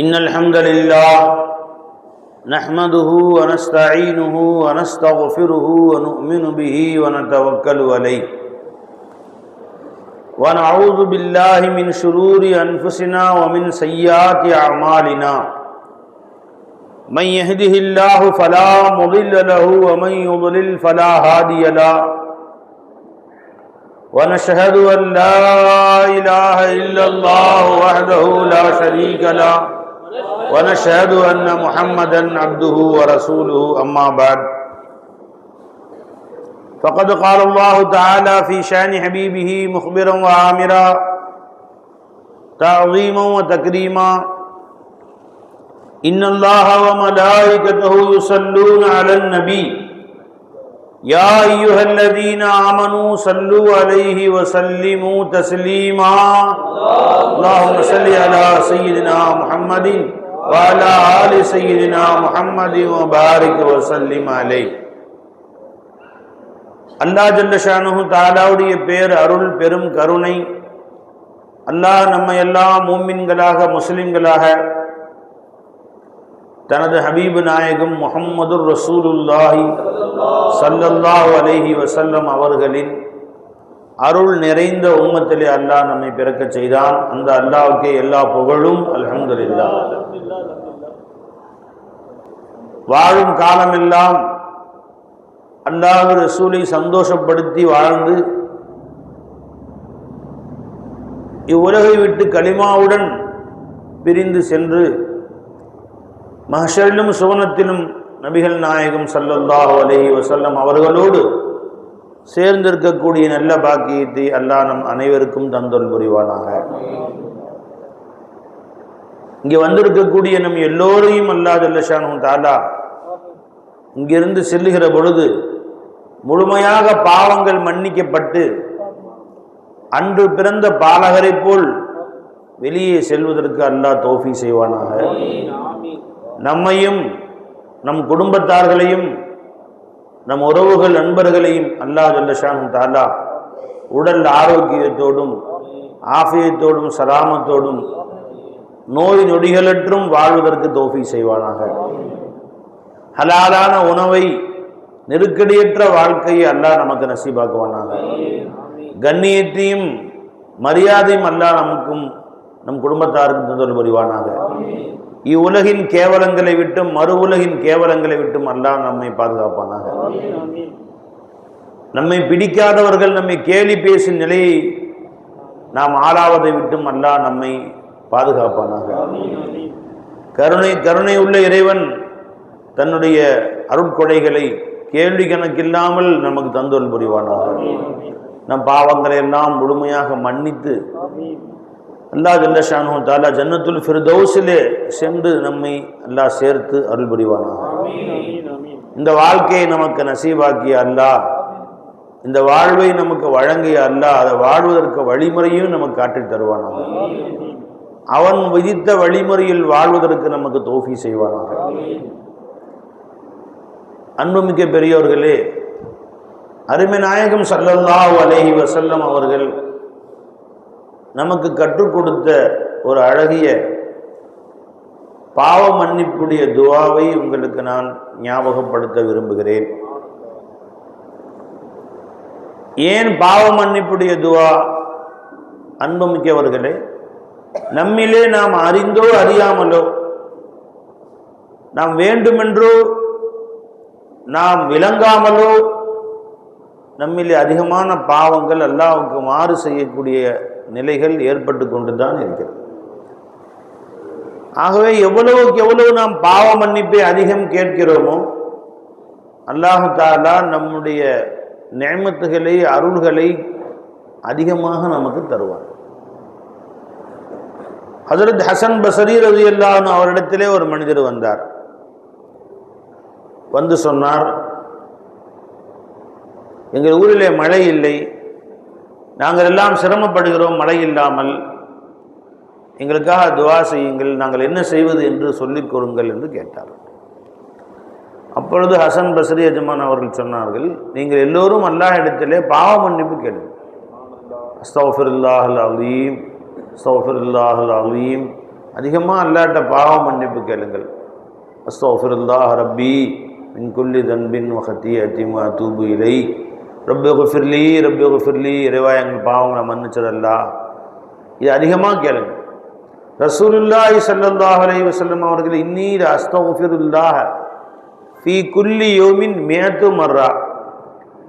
إن الحمد لله نحمده ونستعينه ونستغفره ونؤمن به ونتوكل عليه ونعوذ بالله من شرور أنفسنا ومن سيئات أعمالنا من يهده الله فلا مضل له ومن يضلل فلا هادي له ونشهد أن لا إله إلا الله وحده لا شريك له ونشهد أن محمدا عبده ورسوله أما بعد فقد قال الله تعالى في شأن حبيبه مخبرا وآمرا تعظيما وتكريما إن الله وملائكته يصلون على النبي يا أيها الذين آمنوا صلوا عليه وسلموا تسليما اللهم صل على سيدنا محمد وعلى آل سيدنا محمد وبارك وسلم عليه. அல்லாஹ் ஜல்ல ஷானுஹு தஆலாவுடைய பேர் அருள் பெரும் கருணை அல்லாஹ் நம்மை எல்லாம் மூமின்களாக முஸ்லிம்களாக தனது ஹபீபு நாயகம் முஹம்மதுர் ரசூலுல்லாஹி ஸல்லல்லாஹு அலைஹி வஸல்லம் அவர்களின் அருள் நிறைந்த உம்மத்திலே அல்லாஹ் நம்மை பிறக்க செய்தான். அந்த அல்லாஹ்வுக்கே எல்லா புகழும். அல்ஹம்துலில்லாஹ். வாழும் காலமெல்லாம் அல்லாஹ் ரசூலை சந்தோஷப்படுத்தி வாழ்ந்து இவ்வுலகை விட்டு கலிமாவுடன் பிரிந்து சென்று மஹ்ஷரிலும் சுவனத்திலும் நபிகள் நாயகம் ஸல்லல்லாஹு அலைஹி வஸல்லம் அவர்களோடு சேர்ந்திருக்கக்கூடிய நல்ல பாக்கியத்தை அல்லாஹ் நம் அனைவருக்கும் தந்தல் புரிவானாக. இங்கே வந்திருக்கக்கூடிய நம் எல்லோரையும் அல்லாஹ் ஜல்ல ஷானுஹு தஆலா இங்கிருந்து செல்லுகிற பொழுது முழுமையாக பாவங்கள் மன்னிக்கப்பட்டு அன்று பிறந்த பாலகரை போல் வெளியே செல்வதற்கு அல்லாஹ் தௌஃபீக் செய்வானாக. நம்மையும் நம் குடும்பத்தார்களையும் நம் உறவுகள் நண்பர்களையும் அல்லாஹ் ஜல்ல ஷானுஹு தஆலா உடல் ஆரோக்கியத்தோடும் ஆஃபியத்தோடும் சலாமத்தோடும் நோய் நொடிகளற்றும் வாழ்வதற்கு தௌஃபீக் செய்வானாக. ஹலாலான உணவை நெருக்கடியற்ற வாழ்க்கையை அல்லாஹ் நமக்கு நசீபாக்குவானாக. கண்ணியத்தையும் மரியாதையும் அல்லாஹ் நமக்கும் நம் குடும்பத்தாருக்கும் தந்தல் புரிவானாக. இவ்வுலகின் கேவலங்களை விட்டும் மறு உலகின் கேவலங்களை விட்டும் அல்லாஹ் நம்மை பாதுகாப்பானாக. நம்மை பிடிக்காதவர்கள் நம்மை கேலி பேசும் நிலையை நாம் ஆளாவதை விட்டும் அல்லாஹ் நம்மை பாதுகாப்பானாக. கருணை உள்ள இறைவன் தன்னுடைய அருட்கொடைகளை கேள்வி கணக்கில்லாமல் நமக்கு தந்தல் புரிவானாக. நம் பாவங்களை எல்லாம் முழுமையாக மன்னித்து அல்லாஹ் ஜல்ல ஷானுஹு தஆலா ஜன்னத்துல் ஃபிர்தௌஸிலே சென்று நம்மை அல்லாஹ் சேர்த்து அருள் புரிவானாக. இந்த வாழ்க்கையை நமக்கு நசீபாக்கிய அல்லாஹ், இந்த வாழ்வை நமக்கு வழங்கிய அல்லாஹ் அதை வாழ்வதற்கு வழிமுறையும் நமக்கு காட்டித் தருவானாக. அவன் விதித்த வழிமுறையில் வாழ்வதற்கு நமக்கு தௌஃபீக் செய்வானாக. அன்புமிக்க பெரியோர்களே, அருமை நாயகம் ஸல்லல்லாஹு அலைஹி வஸல்லம் அவர்கள் நமக்கு கற்றுக் கொடுத்த ஒரு அழகிய பாவ மன்னிப்புடைய துஆவை உங்களுக்கு நான் ஞாபகப்படுத்த விரும்புகிறேன். ஏன் பாவ மன்னிப்புடைய துஆ? அன்புமிக்கவர்களே, நம்மிலே நாம் அறிந்தோ அறியாமலோ, நாம் வேண்டுமென்றோ நாம் விளங்காமலோ நம்மிலே அதிகமான பாவங்கள் அல்லாஹ்வுக்கு மாறு செய்யக்கூடிய நிலைகள் ஏற்பட்டு கொண்டுதான் இருக்கிறது. ஆகவே எவ்வளவுக்கு எவ்வளவு நாம் பாவ மன்னிப்பை அதிகம் கேட்கிறோமோ அல்லாஹ் தஆலா நம்முடைய நிஅமத்துகளை அருள்களை அதிகமாக நமக்கு தருவார். ஹஜ்ரத் ஹசன் பஸ்ரி ரலியல்லாஹு அன்ஹு அவரிடத்திலே ஒரு மனிதர் வந்தார். வந்து சொன்னார், எங்கள் ஊரிலே மழை இல்லை, நாங்கள் எல்லாம் சிரமப்படுகிறோம் மழை இல்லாமல், எங்களுக்காக துஆ செய்யுங்கள், நாங்கள் என்ன செய்வது என்று சொல்லிக் கொடுங்கள் என்று கேட்டார். அப்பொழுது ஹசன் பஸ்ரி எஜமான் அவர்கள் சொன்னார்கள், நீங்கள் எல்லோரும் அல்லாஹ் இடத்திலே பாவ மன்னிப்பு கேளுங்கள். அஸ்தக்ஃபிருல்லாஹல் அலீம், அஸ்தக்ஃபிருல்லாஹல் அலீம், அதிகமாக அல்லாஹ்ட்ட பாவம் மன்னிப்பு கேளுங்கள். அஸ்தக்ஃபிருல்லாஹ் ரப்பி மின் குல்லி தன்பின் வ ஹத்தியத்தின் வ அதூபு இலை. ரப்பி குஃபிர்லி, இறைவா எங்கள் பாவங்களை மன்னிச்சிடல்லா. இது அதிகமாக கேளுங்க. ரசூலுல்லாஹி ஸல்லல்லாஹு அலைஹி வஸல்லம் அவர்கள் இன்னீ அஸ்தக்ஃபிருல்லாஹ் ஃபீ குல்லி யௌமின் 100 மர்ரா,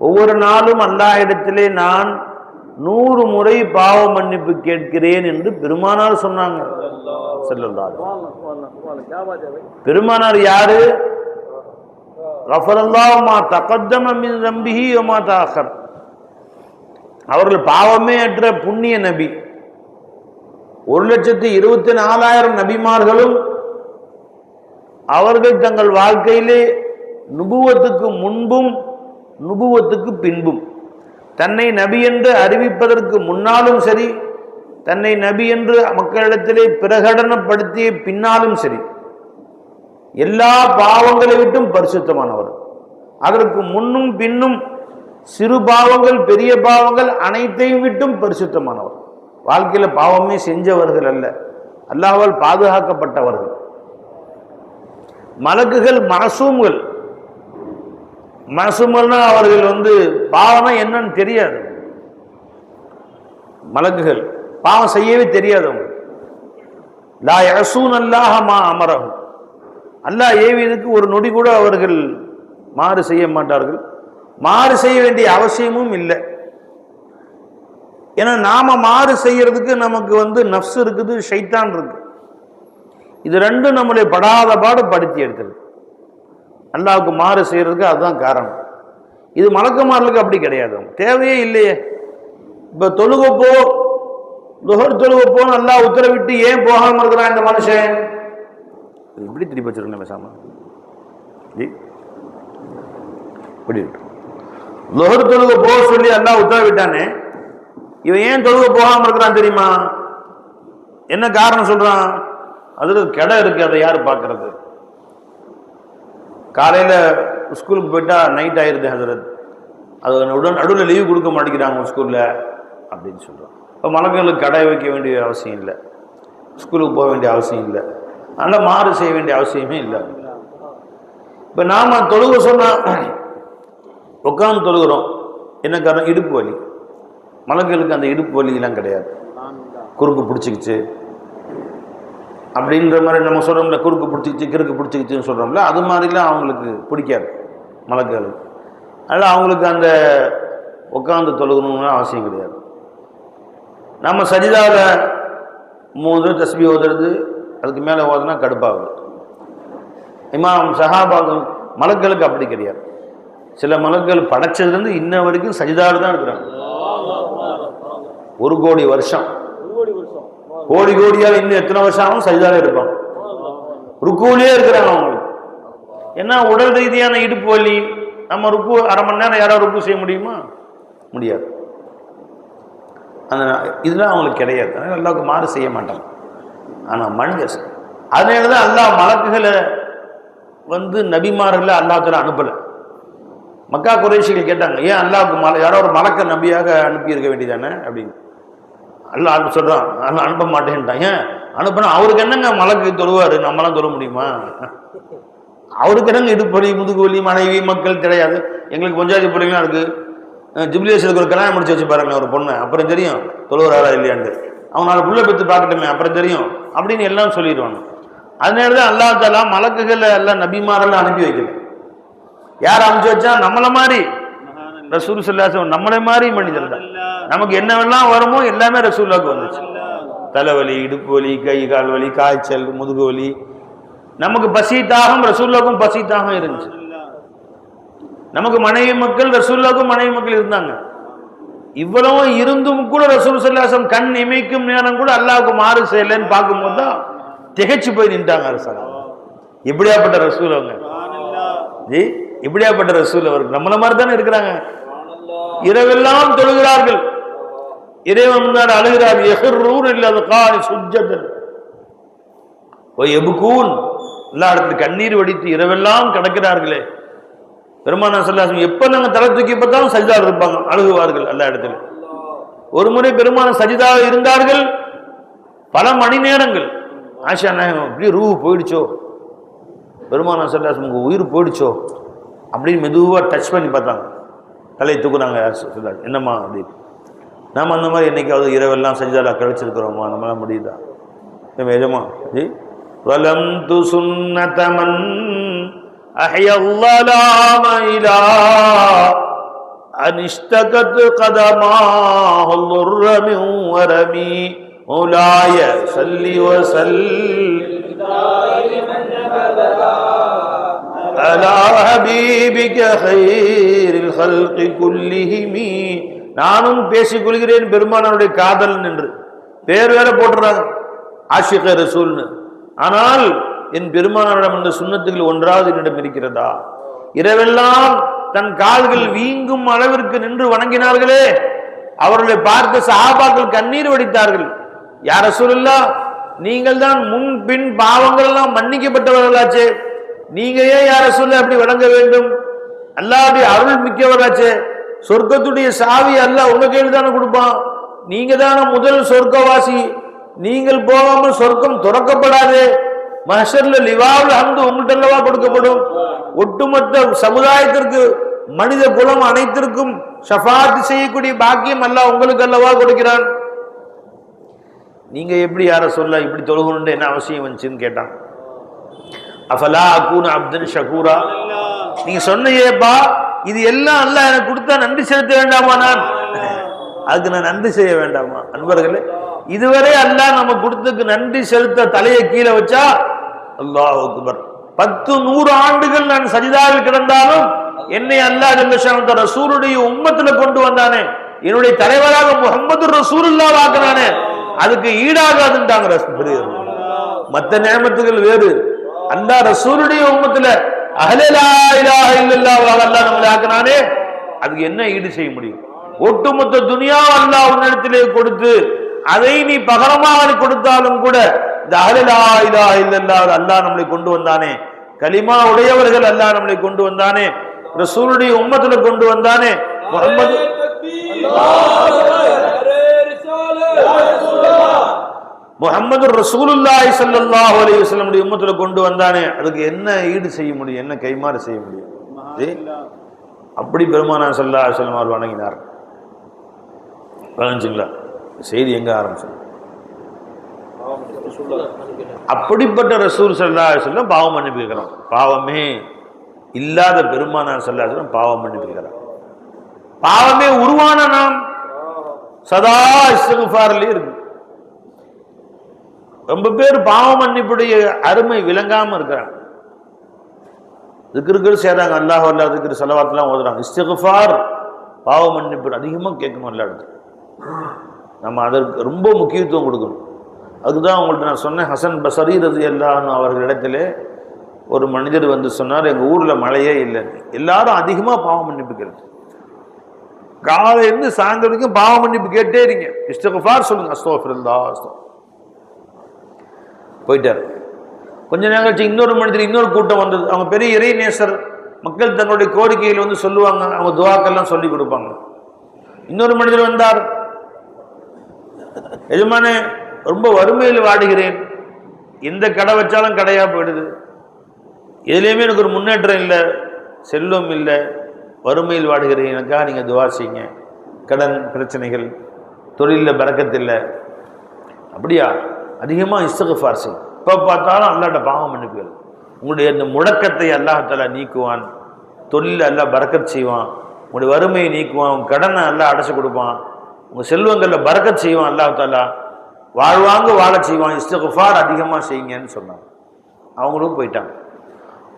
ஒவ்வொரு நாளும் அல்லாஹ் இடத்திலே நான் 100 முறை பாவ மன்னிப்பு கேட்கிறேன் என்று பெருமானார் சொன்னாங்க. பெருமானார் யாரு? கஃபரல்லாஹு மா தகத்தம மின் தம்பிஹி வ மா தஅக்கர். அவர்கள் பாவமே அற்ற புண்ணிய நபி. 1,24,000 நபிமார்களும் அவர்கள் தங்கள் வாழ்க்கையிலே நுபுவத்துக்கு முன்பும் நுபுவத்துக்கு பின்பும், தன்னை நபி என்று அறிவிப்பதற்கு முன்னாலும் சரி, தன்னை நபி என்று மக்களிடத்திலே பிரகடனப்படுத்திய பின்னாலும் சரி, எல்லா பாவங்களை விட்டும் பரிசுத்தமானவர். அதற்கு முன்னும் பின்னும் சிறு பாவங்கள் பெரிய பாவங்கள் அனைத்தையும் விட்டும் பரிசுத்தமானவர். வாழ்க்கையில் பாவமே செஞ்சவர்கள் அல்ல, அல்லாஹ்வால் பாதுகாக்கப்பட்டவர்கள். மலக்குகள் மனசூம்கள். மனசூம்கள்னா அவர்கள் பாவம்னா என்னன்னு தெரியாது. மலக்குகள் பாவம் செய்யவே தெரியாதவங்க. லா யஸூன் அல்லாஹ மா அமரஹும், அல்லாஹ் ஏவியதுக்கு ஒரு நொடி கூட அவர்கள் மாறு செய்ய மாட்டார்கள். மாறு செய்ய வேண்டிய அவசியமும் இல்லை. ஏன்னா நாம மாறு செய்யறதுக்கு நமக்கு நஃப்ஸ் இருக்குது, ஷைத்தான் இருக்கு. இது ரெண்டும் நம்மளை படாத பாடு படுத்தி எடுக்கிறது. அல்லாஹ்வுக்கு மாறு செய்யறதுக்கு அதுதான் காரணம். இது மலக்குமார்களுக்கு அப்படி கிடையாது, தேவையே இல்லையே. இப்ப தொழுகப்போ, லுஹர் தொழுகப்போன்னு அல்லாஹ் உத்தரவிட்டு ஏன் போகாம இருக்கிறான் இந்த மனுஷன்? இப்படி திருப்பி வச்சிருக்கேன் பேசாம. லுஹர் தொழுக போக சொல்லி அல்லாஹ் உத்தரவிட்டானே, இவன் ஏன் தொழுக போகாம இருக்கிறான் தெரியுமா? என்ன காரணம் சொல்றான்? அதுல கடை இருக்கு, அதை யாரு பாக்குறது? காலையில ஸ்கூலுக்கு போயிட்டா நைட் ஆயிருது ஹஜரத், அது நடுவில் லீவ் கொடுக்க மாட்டேங்கிறாங்க ஸ்கூல்ல அப்படின்னு சொல்றான். இப்போ மலக்குகளுக்கு கடை வைக்க வேண்டிய அவசியம் இல்லை, ஸ்கூலுக்கு போக வேண்டிய அவசியம் இல்லை, அதனால மாறு செய்ய வேண்டிய அவசியமே இல்லை. இப்போ நாம தொழுக சொன்னா உட்காந்து தொழுகிறோம், என்ன காரணம்? இடுப்பு வலி. மலக்குகளுக்கு அந்த இடுப்பு வலியெல்லாம் கிடையாது. குறுக்கு பிடிச்சிக்கிச்சு அப்படின்ற மாதிரி நம்ம சொல்கிறோம்ல, குறுக்கு பிடிச்சிக்கிச்சு கிறுக்கு பிடிச்சிக்கிச்சுன்னு சொல்கிறோம்ல, அது மாதிரிலாம் அவங்களுக்கு பிடிக்காது மலக்குகளுக்கு. அதனால் அவங்களுக்கு அந்த உட்காந்து தொழுகணும்னு அவசியம் கிடையாது. நம்ம சஜிதாவில் 3 தஸ்பீஹ் ஓதுறது, அதுக்கு மேலே ஓதுனா கடுப்பாகுது. இமாம் சஹாபாக்கள் மலக்குகளுக்கு அப்படி கிடையாது. சில மலக்குகள் படைச்சதுலேருந்து இன்ன வரைக்கும் சஜிதாவில் தான் இருக்கிறாங்க. 1 கோடி வருஷம், கோடி கோடியால் இன்னும் எத்தனை வருஷம் ஆகும் சஜிதாவில் இருப்பாங்க, ருக்குவிலே இருக்கிறாங்க அவங்களுக்கு. ஏன்னா உடல் ரீதியான இடுப்பு வலி, நம்ம ருக்கு அரை மணி நேரம் யாராவது ருக்கு செய்ய முடியுமா? முடியாது. அந்த இதெல்லாம் அவங்களுக்கு கிடையாது. அதனால அல்லாஹ்வுக்கு மாறு செய்ய மாட்டாங்க. ஆனால் மனிதர், அதனால தான் அல்லாஹ் மலக்குகளை நபிமார்களை அல்லாஹ்வுக்கு அனுப்பலை. மக்கா குறைஷிகள் கேட்டாங்க, ஏன் அல்லாஹ்வுக்கு யாரோ ஒரு மலக்க நபியாக அனுப்பியிருக்க வேண்டியதானே அப்படின்னு. அல்லாஹ் சொல்றான், அனுப்ப மாட்டேன்ட்டான். ஏன் அனுப்பினா அவருக்கு என்னங்க மலக்கு தொழுவாரு, நம்மளாம் தொழ முடியுமா? அவருக்கு என்னங்க இடுப்பொலி முதுகுவலி மனைவி மக்கள் கிடையாது. எங்களுக்கு பஞ்சாயத்து பிள்ளைங்களாம் இருக்கு. ஜிப்ளியேஷனுக்கு ஒரு கல்யாணம் முடிச்சு வச்சு பாருங்க ஒரு பொண்ணை, அப்புறம் தெரியும் தொழுவாரா இல்லையாண்டு. அவனால புள்ள பெற்று பார்க்கட்டுமே, அப்புறம் தெரியும் அப்படின்னு எல்லாம் சொல்லிடுவாங்க. அதனாலதான் அல்லாஹ் தஆலா மலக்குகளை எல்லாம் நபிமாரெல்லாம் அனுப்பி வைக்கல. யார் அனுப்பிச்சு வச்சா? நம்மள மாதிரி ரசூல் ஸல்லல்லாஹு அலைஹி வஸல்லம், நம்மளை மாதிரி மனிதர் தான். நமக்கு என்னவெல்லாம் வருமோ எல்லாமே ரசூலுல்லாஹ்க்கு வந்துச்சு. தலைவலி, இடுப்பு வலி, கை கால் வலி, காய்ச்சல், முதுகு வலி. நமக்கு பசி தாகம் ரசூலுல்லாஹ்க்கும் பசி தாகம் இருந்துச்சு. நமக்கு மனைவி மக்கள், ரசூலுல்லாஹ்க்கும் மனைவி மக்கள் இருந்தாங்க. இவ்வளவு இருந்தும் கூட ரசூல் ஸல்லல்லாஹு அலைஹி வஸல்லம் கண் இமைக்கும் நேரம் கூட அல்லாஹ்வுக்கு மாறு செய்யலன்னு பார்க்கும்போது தான் திகைச்சு போய் நின்றாங்க. இப்படியாப்பட்ட ரசூல் அவங்க ஜி, இப்படியாப்பட்ட ரசூல் அவர்கள் நம்மள மாதிரி தானே இருக்கிறாங்க. இரவெல்லாம் தொழுகிறார்கள், இறைவன் முன்னாடி அழுகிறார்கள். யஹ்ரூன் இல்லாத காலி சுஜ்ஜதன் வயப்கூன், எல்லா இடத்துல கண்ணீர் வடித்து இரவெல்லாம் கிடக்கிறார்களே. பெருமானார் ஸல்லல்லாஹு அலைஹி வஸல்லம் எப்ப நாங்க தலை தூக்கி பார்த்தாலும் சஜிதாவில் இருப்பாங்க, அழுகுவார்கள் எல்லா இடத்துல. ஒரு முறை பெருமானார் சஜிதாவில் இருந்தார்கள் பல மணி நேரங்கள். ஆஷா நாயகம் அப்படியே ரூ போயிடுச்சோ, பெருமானா ஸல்லல்லாஹு அலைஹி வஸல்லம் உயிர் போயிடுச்சோ அப்படின்னு மெதுவாக டச் பண்ணி பார்த்தாங்க. தலையை தூக்குறாங்க. யார் சொல்லாது என்னம்மா அப்படின்னு. நாம் அந்த மாதிரி என்னைக்காவது இரவெல்லாம் செஞ்சாலா கழிச்சிருக்கிறோமா? நம்மளாம் முடியுதா? எஜமா வலம் து சுன்னதமன் அஹ்யல்லாம இலா அனிஷ்தகத் கதமாஹுல் ருர்மி வரமி மௌலாய ஸல்லி வஸல்லிம் அலா ஹபீபிக கைரில் ஹல்கி குல்லிஹிமி. நானும் பேசிக்கொள்கிறேன் பெருமானாருடைய காதல் என்று பேர் வேற போட்டுறாங்க, ஆஷிக ரசூல்னு. ஆனால் என் பெருமானாரிடம் இந்த சுன்னத்துகள் ஒன்றாவது என்னிடம் இருக்கிறதா? இரவெல்லாம் தன் கால்கள் வீங்கும் அளவிற்கு நின்று வணங்கினார்களே, அவர்களை பார்த்த சஹாபாக்கள் கண்ணீர் வடித்தார்கள். யா ரசூலுல்லாஹ், நீங்கள் தான் முன் பின் பாவங்கள் எல்லாம் மன்னிக்கப்பட்டவர்களாச்சே, நீங்க ஏன் யா ரசூலுல்லாஹ் அப்படி வணங்க வேண்டும்? அல்லாஹ்வுடைய அருள் மிக்கவராச்சே, சொர்க்கத்துடைய சாவி அல்லாஹ் உங்க கையில் தானே கொடுப்பான், நீங்க தானே முதல் சொர்க்கவாசி, நீங்கள் போகாமல் சொர்க்கம் துறக்கப்படாது. மஹ்ஷர்ல லிவாவுல் ஹம்து உங்கள்கிட்ட அல்லவா கொடுக்கப்படும். ஒட்டுமொத்த சமுதாயத்திற்கு, மனித குலம் அனைத்திற்கும் ஷஃபாத் செய்யக்கூடிய பாக்கியம் அல்லாஹ் உங்களுக்கு அல்லவா கொடுக்கிறான். நீங்க எப்படி யார சொல்ல இப்படி தொழுகணும்னு என்ன அவசியம் வந்துச்சுன்னு கேட்டான். அஃபலா அகூன அப்தன் ஷகூரா, நீங்க சொன்னீங்கப்பா இது எல்லாம் அல்லாஹ் எனக்கு கொடுத்தா நன்றி செலுத்த வேண்டாமா? நான் அதுக்கு நான் நன்றி செய்ய வேண்டாமா? அன்பர்களே, இதுவரை அல்லாஹ் நம்ம கொடுத்ததுக்கு நன்றி செலுத்த தலையை கீழே வச்சா அல்லாஹ் அக்பர். 10-100 ஆண்டுகள் நான் சஜிதாவில் கிடந்தாலும் என்னை அல்லாஹ் ஜல்லஷானு ரசூலுடைய உம்மத்துல கொண்டு வந்தானே, என்னுடைய தலைவராக முஹம்மது ரசூலுல்லாஹ் ஆக்குனானே, அதுக்கு ஈடாகாதுன்றாங்க ரசூல். மற்ற நியமத்துகள் வேறு, அல்லாஹ் ரசூலுடைய உம்மத்துல அஹ்லே லா இலாஹ இல்லல்லாஹ் அல்லாஹ் நம்மளை ஆக்குனானே, அதுக்கு என்ன ஈடு செய்ய முடியும்? ஒட்டுமொத்த துனியாவை அல்லாஹ் உன்னிடத்திலே கொடுத்து அதை நீ பகரமாக கொடுத்தாலும் கூட இந்த அஹ்லே லா இலாஹ இல்லல்லாஹ் அல்லாஹ் நம்மளை கொண்டு வந்தானே, கலிமா உடையவர்கள் அல்லாஹ் நம்மளை கொண்டு வந்தானே, ரசூலுடைய உம்மத்துல கொண்டு வந்தானே, முஹம்மது முஹம்மது ரசூலுல்லாஹி ஸல்லல்லாஹு அலைஹி வஸல்லம் உம்மத்துல கொண்டு வந்தானே, அதுக்கு என்ன ஈடு செய்ய முடியும்? என்ன கைமாறு செய்ய முடியும்? அப்படி பெருமானார் ஸல்லல்லாஹு அலைஹி வஸல்லம் அவர்கள் வணங்கினார். வணங்குங்களா? செய்தி எங்க ஆரம்பிச்சு? அப்படிப்பட்ட ரசூல் ஸல்லல்லாஹு அலைஹி வஸல்லம் பாவம் மன்னிப்பு கேட்கிறான். பாவமே இல்லாத பெருமானார் ஸல்லல்லாஹு அலைஹி வஸல்லம் பாவம் மன்னிப்பு கேட்கிறான். பாவமே உருவான நாம் சதா இஸ்திக்ஃபார்லயே இருக்கு. ரொம்ப பேர் பாவ மன்னிப்புடைய அருமை விளங்காம இருக்கிறாங்க. திக்ருகள் செய்றாங்க, அல்லாஹ் அல்லாஹ் திக்ரு ஸலவாத்லாம் ஓதுறாங்க. இஸ்திக்ஃபார் பாவ மன்னிப்பு அதிகமாக கேட்கணும் எல்லா இடத்துல. நம்ம அதற்கு ரொம்ப முக்கியத்துவம் கொடுக்கணும். அதுக்குதான் உங்கள்கிட்ட நான் சொன்னேன், ஹசன் பஸரி ரலியல்லாஹு அன்ஹு அவர்களிடத்திலே ஒரு மனிதர் வந்து சொன்னார், எங்கள் ஊரில் மழையே இல்லை, எல்லாரும் அதிகமாக பாவ மன்னிப்பு கேட்கு, காலையிலிருந்து சாயந்தரம் வரைக்கும் பாவ மன்னிப்பு கேட்டே இருங்க, இஸ்திக்ஃபார் சொல்லுங்க, அஸ்தக்ஃபிருல்லாஹ் அஸ்தக்ஃபிருல்லாஹ். போயிட்டார். கொஞ்ச நேரம் கழிச்சு இன்னொரு மனிதர், இன்னொரு கூட்டம் வந்தது. அவங்க பெரிய இறை நேசர், மக்கள் தன்னுடைய கோரிக்கையில் வந்து சொல்லுவாங்க, அவங்க துவாக்கெல்லாம் சொல்லி கொடுப்பாங்க. இன்னொரு மனிதர் வந்தார், எஜமானே ரொம்ப வறுமையில் வாடுகிறேன், எந்த கடை வச்சாலும் கடையா போயிடுது, எதுலேயுமே எனக்கு ஒரு முன்னேற்றம் இல்லை, செல்வம் இல்லை, வறுமையில் வாடுகிறேன், எனக்காக நீங்கள் துவா செய்யுங்க, கடன் பிரச்சனைகள், தொழிலில் பரக்கத்தில்லை. அப்படியா? அதிகமாக இஸ்திக்ஃபார் செய், இப்போ பார்த்தாலும் அல்லாஹ்ட்ட பாவம் மன்னிப்புகள். உங்களுடைய இந்த முடக்கத்தை அல்லாஹ் தஆலா நீக்குவான், தொழிலில் அல்லாஹ் பரக்கத் செய்வான், உங்களுடைய வறுமையை நீக்குவான், உங்கள் கடனை அல்லாஹ் அடைச்சி கொடுப்பான், உங்கள் செல்வங்களில் பரக்கத் செய்வான் அல்லாஹ் தஆலா, வாழ்வாங்க வாழ செய்வான். இஸ்திக்ஃபார் அதிகமாக செய்யுங்கன்னு சொன்னாங்க. அவங்களும் போயிட்டாங்க.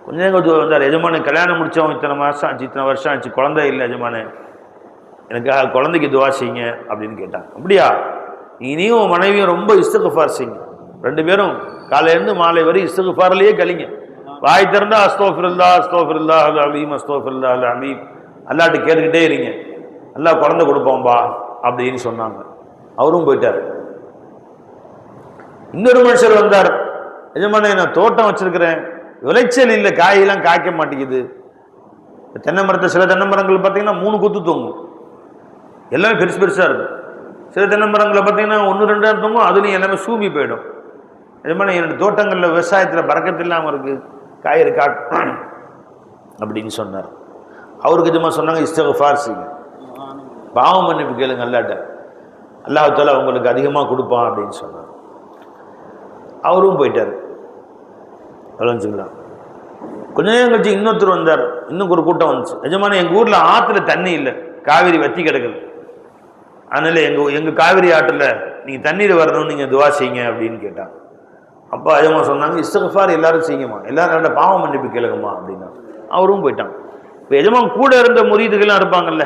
கொஞ்ச நேரம் வந்தார், எஜமானே கல்யாணம் முடித்தவன் இத்தனை மாதம் ஆச்சு, இத்தனை வருஷம் ஆச்சு, குழந்தை இல்லை எஜமானே, எனக்கு குழந்தைக்கு துவா செய்யுங்க அப்படின்னு கேட்டாங்க. அப்படியா? இனியும் மனைவியும் ரொம்ப இஸ்திக்ஃபார் செய்யுங்க, ரெண்டு பேரும் காலையிலேருந்து மாலை வரை இஸ்திக்ஃபார்லயே கழிங்க, வாய் திறந்தா அஸ்தக்ஃபிருல்லாஹ் அஸ்தக்ஃபிருல்லாஹ் அல் அலீம் அஸ்தக்ஃபிருல்லாஹ் அல் அமீம், அல்லாஹ்ட்ட கேட்டுக்கிட்டே இருங்க, அல்லாஹ் குழந்தை கொடுப்போம்பா அப்படின்னு சொன்னாங்க. அவரும் போயிட்டார். இன்னொரு மனுஷர் வந்தார், எஜமானே நான் தோட்டம் வச்சிருக்கிறேன், விளைச்சல் இல்லை, காயெல்லாம் காய்க்க மாட்டேங்குது, தென்னை மரத்தை சில தென்னை மரங்கள் பார்த்தீங்கன்னா 3 குத்து தொங்கும், எல்லாமே பெருசு பெருசாக இருக்கும். சில தென்னை மரங்களை பார்த்தீங்கன்னா 1-2 தொங்கும், அதுலேயும் எல்லாமே சூம்பி போயிடும். எஜமானே என்னுடைய தோட்டங்களில் விவசாயத்தில் பறக்கத்து இல்லாமல் இருக்குது, காய்கறி அப்படின்னு சொன்னார். அவருக்கு எஜமா சொன்னாங்க, இஸ்திக்ஃபார் செய்யுங்க, பாவம் மன்னிப்பு கேளுங்க அல்லாஹ்ட்ட, அல்லாஹ் தஆலா உங்களுக்கு அதிகமாக கொடுப்பான் அப்படின்னு சொன்னார். அவரும் போயிட்டார். வச்சுக்கலாம். கொஞ்ச நேரம் கழிச்சு இன்னொருத்தர் வந்தார். இன்னும் ஒரு கூட்டம் வந்துச்சு. எஜமானே எங்கள் ஊரில் ஆற்றுல தண்ணி இல்லை, காவிரி வற்றி கிடக்குது, அதனால எங்கள் காவிரி ஆற்றில் நீங்கள் தண்ணீர் வரணும்னு நீங்கள் துவா செய்யுங்க அப்படின்னு கேட்டாங்க. அப்போ எஜமா சொன்னாங்க, இஸ்திக்ஃபார் எல்லாரும் செய்யுங்கம்மா, எல்லாரும் பாவம் மன்னிப்பு கேளுங்கம்மா அப்படின்னா. அவரும் போயிட்டான். இப்போ எஜமான் கூட இருந்த முரீதுகள்லாம் இருப்பாங்கல்ல,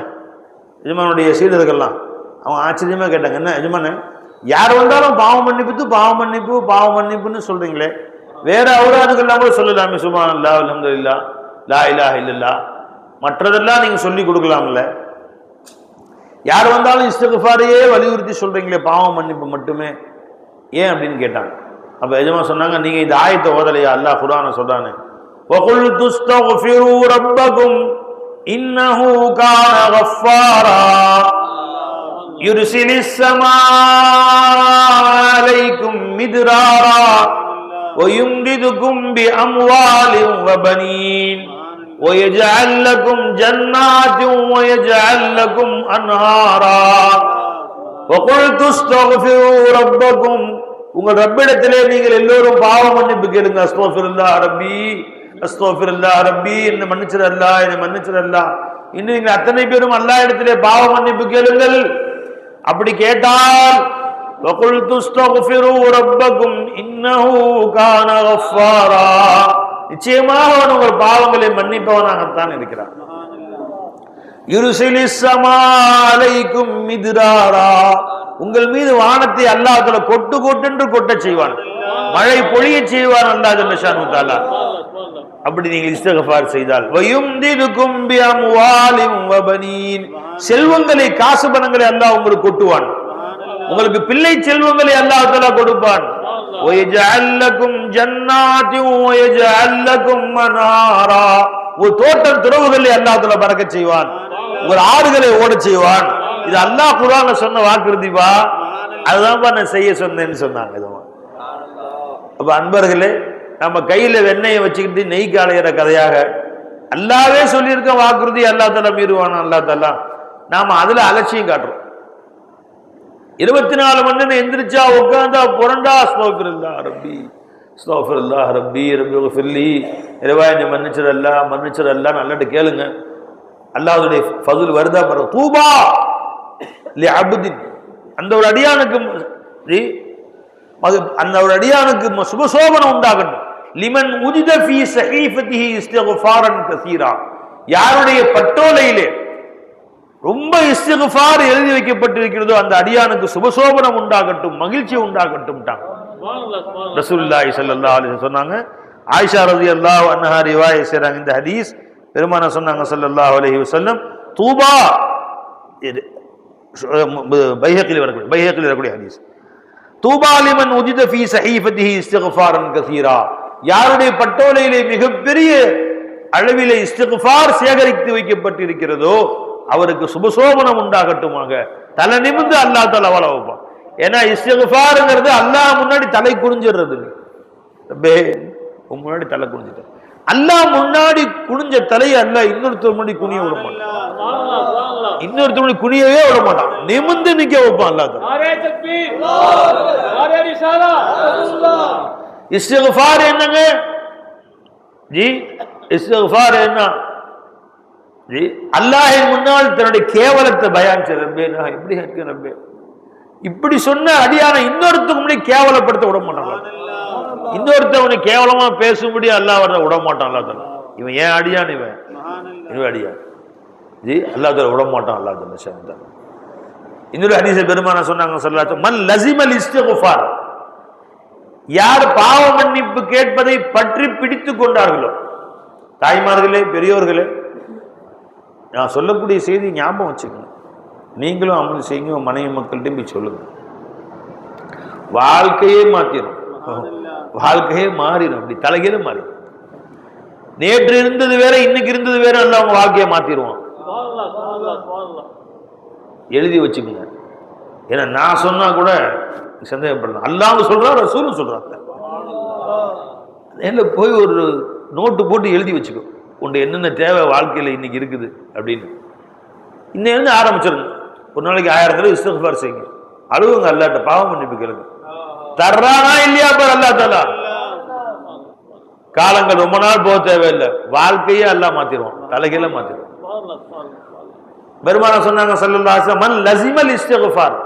எஜமானுடைய சீடர்கள்லாம், அவங்க ஆச்சரியமாக கேட்டாங்க, என்ன எஜமானே யார் வந்தாலும் பாவம் மன்னிப்பு பாவம் மன்னிப்பு பாவம் மன்னிப்புன்னு சொல்கிறீங்களே, வேற அவுராதுகள்லாம் கூட சொல்லலாமே, சுப்ஹானல்லாஹ் அல்ஹம்துலில்லாஹ் லா இலாஹ இல்லல்லாஹ், மற்றதெல்லாம் நீங்கள் சொல்லி கொடுக்கலாம்ல, யார் வந்தாலும் இஸ்திக்ஃபாரையே வலியுறுத்தி சொல்கிறீங்களே, பாவம் மன்னிப்பு மட்டுமே ஏன் அப்படின்னு கேட்டாங்க. அப்போ எஜமா சொன்னாங்க, நீங்கள் இந்த ஆயத்தை ஓதலையா, அல்லாஹ் குர்ஆனை சொல்கிறானே, وَقُلْتُ اسْتَغْفِرُوا رَبَّكُمْ إِنَّهُ كَانَ غَفَّارًا يُرْسِلِ السَّمَاءَ عَلَيْكُمْ مِدْرَارًا وَيُمْدِدْكُمْ بِأَمْوَالٍ وَبَنِينَ وَيَجْعَلْ لَكُمْ جَنَّاتٍ وَيَجْعَلْ لَكُمْ أَنْهَارًا وَقُلْتُ اسْتَغْفِرُوا رَبَّكُمْ உங்கள் ரப்பிடத்திலே நீங்கள் எல்லோரும் பாவ மன்னிப்பு கேளுங்க, அஸ்தக்ஃபிருல்லாஹ் ரப்பி அஸ்தக்ஃபிருல்லாஹ் ரப்பி, என்ன மன்னிச்சிரு அல்லாஹ், என்ன மன்னிச்சிரு அல்லாஹ். இன்னும் நீங்கள் அத்தனை பேரும் அல்லாஹ் இடத்திலே பாவ மன்னிப்பு கேளுங்கள். அப்படி கேட்டால் வகுல்து அஸ்தக்ஃபிரு ரப்பக்கும் இன்னஹு கான கஃபாரா, நிச்சயமாக அவன் உங்கள் பாவங்களை மன்னிப்பவனாகத்தான் இருக்கிறான். யுர்சிலிஸ் ஸமா அலைக்கும் மித்ராரா, உங்கள் மீது வானத்தை அல்லாஹ் தஆலா கொட்டு கொட்டென்று கொட்ட செய்வான், மழை பொழிய செய்வான் அல்லாஹ் ஜல்ல ஷானு தஆலா. அப்படி நீங்கள் இஸ்திக்ஃபார் செய்தால் வயும்திதுகும் பிஅம்வாலின் வபனீன், செல்வங்களை காசு பணங்களை அல்லாஹ் உங்களுக்கு கொட்டுவான், உங்களுக்கு பிள்ளை செல்வங்களை அல்லாஹ் தஆலா கொடுப்பான். வயஜஅல் லகும் ஜன்னாத்தின் வயஜஅல் லகும் மனாரா, ஒரு தோட்டம் துறவுகளை அல்லாஹ் தஆலா பறக்கச் செய்வான், ஒரு ஆறுகளை ஓடச் செய்வான். இது அல்லாஹ் குர்ஆன்ல சொன்ன வாக்குறுதிப்பா, அதுதான் நான் செய்ய சொன்னேன்னு சொன்னாங்க. அப்ப அன்பர்களே, நம்ம கையில வெண்ணெயை வச்சுக்கிட்டு நெய் காலையிற கதையாக அல்லாவே சொல்லியிருக்க வாக்குறுதி அல்லாஹ் தஆலா மீறுவானா அல்லாஹ் தஆலா, நாம அதுல அலட்சியம் காட்டுறோம். 24 மணி நேரம் எந்திரிச்சா உட்கார்ந்தா புரண்டா அஸ்தக்ஃபிருல்லாஹ் ரப்பி அஸ்தக்ஃபிருல்லாஹ் ரப்பி ரப்பிஃபிர்லி, இறைவா என்னை மன்னிச்சிரு அல்லாஹ் மன்னிச்சிரு அல்லாஹ்னு அல்லாஹ்ட்ட கேளுங்க. அல்லாஹ்வுடைய ஃபضل வருதா பாரு. தூபா லி அப்தின், அந்த ஒரு அடியானுக்கு அந்த ஒரு அடியானுக்கு சுபசோபனம் உண்டாகட்டும். லிமன் உஜித ஃபீ ஸஹீஃபதிஹி இஸ்திக்ஃபாரன் கஸீரா, யாருடைய பட்டோலையிலே ரொம்ப இஸ்திக்ஃபார் எழுதி வைக்கப்பட்டிருக்கிறதோ அந்த அடியானுக்கு சுபசோபனம் உண்டாகட்டும், மகிழ்ச்சி உண்டாகட்டும். ரசூலுல்லாஹி ஸல்லல்லாஹு அலைஹி வஸல்லம் சொன்னாங்க. ஆயிஷா ரலியல்லாஹு அன்ஹா ரிவாயத் செய்றாங்க இந்த ஹதீஸ். பெருமானார் சொன்னாங்க ஸல்லல்லாஹு அலைஹி வஸல்லம், தூபா, பைஹக்கியில் வரக்கூடிய ஹதீஸ், தூபா லிமன் உஜித ஃபீ ஸஹீஃபதிஹி இஸ்திக்ஃபாரன் கஸீரா, யாருடைய பட்டோலையிலே மிகப்பெரிய அளவிலே இஸ்திக்ஃபார் சேகரித்து வைக்கப்பட்டிருக்கிறதோ அவருக்கு சுபசோபனம் உண்டாகட்டுமாக. தலை நிமிர்ந்து அல்லாஹ் தஆலா வாழ வைப்பான். ஏன்னா இஸ்திக்ஃபார்ங்கிறது அல்லாஹ் முன்னாடி தலை குனிஞ்சிடுறது. முன்னாடி தலை குனிஞ்சிட்ட அல்லாஹ் முன்னாடி குனிஞ்ச தலையை அல்லாஹ் இன்னொருத்தர் முன்னாடி குனிய விட மாட்டான், இன்னொருத்தர் முன்னாடி குனியவே விட மாட்டான், நிமிர்ந்து நிக்க வைப்பான் அல்லாஹ் தஆலா. இஸ்திக்ஃபார் என்னங்க ஜி? இஸ்திக்ஃபார் என்ன ஜி? அல்லாஹ்வின் முன்னால் தன்னுடைய கேவலத்தை பயான் செய்ய, ரப்பே நான் இப்படி இருக்கேன் ரப்பே, இப்படி சொன்ன அடியான இன்னொருத்தருக்கு முன்னாடி கேவலப்படுத்த விட மாட்டாங்க. இன்னொருத்தவனை கேவலமா பேசும்படி அல்லாஹ் வர விட மாட்டான் அல்லாஹ் தஆலா. இவன் ஏன் அடியான், இவன் அடியான் ஜி, அல்லாஹ் தஆலா விட மாட்டான் அல்லாஹ் தஆலா. இன்னொரு ஹதீஸை பெருமானார் சொன்னாங்க ஸல்லல்லாஹு அலைஹி வஸல்லம், மன் லஸிமல் இஸ்திக்ஃபார், யார் பாவ மன்னிப்பு கேட்பதை பற்றி பிடித்து கொண்டார்களோ, தாய்மார்களே பெரியோர்களே, நான் சொல்லக்கூடிய செய்தி ஞாபகம் வச்சுக்கணும். நீங்களும் அமல் செய்யுங்க, மனைவி மக்கள்கிட்டையும் போய் சொல்லுங்க. வாழ்க்கையே மாற்றிடும், வாழ்க்கையே மாறிடும், அப்படி தலைகீழ மாறிடும். நேற்று இருந்தது வேற, இன்னைக்கு இருந்தது வேற, அல்ல அவங்க வாழ்க்கையை மாத்திடுவான். எழுதி வச்சுக்கோங்க. ஏன்னா நான் சொன்னா கூட சந்தேகப்படலாம், அல்லாஹ் சொல்றான், ரசூலும் சொல்றாங்க. நேரில் போய் ஒரு நோட்டு போட்டு எழுதி வச்சுக்கோ, உண்டு என்னென்ன தேவை வாழ்க்கையில் இன்னைக்கு இருக்குது அப்படின்னு. இன்னும் ஆரம்பிச்சிருங்க. ஒரு நாளைக்கு 1000 தடவை இஸ்திக்ஃபார் செய்யுங்க, அழுவுங்க, அல்லாஹ்ட்ட பாவம் மன்னிப்பு கேளுங்க. தர்றானா இல்லையா பார் அல்லாஹ் தஆலா. காலங்கள் ரொம்ப நாள் போக தேவையில்லை, வாழ்க்கையே அல்லாஹ் மாத்திடுவான், தலைகீழ மாத்திடுவான். பெருமானார் சொன்னாங்க ஸல்லல்லாஹு அலைஹி வஸல்லம், மன் லஸிமல் இஸ்திக்ஃபார்,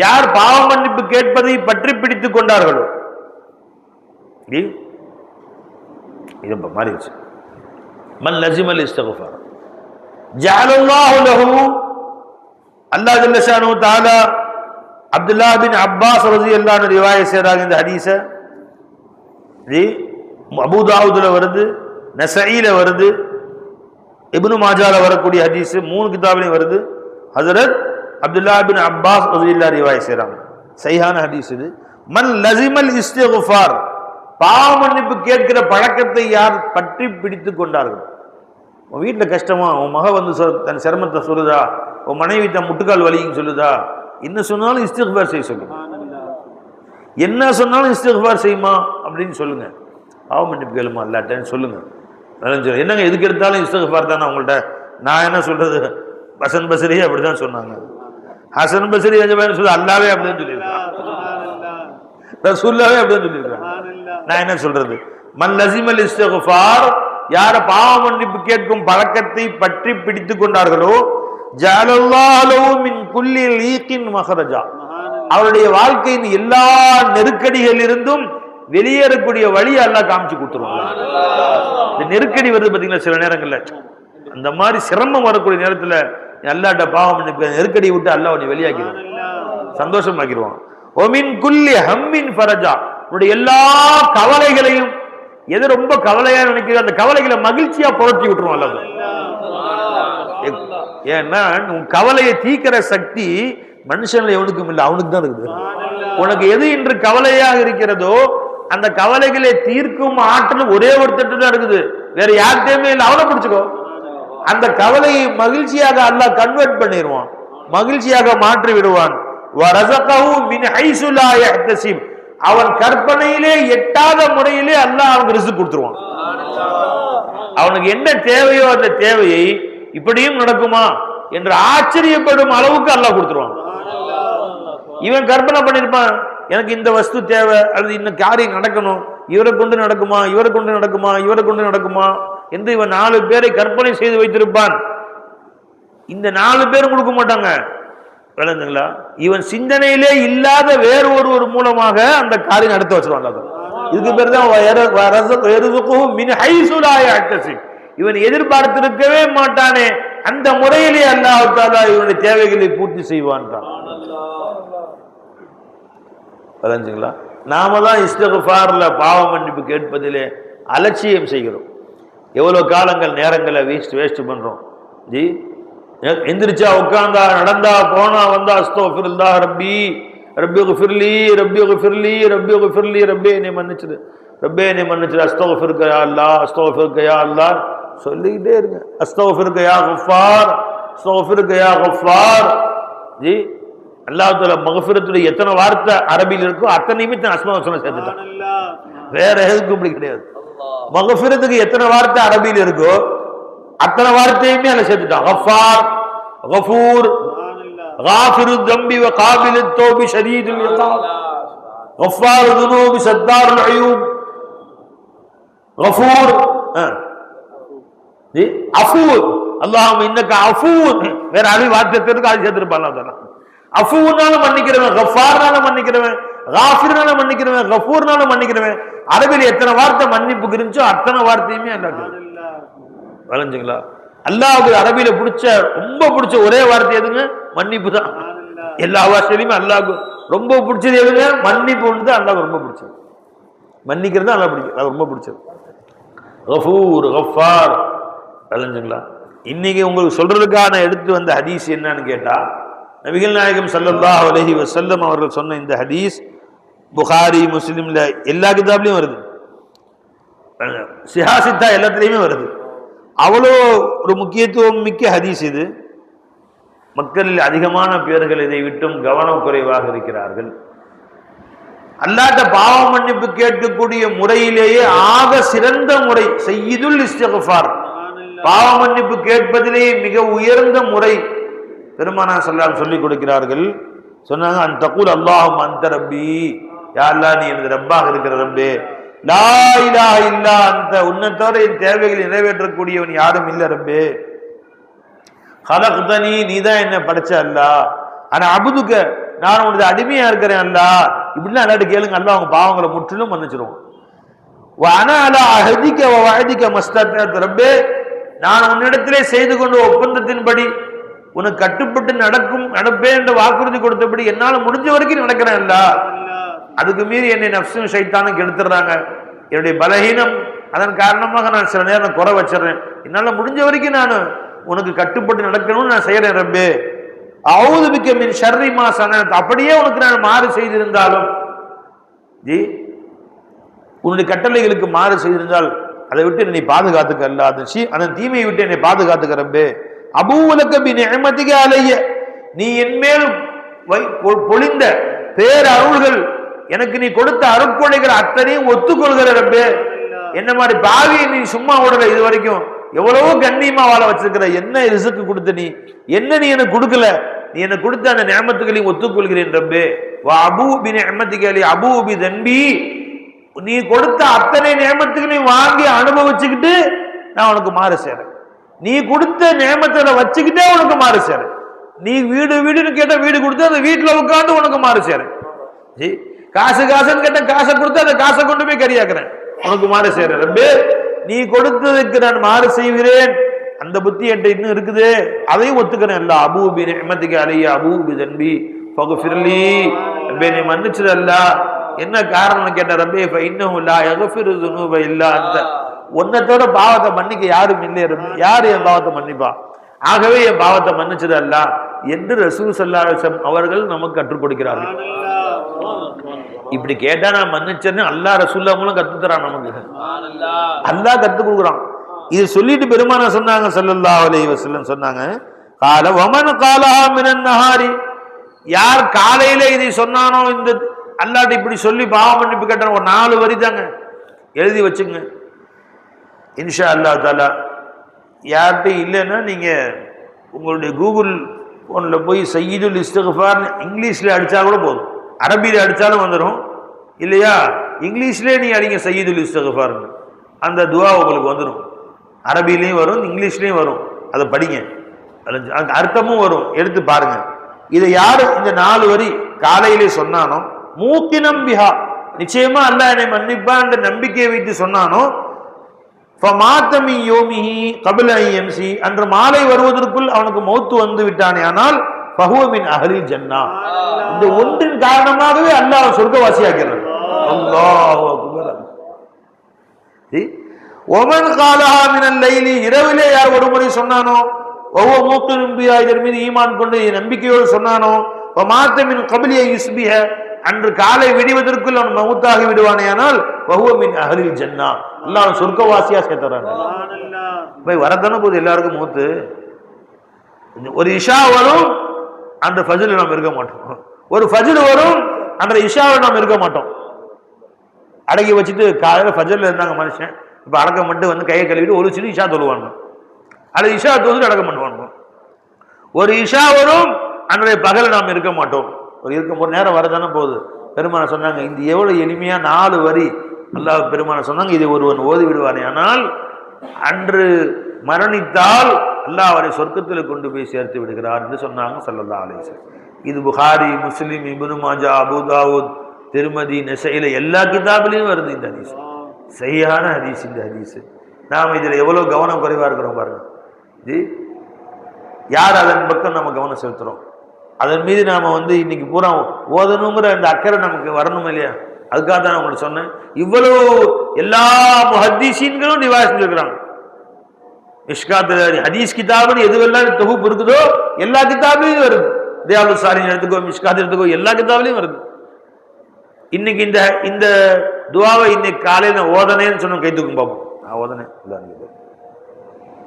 யார் பாவ மன்னிப்பு கேட்பதை பற்றி பிடித்துக் கொண்டார்களோ, இது மாறிடுச்சு. மன் லஸிமல் இஸ்திக்ஃபார் ஜஅலல்லாஹு லஹு, அல்லாஹ் ஜல்ல ஷானஹு தஆலா அப்துல்லாஹ் பின் அப்பாஸ் ரலியல்லாஹு அன்ஹு ரிவாயத் செய்றாங்க. இந்த ஹதீஸ அபூ தாவூதுல வருது, நஸஈல வருது, இப்னு மாஜால வரக்கூடிய ஹதீஸ், 3 கிதாபிலையும் வருது. ஹஜ்ரத் அப்துல்லாஹ் பின் அப்பாஸ் ரலியல்லாஹு அன்ஹு ரிவாயத் செய்றாங்க. சஹீஹான ஹதீஸ் இது. மன் லஸிமல் இஸ்திக்ஃபார், பாவ மன்னிப்பு கேட்கிற பழக்கத்தை யார் பற்றி பிடித்துக் கொண்டார்கள். உன் வீட்டில் கஷ்டமா, உன் மக வந்து தன் சிரமத்தை சொல்லுதா, உன் மனைவி தன் முட்டுக்கால் வலின்னு சொல்லுதா, என்ன சொன்னாலும் இஸ்திக்ஃபார் செய்ய சொல்லுங்க. என்ன சொன்னாலும் இஸ்திக்ஃபார் செய்யுமா அப்படின்னு சொல்லுங்க. பாவ மன்னிப்பு கேளுமா அல்லாஹ்ட்டன்னு சொல்லுங்க. என்னங்க எதுக்கு எடுத்தாலும் இஸ்திக்ஃபார் தானே உங்கள்கிட்ட, நான் என்ன சொல்றது, ஹசன் பஸ்ரி அப்படிதான் சொன்னாங்க. ஹசன் பஸ்ரி சொல்லு, அல்லாவே அப்படிதான் சொல்லியிருக்கான், ரசூலுல்லாஹே அப்படிதான் சொல்லியிருக்காங்க. நான் என்ன சொல்றது. மன் லஸிமல் இஸ்திக்ஃபார், யார பாவ மன்னிப்பு கேட்கும் பழக்கத்தை பற்றி பிடித்துக் கொண்டார்களோ, ஜஅலல்லாஹு லஹு மின் குல்லி லீகின் மஹரஜா, அவருடைய வாழ்க்கையின் எல்லா நெருக்கடிகளில் இருந்தும் வெளியேறக்கூடிய வழி அல்லாஹ் காமிச்சு கொடுத்துருவாங்க. இந்த நெருக்கடி வருது பாத்தீங்களா சில நேரங்கள்ல, அந்த மாதிரி சிரமம் வரக்கூடிய நேரத்துல அல்லாஹ்ட்ட பாவ மன்னிப்பு நெருக்கடியை விட்டு அல்லாஹ் உன்னை வெளியாக்கிடுவான், சந்தோஷமாக்கிடுவான். ஒமின் குல்லி ஹம்மின் ஃபரஜா, உன்னுடைய எல்லா கவலைகளையும், எது ரொம்ப கவலையா நினைக்கிறோம் அந்த கவலைகளை மகிழ்ச்சியா புரட்டி விட்டுருவோம் அல்லாஹ். ஏன்னா உன் கவலையை தீக்கிற சக்தி மனுஷன்ல எவனுக்கும் இல்லை, அவனுக்கு தான் இருக்குது. உனக்கு எது இன்று கவலையாக இருக்கிறதோ அந்த கவலைகளை தீர்க்கும் ஆற்றல் ஒரே ஒருத்தட்டு தான் இருக்குது, வேற யார்கிட்டயுமே இல்லை. அவனை பிடிச்சுக்கோ, அந்த கவலையை மகிழ்ச்சியாக அல்லாஹ் கன்வெர்ட் பண்ணிடுவான், மகிழ்ச்சியாக மாற்றி விடுவான். அவன் கற்பனையிலே எட்டாத முறையிலே அல்லாஹ் அவனுக்கு ரிஸ்க் கொடுத்துருவான். அவனுக்கு என்ன தேவையோ அந்த தேவையை இப்படியும் நடக்குமா என்று ஆச்சரியப்படும் அளவுக்கு அல்லாஹ் கொடுத்துருவான். இவன் கற்பனை பண்ணிருப்பான், எனக்கு இந்த வஸ்து தேவை, அல்லது இந்த காரியம் நடக்கணும், இவரை கொண்டு நடக்குமா, இவரை கொண்டு நடக்குமா, இவரை கொண்டு நடக்குமா என்று இவன் 4 பேரை கற்பனை செய்து வைத்திருப்பான். இந்த 4 பேரும் கொடுக்க மாட்டாங்க, விளங்குங்களா? இவன் சிந்தனையிலே இல்லாத வேறு ஒருவர் மூலமாக அந்த காரியம் நடத்த வச்சிருவாங்க. இதுக்கு பேர் தான் இவன் எதிர்பார்த்திருக்கவே மாட்டானே அந்த முறையிலே அல்லாஹ் தஆலா இவனுடைய தேவைகளை பூர்த்தி செய்வான். விளங்குங்களா? நாம தான் இஸ்திக்ஃபார்ல பாவ மன்னிப்பு கேட்பதிலே அலட்சியம் செய்கிறோம். எவ்வளவு காலங்கள் நேரங்களை வேஸ்ட் பண்றோம். ஜி எந்திரிச்சா உட்கார்ந்தா நடந்தா போனா வந்தா அஸ்தக்ஃபிருல்லாஹ் ரப்பி ரப்பி குஃபிர்லி ரப்பி குஃபிர்லி ரப்பி குஃபிர்லி, ரப்பே என்னை மன்னிச்சிடு, ரப்பே என்னை மன்னிச்சிடு, அஸ்தக்ஃபிருக்க யா அல்லாஹ், அஸ்தக்ஃபிருக்க யா அல்லாஹ் சொல்லிக்கிட்டே இருங்க. அஸ்தக்ஃபிருக்க யா கஃபார், அஸ்தக்ஃபிருக்க யா கஃபார். ஜி அல்லாஹ் தஆலா மக்ஃபிரத்துடைய எத்தனை வார்த்தை அரபியில் இருக்கோ அத்தனையுமே தன் அஸ்மாவுல் ஹுஸ்னா சேர்த்துட்டான், வேற எதுக்கும் இப்படி கிடையாது. மக்ஃபிரத்துக்கு எத்தனை வார்த்தை அரபியில் இருக்கோ அத்தனை வார்த்தையுமே அல்ல சேர்த்துட்டான். கஃபார், கஃபூர், காஃபிரு தம்பி வ காபிலு தௌபி ஷதீதுல் இகாப், கஃபாரு துனூபி சத்தாருல் அயூப், கஃபூர் அஃபூர், அல்லாஹும்ம இன்னக அஃபூர், வேற அரபி வார்த்தை இருக்கு அது சேர்த்திருப்பான் அல்லாஹ் தஆலா. அஃபூனால மன்னிக்கிறவன், கஃபார்னால மன்னிக்கிறவன், காஃபிர்னால மன்னிக்கிறவன், கஃபூர்னால மன்னிக்கிறவன். அரபியில் எத்தனை வார்த்தை மன்னிப்புக்கு இருந்துச்சோ அத்தனை வார்த்தையுமே அல்லாஹ். வளைஞ்சுங்களா? அல்லாஹ்வுக்கு அரபியில பிடிச்ச ரொம்ப பிடிச்ச ஒரே வார்த்தை எதுங்க? மன்னிப்பு தான். எல்லா வார்த்தையிலுமே அல்லாஹ்வுக்கு ரொம்ப பிடிச்சது எதுங்க? மன்னிப்பு ஒன்று தான் அல்லாஹ்வுக்கு ரொம்ப பிடிச்சது. மன்னிக்கிறது அல்லாஹ் பிடிக்கும், அது ரொம்ப பிடிச்சது. கஃபூர், கஃபார். வளைஞ்சுங்களா? இன்னைக்கு உங்களுக்கு சொல்றதுக்காக நான் எடுத்து வந்த ஹதீஸ் என்னன்னு கேட்டா, நபிகள் நாயகம் ஸல்லல்லாஹு அலைஹி வஸல்லம் அவர்கள் சொன்ன இந்த ஹதீஸ் புகாரி முஸ்லிம்ல எல்லா கிதாப்லயும் வருது, சிஹாசித்தா எல்லாத்துலயுமே வருது. அவ்வளோ ஒரு முக்கியத்துவம் மிக்க ஹதீஸ் இது. மக்களில் அதிகமான பேர்கள் இதை விட்டும் கவனம் குறைவாக இருக்கிறார்கள். அல்லாஹ்ட்ட பாவ மன்னிப்பு கேட்கக்கூடிய முறையிலேயே ஆக சிறந்த முறை சய்யிதுல் இஸ்திக்ஃபார், பாவ மன்னிப்பு கேட்பதிலேயே மிக உயர்ந்த முறை பெருமானார் ஸல்லல்லாஹு அலைஹி வஸல்லம் சொல்லிக் கொடுக்கிறார்கள். சொன்னாங்க, அன் தகூல் அல்லாஹும்ம அன்த ரப்பி, யா அல்லாஹ் நீ எனது ரப்பாக இருக்கிற ரப்பே, லா இலாஹ இல்லா அன்த, உன்னை தவிர என் தேவைகளை நிறைவேற்றக்கூடியவன் யாரும் இல்லை ரப்பே, ஹலக்தனி, நீ தான் என்ன படைச்ச அல்லாஹ், ஆனா அபுதுக, நான் உனது அடிமையா இருக்கிறேன் அல்லாஹ். இப்படிலாம் அல்லாஹ்ட்ட கேளுங்க, அல்லாஹ் அவங்க பாவங்களை முற்றிலும் மன்னிச்சிருவோம். வஅனா அலா அஹதிக வ வஅதிக மஸ்ததஅத் ரப்பே, நான் உன்னிடத்திலே செய்து கொண்ட ஒப்பந்தத்தின்படி உனக்கு கட்டுப்பட்டு நடப்பேன் என்ற வாக்குறுதி கொடுத்தபடி என்னால் முடிஞ்ச வரைக்கும் நடக்கிறேன் அல்லாஹ். அதுக்கு மீறி என்னை நஃப்ஸும் ஷைத்தானும் கெடுத்துறாங்க, என்னுடைய பலஹீனம், அதன் காரணமாக நான் சில நேரம் குறை வச்சிடறேன். என்னால் முடிஞ்ச வரைக்கும் நான் உனக்கு கட்டுப்பட்டு நடக்கணும்னு நான் செய்யறேன் ரப்பே. அஊது பிக்க மின் ஷர்ரி மா ஸனஅத், அப்படியே உனக்கு நான் மாறு செய்திருந்தாலும், ஜி உன்னுடைய கட்டளைகளுக்கு மாறு செய்திருந்தால் அதை விட்டு என்னை பாதுகாத்துக்க அல்லாஹ், அந்த தீமையை விட்டு என்னை பாதுகாத்துக்க ரப்பே. அபூலக பி நிஅமதிக அலைய, நீ என்மேல் பொழிந்த பேரருள்கள், எனக்கு நீ கொடுத்த அருட்கொடைகள் அத்தனையும் ஒத்துக்கொள்கிற ரப்பே. என்ன மாதிரி பாவியை நீ சும்மா விடல, இது வரைக்கும் எவ்வளவோ கண்ணியமா வாழ வச்சிருக்கிற, என்ன ரிஸ்க் கொடுத்த நீ, என்ன நீ எனக்கு கொடுக்கல, நீ எனக்கு கொடுத்த அந்த நியமத்துகளையும் ஒத்துக்கொள்கிறேன் ரப்பே. வா அபூ பி நிஅமதிக அலைய அபூ பி தன்பி, நீ கொடுத்த அத்தனை நியமத்துகளையும் வாங்கி அனுபவிச்சுக்கிட்டு நான் உனக்கு மாறு செய்றேன். நீ கொடுத்த நியமத்தை வச்சுக்கிட்டே உனக்கு மாறு செய்றேன். நீ வீடுன்னு கேட்ட வீடு கொடுத்து அந்த வீட்டுல உட்காந்து உனக்கு மாறு செய்றேன். காசுன்னு கேட்ட காசை கொடுத்து அந்த காசை கொண்டு போய் கரியாக்குறேன், உனக்கு மாறு செய்றேன் ரப்பே. நீ கொடுத்ததுக்கு நான் மாறு செய்கிறேன், அந்த புத்தி என்கிட்ட இன்னும் இருக்குது, அதையும் ஒத்துக்கிறேன். அல்ல அபூ பி நிஅமதிக அலைய அபூ பி தன்பி ஃபக்ஃபிர்லி, ரப்பே நீ மன்னிச்சிரு அல்லாஹ். என்ன காரணம் கேட்ட ரப்பே, ஃபஇன்னஹு லா யக்ஃபிரு ஸுனூப இல்லா அன்த, உன்னத்தோட பாவத்தை மன்னிக்க யாரும் இல்லை ரப்பே, யார் என் பாவத்தை மன்னிப்பா, ஆகவே என் பாவத்தை மன்னிச்சது அல்லாஹ் என்று ரசூல் ஸல்லல்லாஹு அலைஹி வஸல்லம் அவர்கள் நமக்கு கற்றுக் கொடுக்கிறார்கள். இப்படி கேட்டா நான் மன்னிச்சேன்னு அல்லாஹ் ரசூலுல்லாஹ் மூலம் கத்துத்தரான் நமக்கு, அல்லாஹ் கத்து கொடுக்குறான். இது சொல்லிட்டு பெருமானார் சொன்னாங்க ஸல்லல்லாஹு அலைஹி வஸல்லம் சொன்னாங்க, கால வமன் காலஹா மினன் நஹாரி, யார் காலையில இதை சொன்னானோ, இந்த அல்லாஹ்ட்ட இப்படி சொல்லி பாவ மன்னிப்பு கேட்டான், ஒரு 4 வரி தாங்க, எழுதி வச்சுங்க. இன்ஷா அல்லாஹ் தஆலா யார்கிட்டையும் இல்லைன்னா நீங்க உங்களுடைய கூகுள் போன்ல போய் சய்யிதுல் இஸ்திக்ஃபார் இங்கிலீஷ்ல அடிச்சா கூட போதும், அரபியில அடிச்சாலும் வந்துடும், இல்லையா இங்கிலீஷ்லேயே நீ அடிங்க சய்யிதுல் இஸ்திக்ஃபார்னு, அந்த துவா உங்களுக்கு வந்துடும். அரபிலையும் வரும், இங்கிலீஷ்லையும் வரும், அதை படிங்க, அர்த்தமும் வரும், எடுத்து பாருங்க. இதை யாரு இந்த 4 வரி காலையிலே சொன்னானோ, மூக்கினம் பிஹா, நிச்சயமா அல்லாஹ் என்னை மன்னிப்பான் என்ற நம்பிக்கையை வைத்து சொன்னானோ, ஃபமாத்தமி யோமிஹி கபில எம்சி, அன்று மாலை வருவதற்குள் அவனுக்கு மௌத்து வந்து விட்டானே, ஆனால் ஃபஹுவ மின் அஹ்லில் ஜன்னா, இந்த ஒன்றின் காரணமாகவே அல்லாஹ் சொர்க்கவாசியாக்கிறான். அல்லாஹு அக்பர். ஒமன் காலஹா மினல் லைலி, இரவிலே யார் ஒரு முறை சொன்னானோ, வஹுவ மூக்கினும் பிஹா, இதன் மீது ஈமான் கொண்டு நம்பிக்கையோடு சொன்னானோ, ஃபமாத்த மின் கபில யுஸ்பிஹ, அன்று காலை விடுவதற்குள் அவன் மௌத்தாகி விடுவானேயானால் வஹுவ மின் அஹ்லில் ஜன்னா, அல்லாஹ் சொர்க்கவாசியா சேர்த்துறான். போய் வரதானே போது எல்லாருக்கும் மௌத்து. ஒரு இஷா வரும், அந்த ஃபஜ்ர் நாம் இருக்க மாட்டோம், ஒரு ஃபஜ்ர் வரும், அந்த இஷாவை நாம் இருக்க மாட்டோம். அடக்கி வச்சுட்டு காலையில ஃபஜ்ர்ல இருந்தாங்க மனுஷன், இப்ப அடக்கம் மட்டும் வந்து கையை கழுவிட்டு ஒரு சின்ன இஷா தொழுவாங்க, அது இஷா தொழுது அடக்கம் பண்ணுவாங்க. ஒரு இஷா வரும், அன்றைய பகல் நாம் இருக்க மாட்டோம். ஒரு ஒரு நேரம் வரதானே போகுது. பெருமானார் சொன்னாங்க, இந்த எவ்வளவு எளிமையா 4 வரி அல்லாஹ் பெருமானார் சொன்னாங்க, இதை ஒருவன் ஓதி விடுவானே, ஆனால் அன்று மரணித்தால் அல்லாஹ் அவரை சொர்க்கத்தில் கொண்டு போய் சேர்த்து விடுகிறார் என்று சொன்னாங்க ஸல்லல்லாஹு அலைஹி வஸல்லம். இது புகாரி, முஸ்லிம், இப்னு மாஜா, அபூ தாவூத், திருமதி, நஸீல எல்லா கிதாபிலையும் வருது இந்த ஹதீஸ், சரியான ஹதீஸ். இந்த ஹதீஸ் நாம் இதில் எவ்வளவு கவனம் குறைவா இருக்கிறோம் பாருங்க. யார் அதன் பக்கம் நம்ம கவனம் செலுத்துறோம், அதன் மீது நாம வந்து இன்னைக்கு பூரா ஓதணுங்கிற அந்த அக்கறை நமக்கு வரணும் இல்லையா? அதுக்காக தான் நான் உங்களுக்கு சொன்னேன். இவ்வளவு எல்லா முஹத்தீஸீன்களும் ரிவாயத் செஞ்சிருக்கிறாங்க. மிஷ்காத் ஹதீஸ் கிதாபுன்னு எதுவெல்லாம் தொகுப்பு இருக்குதோ எல்லா கிதாபிலையும் வருது. ரியாதுஸ் ஸாலிஹீன் எடுத்துக்கோ, மிஷ்காத் எடுத்துக்கோ, எல்லா கிதாபிலையும் வருது. இன்னைக்கு இந்த துவாவை இன்னைக்கு காலையில் நான் ஓதனேன்னு சொன்ன கை தூக்கும் பார்ப்போம். நான் ஓதனேன்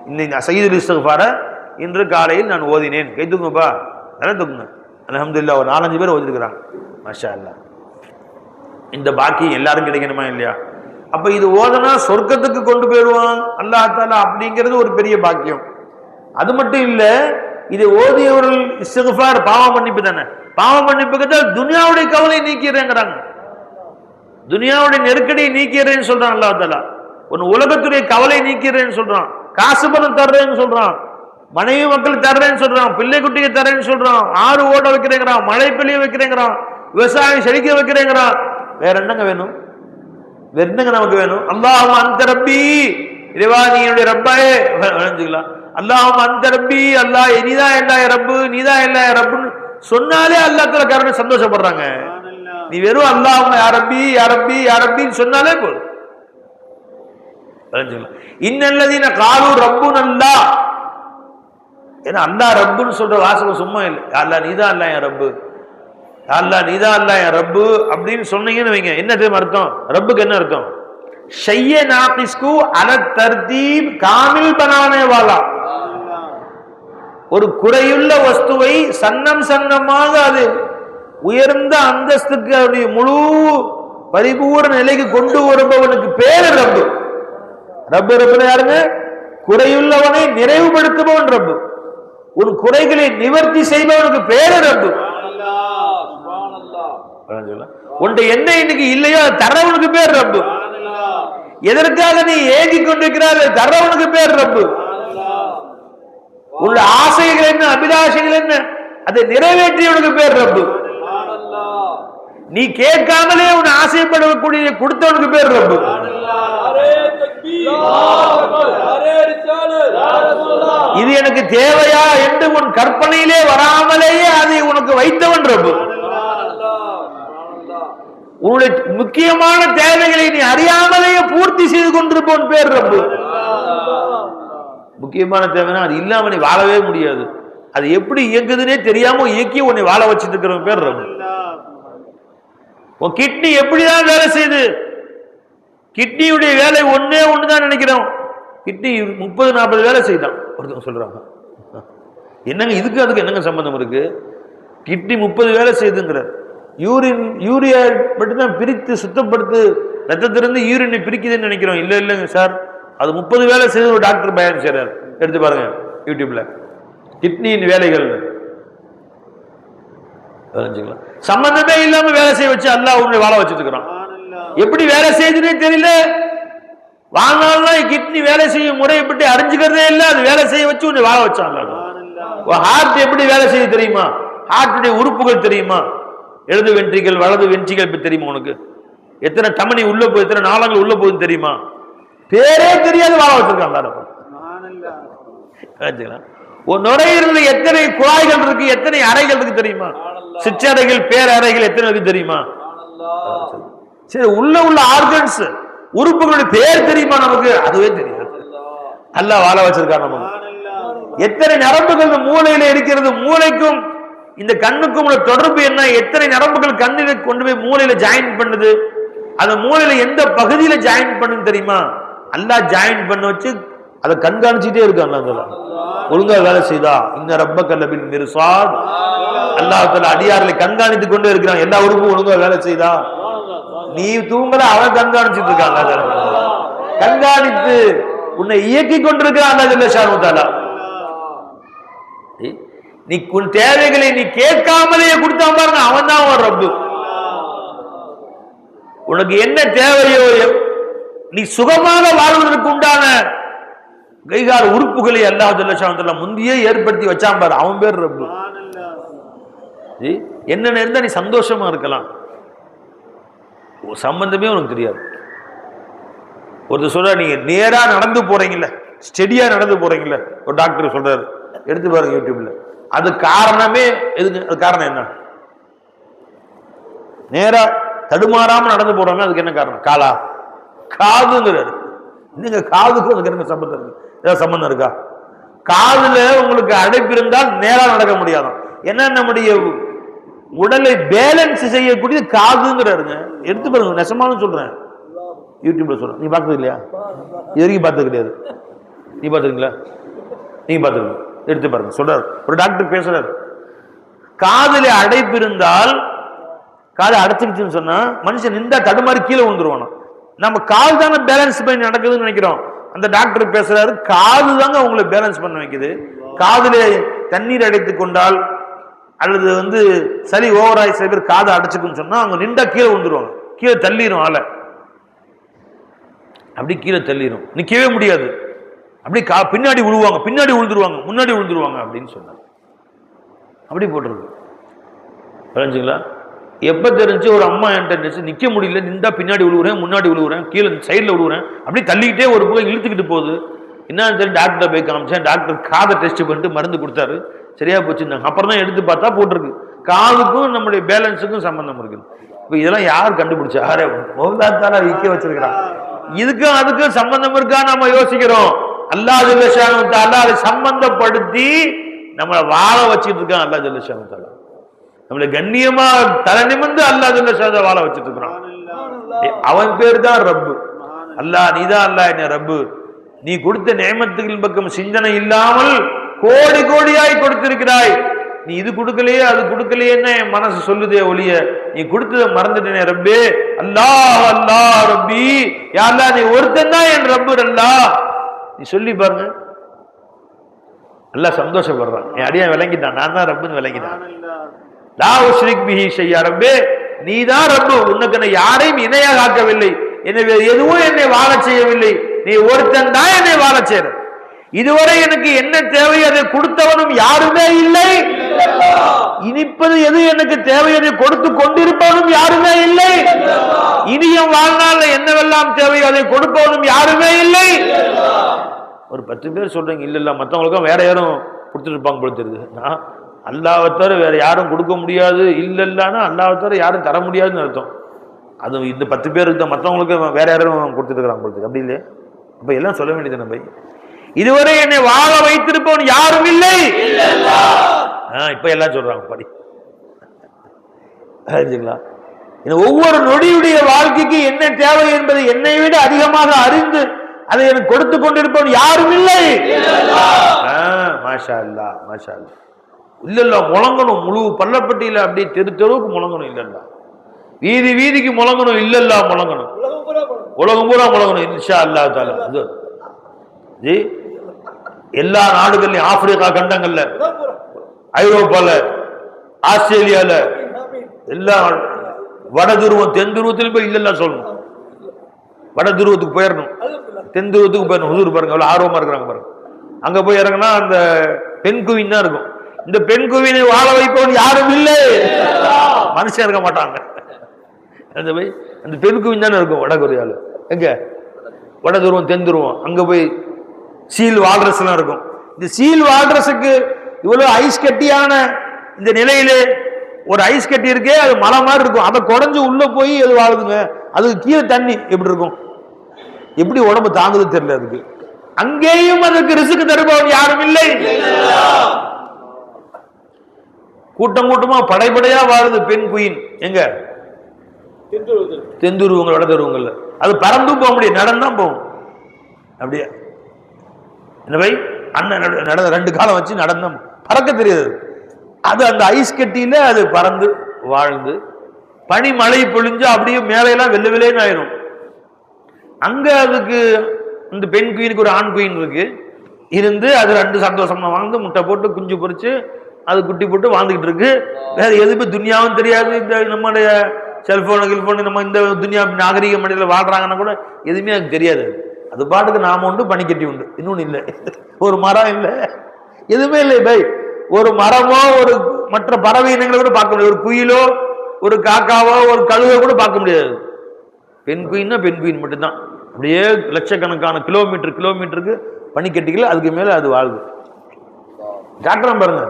இன்னைக்கு சய்யிதுல் இஸ்திக்ஃபார இன்று காலையில் நான் ஓதினேன், கை தூக்குங்கப்பா, நல்லா தூக்குங்க. அல்ஹம்துலில்லாஹ் ஒரு 4-5 பேர் ஓதிருக்கிறாங்க, மாஷா அல்லாஹ். இந்த பாக்கியம் எல்லாரும் கிடைக்கணுமா இல்லையா? அப்ப இது ஓதனா சொர்க்கத்துக்கு கொண்டு போயிடுவான் அல்லாஹ் தஆலா அப்படிங்கிறது ஒரு பெரிய பாக்கியம். அது மட்டும் இல்ல, இதை ஓதியவர்கள் இஸ்திக்ஃபார் பாவ மன்னிப்பு தானே. பாவ மன்னிப்புக்கு தான் துனியாவுடைய கவலை நீக்கிறேங்கிறாங்க. துனியாவுடைய நெருக்கடியை நீக்கிறேன்னு சொல்றான் அல்லாஹ் தஆலா. உன் உலகத்துடைய கவலை நீக்கிறேன்னு சொல்றான். காசு பணம் தர்றேன்னு சொல்றான். மனைவி மக்கள் தர்றேன்னு சொல்றான். பிள்ளை குட்டியை தர்றேன்னு சொல்றான். ஆறு ஓட வைக்கிறேங்கிறான். மழை பெய்ய வைக்கிறேங்கிறான். விவசாயம் செழிக்க வைக்கிறேங்கிறான். வேற என்னங்க வேணும்? வேற என்னங்க நமக்கு வேணும்? அல்லாஹும்ம அன்த ரப்பி, இறைவா நீ என்னுடைய ரப்பாயே வணங்கிக்கலாம். அல்லாஹும்ம அன்த ரப்பி, அல்லாஹ் நீதான் எல்லா ரப்பு, நீதான் எல்லா ரப்புன்னு சொன்னாலே அல்லாஹ் தஆலா காரணம் சந்தோஷப்படுறாங்க. நீ வெறும் அல்லாஹும்ம யா ரப்பி யா ரப்பி யா ரப்பின்னு சொன்னாலே போதும். வணங்கிக்கலாம். இன்னல்லதீன காலு ரப்புனல்லாஹ், ஏன்னா அல்லாஹ் ரப்புன்னு சொல்ற வாசகம் சும்மா இல்லை. அல்லாஹ் நீதான் அல்லாஹ் என் ரப்பு, அல்லாஹ் நீதான் அல்லாஹ் என் ரப்பு அப்படின்னு சொன்னீங்கன்னு வைங்க, என்ன தெரியுமா அர்த்தம்? ரப்புக்கு என்ன அர்த்தம்? ஷைய நாகிஸ்கு அல தர்தீப் காமில் பனானே வாலா, ஒரு குறையுள்ள வஸ்துவை சன்னம் சன்னமாக அது உயர்ந்த அந்தஸ்துக்கு அவருடைய முழு பரிபூர்ண நிலைக்கு கொண்டு வருபவனுக்கு பேரு ரப்பு. ரப்பு ரப்புன்னு யாருங்க? குறையுள்ளவனை நிறைவுபடுத்துபவன் ரப்பு. உன் குறைகளை நிவர்த்தி செய்பவனுக்கு பேரு ரப்பு. உன்னுடைய என்ன இன்னைக்கு இல்லையோ தரவனுக்கு பேர் ரப்பு. எதற்காக நீ ஏங்கி கொண்டிருக்கிறார் தரவனுக்கு பேர் ரப்பு. உள்ள ஆசைகள் என்ன, அபிலாஷைகள் என்ன, அதை நிறைவேற்றியவனுக்கு பேர் ரப்பு. நீ கேட்காமலே உன் ஆசைப்படக்கூடிய கொடுத்தவனுக்கு பேர் ரப்பு. இது எனக்கு தேவையா என்று உன் கற்பனையிலே வராமலேயே அதை உனக்கு வைத்தவன் ரப்பு. உன்னுடைய முக்கியமான தேவைகளை நீ அறியாமலேயே பூர்த்தி செய்து கொண்டிருப்பவன் பேர் ரப்பு. முக்கியமான தேவைனா அது இல்லாம நீ வாழவே முடியாது. அது எப்படி இயங்குதுன்னே தெரியாம இயக்கி உன்னை வாழ வச்சுட்டு இருக்கிறவன் பேர் ரப்பு. உன் கிட்னி எப்படிதான் வேலை செய்யுது? கிட்னியுடைய வேலை ஒன்னே ஒண்ணுதான் நினைக்கிறோம். கிட்னி 30-40 வேலை செய்தான் ஒருத்தவங்க சொல்றாங்க. என்னங்க இதுக்கு அதுக்கு என்னங்க சம்பந்தம் இருக்கு? கிட்னி 30 வேலை செய்யுதுங்கிறார். யூரியா மட்டும்தான் பிரித்து சுத்தப்படுத்து ரத்தத்திலிருந்து யூரினை பிரிக்குதுன்னு நினைக்கிறோம். இல்ல இல்லைங்க சார், அது 30 வேலை செய்து ஒரு டாக்டர் பயன் செய்றார். எடுத்து பாருங்க யூடியூப்ல கிட்னியின் வேலைகள். சம்பந்தமே இல்லாம வேலை செய்ய வச்சு அல்லாஹ் உன்னை வாழ வச்சுட்டு இருக்கிறான். எப்படி வேலை செய்யுதுன்னே தெரியல. வாழ்நாள்லாம் கிட்னி வேலை செய்யும் முறையை பற்றி அறிஞ்சுக்கிறதே இல்லை. அது வேலை செய்ய வச்சு உன்னை வாழ வச்சான். ஹார்ட் எப்படி வேலை செய்ய தெரியுமா? ஹார்ட்டுடைய உறுப்புகள் தெரியுமா? இடது வென்ட்ரிகள் வலது வென்ட்ரிகள் தெரியுமா உனக்கு? எத்தனை தமனி உள்ள போய் எத்தனை நாளங்கள் உள்ள போகுதுன்னு தெரியுமா? பேரே தெரியாது வாழ வச்சிருக்காங்க. நுரையீரலில் எத்தனை குழாய்கள் இருக்கு, எத்தனை அறைகள் இருக்கு தெரியுமா? சிற்றறைகள் பேரறைகள் எத்தனை இருக்கு தெரியுமா? சரி, உள்ள ஆர்கன்ஸ் உறுப்புகளுடைய பேர் தெரியுமா நமக்கு? அதுவே தெரியாது. அல்லாஹ் வாழ வச்சிருக்காங்க நமக்கு. எத்தனை நரம்புகள் மூளையில இருக்கிறது, மூளைக்கும் இந்த கண்ணுக்கும் உள்ள தொடர்பு என்ன? எத்தனை நரம்புகள் கண்ணில கொண்டு போய் மூளையில ஜாயின் பண்ணுது? அந்த மூளையில எந்த பகுதியில ஜாயின் பண்ணுன்னு தெரியுமா? அல்லாஹ் ஜாயின் பண்ண வச்சு அதை கண்காணிச்சுட்டே இருக்காங்க. ஒழுங்கா வேலை செய்தா இந்த ரப்பக லபில் மிர்சாத், அல்லாஹ் தஆலா அடியார்களை கண்காணித்துக் கொண்டே இருக்கிறான். எல்லா உறுப்பும் ஒழுங்கா வேலை செய்தா, நீ தூங்கல அவன் கண்காணிச்சுட்டு இருக்கான். கண்காணித்து உன்னை இயக்கி கொண்டிருக்கிறான் அல்லாஹ் ஜல்ல ஷானு தஆலா. நீ உன் தேவைகளை நீ கேட்காமலேயே கொடுத்தா பாருங்க, அவன் தான் ஒரு ரப்பு. உனக்கு என்ன தேவையோ, நீ சுகமாக வாழ்வதற்கு உண்டான கைகால உறுப்புகளை அல்லாஹ் ஜல்ல ஷானு தஆலா முந்தியே ஏற்படுத்தி வச்சான் பாரு, அவன் பேர் ரப்பு. என்ன இருந்தா நீ சந்தோஷமா இருக்கலாம். சம்பந்தமே உனக்கு தெரியாது. ஒருத்தர் சொல்ற, நீங்க நேரா நடந்து போறீங்கல்ல, ஸ்டெடியா நடந்து போறீங்கல்ல, ஒரு டாக்டர் சொல்றாரு, எடுத்து பாருங்க யூடியூப்ல. அது காரணமே எதுக்கு? அது காரணம் என்ன? நேரா தடுமாறாம நடந்து போறாங்க, அதுக்கு என்ன காரணம்? காதுங்கிறாரு. நீங்க காதுக்கு அதுக்கு என்ன சம்பந்தம் இருக்கு? ஏதாவது சம்பந்தம் இருக்கா? காதுல உங்களுக்கு அடைப்பு இருந்தால் நேரா நடக்க முடியாதான். ஏன்னா நம்முடைய உடலை பேலன்ஸ் செய்யக்கூடியது காதுங்கிறாருங்க. எடுத்து பாருங்க, நெசமானு சொல்றேன், யூடியூப்ல சொல்றேன். நீ பார்த்தது இல்லையா? இது வரைக்கும் பார்த்தது கிடையாது. நீ பார்த்துருக்கீங்களா? நீங்க பார்த்துருக்கீங்க, எடுத்து பாருங்க. சொல்றாரு, ஒரு டாக்டர் பேசுறாரு, காதுல அடைப்பு இருந்தால் காதை அடைச்சிக்கிச்சுன்னு சொன்னா மனுஷன் நின்றா தடுமாறி கீழே விழுந்துருவானோ. நம்ம கால் தானே பேலன்ஸ் பண்ணி நடக்குதுன்னு நினைக்கிறோம். அந்த டாக்டர் பேசுறாரு, காது தாங்க உங்களை பேலன்ஸ் பண்ண வைக்குது. காதுல தண்ணீர் அடைத்து கொண்டால் அல்லது சளி ஓவராய் சில பேர் காதை அடைச்சுக்குன்னு சொன்னா அவங்க நின்றா கீழே விழுந்துருவாங்க. கீழே தள்ளிடும், ஆளை அப்படி கீழே தள்ளிடும், நிக்கவே முடியாது. அப்படி பின்னாடி விழுவாங்க, பின்னாடி விழுந்துருவாங்க, முன்னாடி விழுந்துருவாங்க அப்படின்னு சொன்னாங்க. அப்படி போட்டிருக்கு. புரிஞ்சுங்களா? எப்ப தெரிஞ்சு ஒரு அம்மா என்கிட்ட நிக்க முடியல, நின்றா பின்னாடி விழுவுறேன், முன்னாடி விழுவுறேன், கீழே சைடில் விழுவுறேன், அப்படி தள்ளிக்கிட்டே ஒரு பக்கம் இழுத்துக்கிட்டு போகுது. என்னன்னு சொல்லி டாக்டர் போய் காமிச்சேன். டாக்டர் காதை டெஸ்ட் பண்ணிட்டு மருந்து கொடுத்தாரு, சரியா போச்சுன்னாங்க. அப்புறம் தான் எடுத்து பார்த்தா போட்டிருக்கு காதுக்கும் நம்முடைய பேலன்ஸுக்கும் சம்பந்தம் இருக்குது. இப்போ இதெல்லாம் யார் கண்டுபிடிச்சா? மௌலாத்தால விற்க வச்சிருக்கிறான். இதுக்கும் அதுக்கும் சம்பந்தம் இருக்கா நம்ம யோசிக்கிறோம். அல்லாஹ் ஜல்லஷானு தஆலா அதை சம்பந்தப்படுத்தி நம்மளை வாழ வச்சுட்டு இருக்கான். அல்லாஹ் ஜல்லஷானு தஆலா நம்மளை கண்ணியமா தலை நிமிர்ந்து அல்லாஹ் ஜல்லஷானு வாழ வச்சுட்டு இருக்கிறான். அவன் பேர் தான் ரப்பு. அல்லாஹ் நீதான் அல்லாஹ் என்ன ரப்பு. நீ கொடுத்த நியமத்துகளின் பக்கம் சிந்தனை இல்லாமல் கோடி கோடியாய் கொடுத்திருக்கிறாய். நீ இது கொடுக்கலையே அது கொடுக்கலையேன்னு என் மனசு சொல்லுதே ஒழிய நீ கொடுத்ததை மறந்துட்டேனே ரப்பே. அல்லாஹ் அல்லாஹ் ரப்பி, யா அல்லாஹ் நீ ஒருத்தன் தான் என் ரப்பு. அல்லாஹ் நீ சொல்லி பாருங்க, அல்லாஹ் சந்தோஷப்படுறான். என் அடியான் விளங்கிட்டான், நான் தான் ரப்புன்னு விளங்கிட்டான். லா உஷ்ரிக் பிஹி ஷையா ரப்பே, நீ தான் ரப்பு, உனக்கு நான் யாரையும் இணையாக ஆக்கவில்லை, எனவே எதுவும் என்னை வாழ செய்யவில்லை, நீ ஒருத்தன் தான் என்னை வாழ செய்யற. இதுவரை எனக்கு என்ன தேவை அதை கொடுத்தவனும் யாருமே இல்லை. இனிப்பது எது எனக்கு தேவை அதை கொடுத்து கொண்டிருப்பவனும் யாருமே இல்லை. இனியும் வாழ்நாள் என்னவெல்லாம் தேவையோ அதை கொடுப்பவனும் யாருமே இல்லை. ஒரு 10 பேர் சொல்றீங்க இல்ல இல்ல மற்றவங்களுக்கும் வேற யாரும் கொடுத்துட்டு இருப்பாங்க போல தெரியுது. நான் அல்லாஹ்வை தவிர வேற யாரும் கொடுக்க முடியாது இல்லைன்னா அல்லாஹ்வை தவிர யாரும் தர முடியாதுன்னு அர்த்தம். அது இந்த 10 பேருக்கு தான், மற்றவங்களுக்கு வேற யாரும் கொடுத்துட்டு இருக்கிறாங்க போல. அப்படி இல்லையே? அப்ப எல்லாம் சொல்ல வேண்டியது நம்ம இதுவரை என்னை வாழ வைத்திருப்பவன் யாரும் இல்லை. இப்ப எல்லாம் சொல்றாங்க படி. ஒவ்வொரு நொடியுடைய வாழ்க்கைக்கு என்ன தேவை என்பதை என்னை விட அதிகமாக அறிந்து அதை எனக்கு கொடுத்து கொண்டிருப்பவன் யாரும் இல்லை. மாஷா அல்லாஹ் மாஷா அல்லாஹ். இல்ல முழங்கணும், முழு பள்ளப்பட்டியில அப்படியே தெரு தெருவுக்கு முழங்கணும். இல்லல்லா வீதி வீதிக்கு முழங்கணும். இல்லல்லா முழங்கணும், உலகம் பூரா முழங்கணும். இன்ஷா அல்லாஹ் தஆலா ஜி எல்லா நாடுகள்லையும், ஆப்பிரிக்கா கண்டங்கள்ல, ஐரோப்பால, ஆஸ்திரேலியால, எல்லா வட துருவம் தென் துருவத்திலும் போய் இல்லல்லா சொல்லணும். வட துருவத்துக்கு போயிடணும், தென் துருவத்துக்கு போயிடணும். ஹுசூர் பாருங்க அவ்வளவு ஆர்வமா இருக்கிறாங்க பாருங்க. அங்க போய் இறங்கினா அந்த பெண் குவின் தான் இருக்கும். இந்த பெண் குவினை வாழ வைப்பவன் யாரும் இல்லை, மனுஷன் இருக்க மாட்டாங்க. அந்த பெண் குவின் தானே இருக்கும் வட கொரியால. எங்க வட துருவம் தென் துருவம், அங்க போய் சீல் வால்ரஸ் எல்லாம் இருக்கும். இந்த சீல் வால்ரஸுக்கு இவ்வளவு ஐஸ் கட்டியான இந்த நிலையிலே ஒரு ஐஸ் கட்டி இருக்கே, அது மலை மாதிரி இருக்கும். அதை குறைஞ்சு உள்ள போய் அது வாழுதுங்க. அதுக்கு கீழே தண்ணி எப்படி இருக்கும், எப்படி உடம்பு தாங்குது தெரியல அதுக்கு. அங்கேயும் அதுக்கு ரிஸ்க் தருபவன் யாரும் இல்லை. கூட்டம் கூட்டமா படைப்படையா வாழுது பெண் குயின். எங்க தென்துருவங்கள் வட துருவங்கள்ல. அது பறந்தும் போக முடியும், நடந்தான் போகும். அப்படியே என்னவை அண்ணன் நடந்த 2 காலம் வச்சு நடந்தோம், பறக்க தெரியாது. அது அந்த ஐஸ் கட்டியில அது பறந்து வாழ்ந்து பனி மழை பொழிஞ்சு அப்படியே மேலையெல்லாம் வெள்ளை வெள்ளைன்னு ஆயிரும். அங்க அதுக்கு இந்த பெண் குயினுக்கு ஒரு ஆண் குயின் இருக்கு இருந்து அது 2 சந்தோஷமா வாழ்ந்து முட்டை போட்டு குஞ்சு பொறிச்சு அது குட்டி போட்டு வாழ்ந்துகிட்டு இருக்கு. வேற எதுவுமே துனியாவும் தெரியாது. இந்த நம்மளுடைய செல்போனு கில்போனு நம்ம இந்த துனியா நாகரிக மனிதர்கள் வாழ்றாங்கன்னா கூட எதுவுமே அதுக்கு தெரியாது. அது பாட்டுக்கு நாம உண்டு, பனிக்கட்டி உண்டு, இன்னொன்னு இல்லை, ஒரு மரம் இல்லை, எதுவுமே இல்லை பை. ஒரு மரமோ ஒரு மற்ற பறவை இனங்களை கூட பார்க்க முடியாது. ஒரு குயிலோ ஒரு காக்காவோ ஒரு கழுவோ கூட பார்க்க முடியாது. பெண் குயின்னா பெண் குயின் மட்டும்தான். அப்படியே லட்சக்கணக்கான கிலோமீட்டருக்கு பனிக்கட்டிகள், அதுக்கு மேல அது வாழுது. காட்டுறான் பாருங்க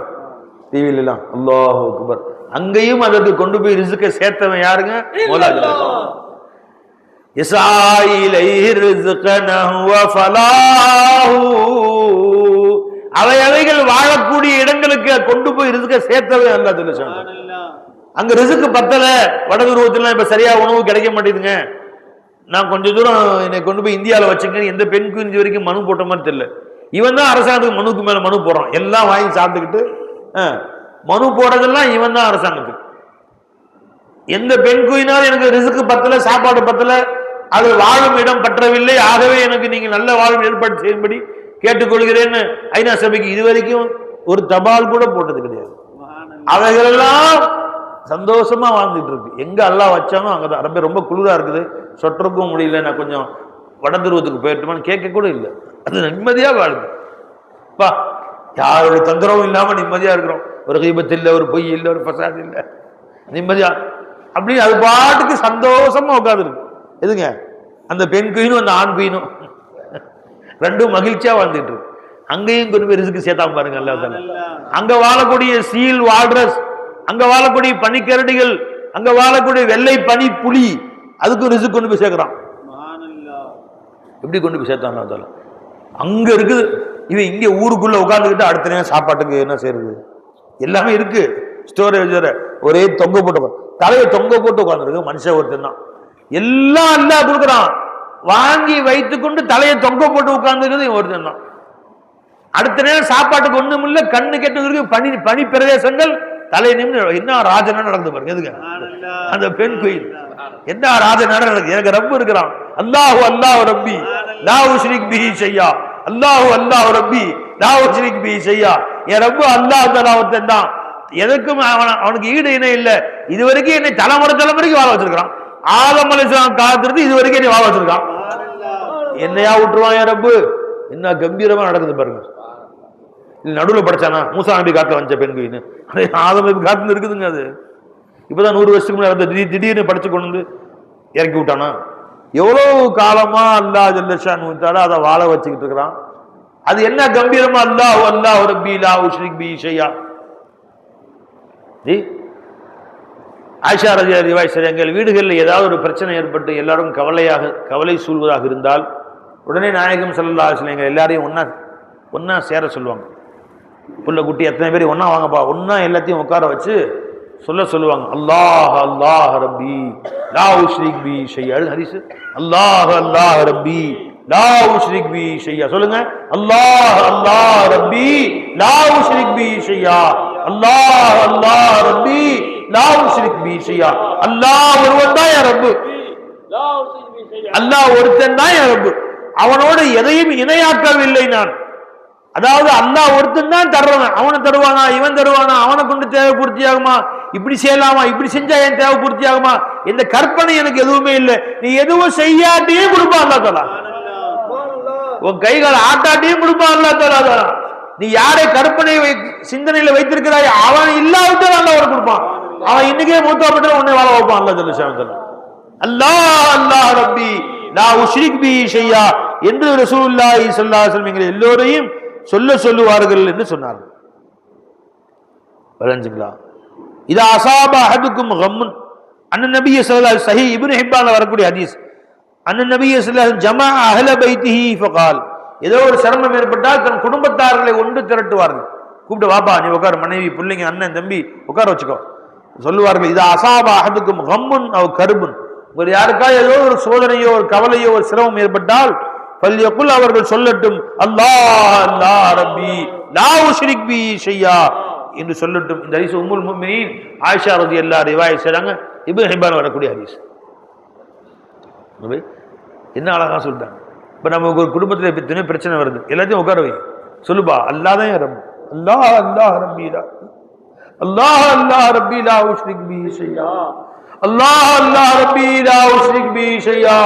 டிவில எல்லாம். அல்லாஹ் அக்பர். அங்கேயும் அதற்கு கொண்டு போய் ரிஸ்கை சேர்த்தவன் யாருங்க? அவைகள் வாழக்கூடிய இடங்களுக்கு கொண்டு போய் ரிஸ்கை சேர்த்தவே அல்ல. அங்க ரிஸ்க் பத்தல, வட துருவத்துல இப்ப சரியா உணவு கிடைக்க மாட்டேங்குதுங்க, நான் கொஞ்ச தூரம் என்னை கொண்டு போய் இந்தியாவில் வச்சுங்க, எந்த பெண்ணுக்கும் இந்த வரைக்கும் மனு போட்ட மாதிரி தெரியல. இவன் தான் அரசாங்கத்துக்கு மனுக்கு மேல மனு போடுறான். எல்லாம் வாங்கி சாப்பிட்டுக்கிட்டு மனு போடுறதெல்லாம் இவன் தான் அரசாங்கத்துக்கு. எந்த பெண் குயினால் எனக்கு ரிஸ்க்கு பத்தல, சாப்பாடு பத்தல, அது வாழும் இடம் பற்றவில்லை, ஆகவே எனக்கு நீங்க நல்ல வாழும் ஏற்பாடு செய்யும்படி கேட்டுக்கொள்கிறேன்னு ஐநா சபைக்கு இதுவரைக்கும் ஒரு தபால் கூட போட்டது கிடையாது. அவைகளெல்லாம் சந்தோஷமா வாழ்ந்துட்டு இருக்கு. எங்க அல்லாஹ் வச்சானோ அங்கதான். ரொம்ப குளிரா இருக்குது, சொட்டருக்கும் முடியல, நான் கொஞ்சம் வட துருவத்துக்கு போயிட்டுமான்னு கேட்க கூட இல்லை. அது நிம்மதியா வாழுது. பா, யாரோட தொந்தரவும் இல்லாம நிம்மதியா இருக்கிறோம். ஒரு கீபத்து இல்லை, ஒரு பொய் இல்லை, ஒரு பசாது இல்லை, நிம்மதியா அப்படி அது பாட்டுக்கு சந்தோஷமா உட்காந்து இருக்கு. எதுங்க அந்த பெண் குயினும் அந்த ஆண் குயினும் ரெண்டும் மகிழ்ச்சியா வாழ்ந்துட்டு இருக்கு. அங்கேயும் கொண்டு போய் ரிஸ்க்கு சேர்த்தாம பாருங்க. அல்லாஹ் அங்க வாழக்கூடிய சீல் வால்ரஸ், அங்க வாழக்கூடிய பனிக்கரடிகள், அங்க வாழக்கூடிய வெள்ளை பனி புலி, அதுக்கும் ரிஸ்க் கொண்டு போய் சேர்க்கிறான். எப்படி கொண்டு போய் சேர்த்தான்? அங்க இருக்குது. இவன் இங்க ஊருக்குள்ள உட்காந்துக்கிட்டு அடுத்த நேரம் சாப்பாட்டுக்கு என்ன செய்யறது? எல்லாமே இருக்கு, ஸ்டோரேஜ் ஒரே தொங்க போட்டு, தலையை தொங்க போட்டு உட்காந்துருக்கு மனுஷன் ஒருத்தன் தான். எல்லாம் அல்லாஹ் கொடுக்குறான், வாங்கி வைத்துக்கொண்டு தலையை தொங்க போட்டு உட்கார்ந்துருக்கிறது ஒருத்தன் தான். அடுத்த நேரம் சாப்பாட்டுக்கு ஒண்ணும் இல்ல, கண்ணு கெட்டு பனி பனி பிரதேசங்கள், தலை நிமிந்து என்ன ராஜனா நடந்து பாருங்க. எதுங்க அந்த பெண் குயில் என்ன ராஜனா நடக்குது? எனக்கு ரப்பு இருக்கிறான். அல்லாஹு அல்லாஹு ரப்பி லா உஷ்ரிக் பிஹி ஷையா, அல்லாஹு அல்லாஹு ரப்பி லா உஷ்ரிக் பிஹி ஷையா. என் ரப்பு அல்லாஹ் தஆலா ஒருத்தன் தான், எதுக்கும் அவனுக்கு ஈடு இணை இல்லை. இதுவரைக்கும் என்னை தலைமுறைக்கு வாழ வச்சிருக்கான். ஆதம் அலைஹிஸ்ஸலாம் காலத்திலிருந்து இது வரைக்கும் என்னை வாழ வச்சிருக்கான். என்னையா விட்டுருவான் என் ரப்பு? என்ன கம்பீரமா நடக்குது பாருங்க. நடுவில் படைச்சானா? மூசா நபி காத்துல வந்த பெண் குயின் ஆதம் நபி காத்துல இருக்குதுங்க. அது இப்பதான் 100 வருஷத்துக்கு முன்னாடி திடீர்னு படிச்சு கொண்டு வந்து இறக்கி விட்டானா? எவ்வளவு காலமா அல்லாஹ் ஜல்ல ஷானு தஆலா அதை வாழ வச்சுக்கிட்டு இருக்கிறான். அது என்ன கம்பீரமா, அல்லாஹு அல்லாஹு ரப்பி லா உஷ்ரிக் பிஹி ஷையா. ஆயிஷா ரலியல்லாஹு அன்ஹா ரிவாயத், எங்கள் வீடுகளில் ஏதாவது ஒரு பிரச்சனை ஏற்பட்டு எல்லாரும் கவலை சூழ்வதாக இருந்தால் உடனே நாயகம் ஸல்லல்லாஹு அலைஹி வஸல்லம் எங்கள் எல்லாரையும் ஒன்னா சேர சொல்லுவாங்க. புள்ள குட்டி எத்தனை பேர் ஒன்னா வாங்கப்பா, ஒன்னா எல்லாத்தையும் உட்கார வச்சு சொல்லுவாங்க. அல்லாஹ் அல்லாஹ் ரப்பி லா உஷ்ரிக் பிஹி ஷையா. ஹதீஸ், அல்லாஹ் அல்லாஹ் ரப்பி லா உஷ்ரிக் பிஹி ஷையா. சொல்லுங்க, அல்லாஹ் அல்லாஹ் ரப்பி லா உஷ்ரிக் பிஹி ஷையா, அல்லாஹ் அல்லாஹ் ரப்பி லா உஷ்ரிக் பிஹி ஷையா. அல்லாஹ் ஒருவன் தான் என் ரப்பு, அல்லாஹ் ஒருத்தன் தான் என் ரப்பு, அவனோடு எதையும் இணையாக்கவில்லை நான். அதாவது அல்லாஹ் ஒருத்தன் தான் தர்றவன். அவனை தருவானா, இவன் தருவானா, அவனை கொண்டு தேவை பூர்த்தி ஆகுமா, இப்படி செய்யலாமா, இப்படி செஞ்சா என் தேவை பூர்த்தி ஆகுமா, இந்த கற்பனை எனக்கு எதுவுமே இல்லை. நீ எதுவும் செய்யாட்டியே கொடுப்பான் அல்லாஹ் தஆலா, உன் கைகால ஆட்டாட்டியும் கொடுப்பான் அல்லாஹ் தஆலா. நீ யாரை கற்பனை சிந்தனையில வைத்திருக்கிறாய், அவன் இல்லாவிட்டால் அல்லாஹ் அவனுக்கு கொடுப்பான். அவன் இன்னைக்கே மூத்தாப்பட்டு உன்னை வாழ வைப்பான் அல்லாஹ் ஜல்ல ஷானு. அல்லாஹ் அல்லாஹ் ரப்பி லா உஷ்ரிக் பிஹி ஷையா என்று ரசூலுல்லாஹி ஸல்லல்லாஹு அலைஹி வஸல்லம் எங்கள் எல்லோரையும் சொல்லுவார்கள் என்று சொன்னார்கள். வழங்குங்களா? இதா அஸாப அஹதுக்கும் கம்முன் அன்ன நபி ஸல்லல்லாஹு அலைஹி வஸல்லம் இப்னு ஹிப்பான்ல வரக்கூடிய ஹதீஸ், அன்ன நபி ஸல்லல்லாஹு அலைஹி வஸல்லம் ஜமா அஹ்ல பைத்திஹி ஃபகால், ஏதோ ஒரு சிரமம் ஏற்பட்டால் தன் குடும்பத்தார்களை ஒன்று திரட்டுவார்கள். கூப்பிட்டு, வாப்பா நீ உட்கார், மனைவி பிள்ளைங்க அண்ணன் தம்பி உட்கார வச்சுக்கோ சொல்லுவார்கள். இதா அஸாப அஹதுக்கும் கம்முன் அவ் கர்புன், ஒரு யாருக்கா ஏதோ ஒரு சோதனையோ ஒரு கவலையோ ஒரு சிரமம் ஏற்பட்டால் ஃபல்யகுல், அவர்கள் சொல்லட்டும், அல்லாஹ் அல்லாஹ் ரப்பி லா உஷ்ரிக் பிஹி ஷையா என்று சொல்லட்டும். இந்த ஹதீஸ் உம்முல் முஃமினீன் ஆயிஷா ரலியல்லாஹு அன்ஹா ரிவாயத் செய்றாங்க. இப்னு ஹிப்பான் வரக்கூடிய ஹதீஸ். என்ன அழகா சொல்லிட்டாங்க. இப்ப நமக்கு ஒரு குடும்பத்தில் எத்தனை பிரச்சனை வருது, எல்லாத்தையும் உட்கார வை, சொல்லுப்பா அல்லாஹ் தான் ரப், அல்லாஹ் அல்லாஹ் ரப்பி லா, அல்லாஹ் அல்லாஹ் ரப்பி லா உஷ்ரிக் பிஹி ஷையா, அல்லாஹ் அல்லாஹ் ரப்பி லா உஷ்ரிக் பிஹி ஷையா,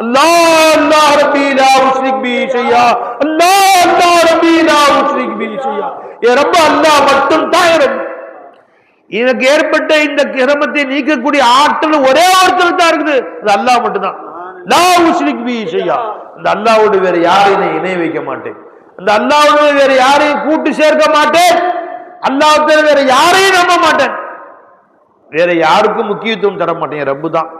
அல்லாஹ் அல்லாஹ் ரப்பி லா உஷ்ரிக் பிஹி ஷையா, அல்லாஹ் அல்லாஹ் ரப்பி லா உஷ்ரிக் பிஹி ஷையா. ஏ ரப்ப, அல்லாஹ் மட்டும் தான் ரப். எனக்கு ஏற்பட்ட இந்த கிரமத்தை நீக்கக்கூடிய ஆற்றல் ஒரே ஒருத்தர் தான் இருக்குது, அது அல்லாஹ் மட்டும் தான். லா உஷ்ரிக் பிஹி ஷையா, அந்த அல்லாஹ்வோடு வேற யாரையும் இணை வைக்க மாட்டேன், அந்த அல்லாஹ்வோடு வேற யாரையும் கூட்டு சேர்க்க மாட்டேன், அல்லாஹ்வுக்கு வேற யாரையும் நம்ப மாட்டேன், வேற யாருக்கும் முக்கியத்துவம் தர மாட்டேன், என் ரப்பு தான்,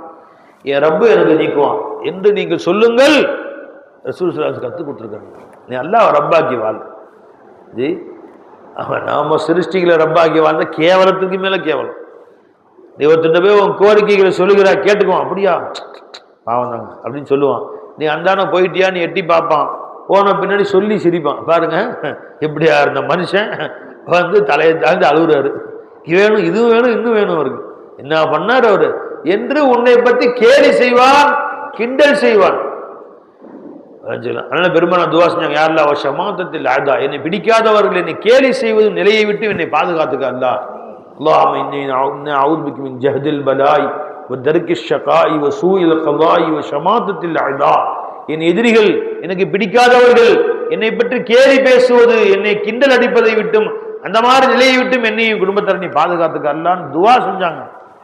என் ரப்பு எனக்கு நீக்குவான் என்று நீங்கள் சொல்லுங்கள். ரசூல் ஸல்லல்லாஹு அலைஹி வஸல்லம் கற்றுக் கொடுத்துருக்காங்க. நீ அல்லாஹ் ரப்பாக்கி வாழ். ஜி, அவன் நாம சிருஷ்டிகளை ரப்பாக்கி வாழ்ந்த கேவலத்துக்கு மேல கேவலம். நீ ஒருத்தர் போய் உன் கோரிக்கைகளை சொல்லுகிறா, கேட்டுக்குவான், அப்படியா பாவம் தாங்க அப்படின்னு சொல்லுவான். நீ அந்தான போயிட்டியா நீ எட்டி பார்ப்பான், போன பின்னாடி சொல்லி சிரிப்பான். பாருங்க எப்படியா இருந்த மனுஷன் தலையை தாழ்ந்து அழுகுறாரு, வேணும் இதுவும் வேணும் இன்னும் வேணும் அவருக்கு. என்ன பண்ணார் அவரு? என்று உன்னை பற்றி கேலி செய்வான், கிண்டல் செய்வான். அதனால பெருமான துவா செஞ்சாங்க, யாரெல்லாம் அவர் ஷமாத்தத்தில் ஆதா, என்னை பிடிக்காதவர்கள் என்னை கேலி செய்வது நிலையை விட்டு என்னை பாதுகாத்துக்க அல்லா. அல்லாஹும்ம இன்னி அஊது பிக மின் ஜஹதில் பலாய் வ தர்கி ஷகாய் வ சூஇல் கலாய் வ ஷமாத்தத்தில் ஆதா. என் எதிரிகள், எனக்கு பிடிக்காதவர்கள் என்னை பற்றி கேலி பேசுவது, என்னை கிண்டல் அடிப்பதை விட்டும், அந்த மாதிரி நிலையை விட்டும் என்னையும் குடும்பத்தார் நீ பாதுகாத்துக்க அல்லான்னு துவா செஞ்சாங்க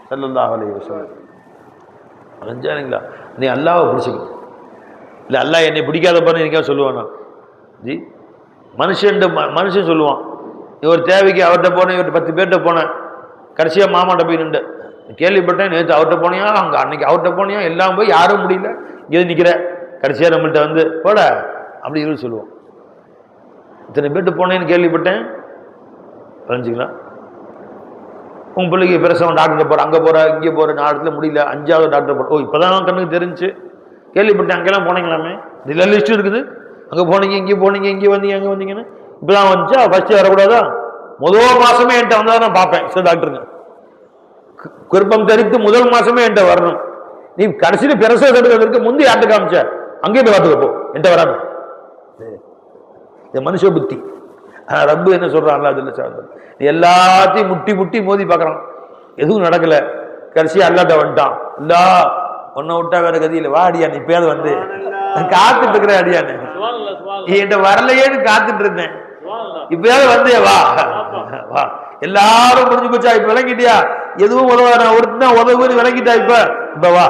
ஸல்லல்லாஹு அலைஹி வஸல்லம். செஞ்சானுங்களா? நீ அல்லாஹ்வை பிடிச்சிக்கணும். இல்லை அல்லாஹ் என்னை பிடிக்காத பாரு எனக்காக சொல்லுவானா? ஜி மனுஷன் சொல்லுவான், ஒரு தேவைக்கு அவர்கிட்ட போனேன், இவர்கிட்ட 10 பேர்கிட்ட போனேன், கடைசியாக மாமாட்ட போய் நின்று கேள்விப்பட்டேன், நேற்று அவர்கிட்ட போனியா, அங்கே அன்னைக்கு அவர்கிட்ட போனியா, எல்லாம் போய் யாரும் முடியல, இங்கே நிற்கிற, கடைசியாக நம்மள்கிட்ட வந்து போட அப்படி இவரு சொல்லுவோம். இத்தனை பேர்கிட்ட போனேன்னு கேள்விப்பட்டேன், புரிஞ்சுங்களா? உங்கள் பிள்ளைக்கு பிரசவம் டாக்டர்கிட்ட போகிற, அங்கே போகிற, இங்கே போகிற, 4 இடத்துல முடியல, 5ஆவது டாக்டர் போகிற, ஓ இப்போ தான் கண்ணுக்கு தெரிஞ்சு கேள்விப்பட்டேன், அங்கெல்லாம் போனீங்களாமே, இதில் லிஸ்ட் இருக்குது, அங்கே போனீங்க, இங்கே போனீங்க, இங்கே வந்தீங்க, அங்கே வந்தீங்கன்னு இப்போ தான் வந்துச்சா, ஃபஸ்ட்டு வரக்கூடாதா? முதல் மாதமே என்கிட்ட வந்தால் நான் பார்ப்பேன் சில டாக்டருங்க, குருப்பம் தெரிவித்து முதல் மாதமே என்கிட்ட வரணும். நீ கடைசியில் பிரசவ எடுக்கிறதுக்கு முந்தி யார்கிட்ட காமிச்ச, அங்கேயே போய் பார்த்துக்க போ, என்கிட்ட வராது. இந்த மனுஷ புத்தி. ரப்பு என்ன சொல்றான், நீ எல்லாத்தையும் முட்டி முட்டி மோதி பார்க்கறான், எதுவும் நடக்கல, கடைசியா அல்லாட்ட வந்துட்டான். இல்லா ஒன்ன விட்டா வேற கதியில் வா அடியா, நீ பேர் வந்து காத்துட்டு இருக்கிற அடியான்னு, என்கிட்ட வரலையேன்னு காத்துட்டு இருந்தேன், இப்பயாவது வந்தே வா வா. எல்லாரும் புரிஞ்சு போச்சா, இப்ப விளங்கிட்டியா, எதுவும் உதவ ஒருத்தன் உதவுன்னு விளங்கிட்டா, இப்ப வா,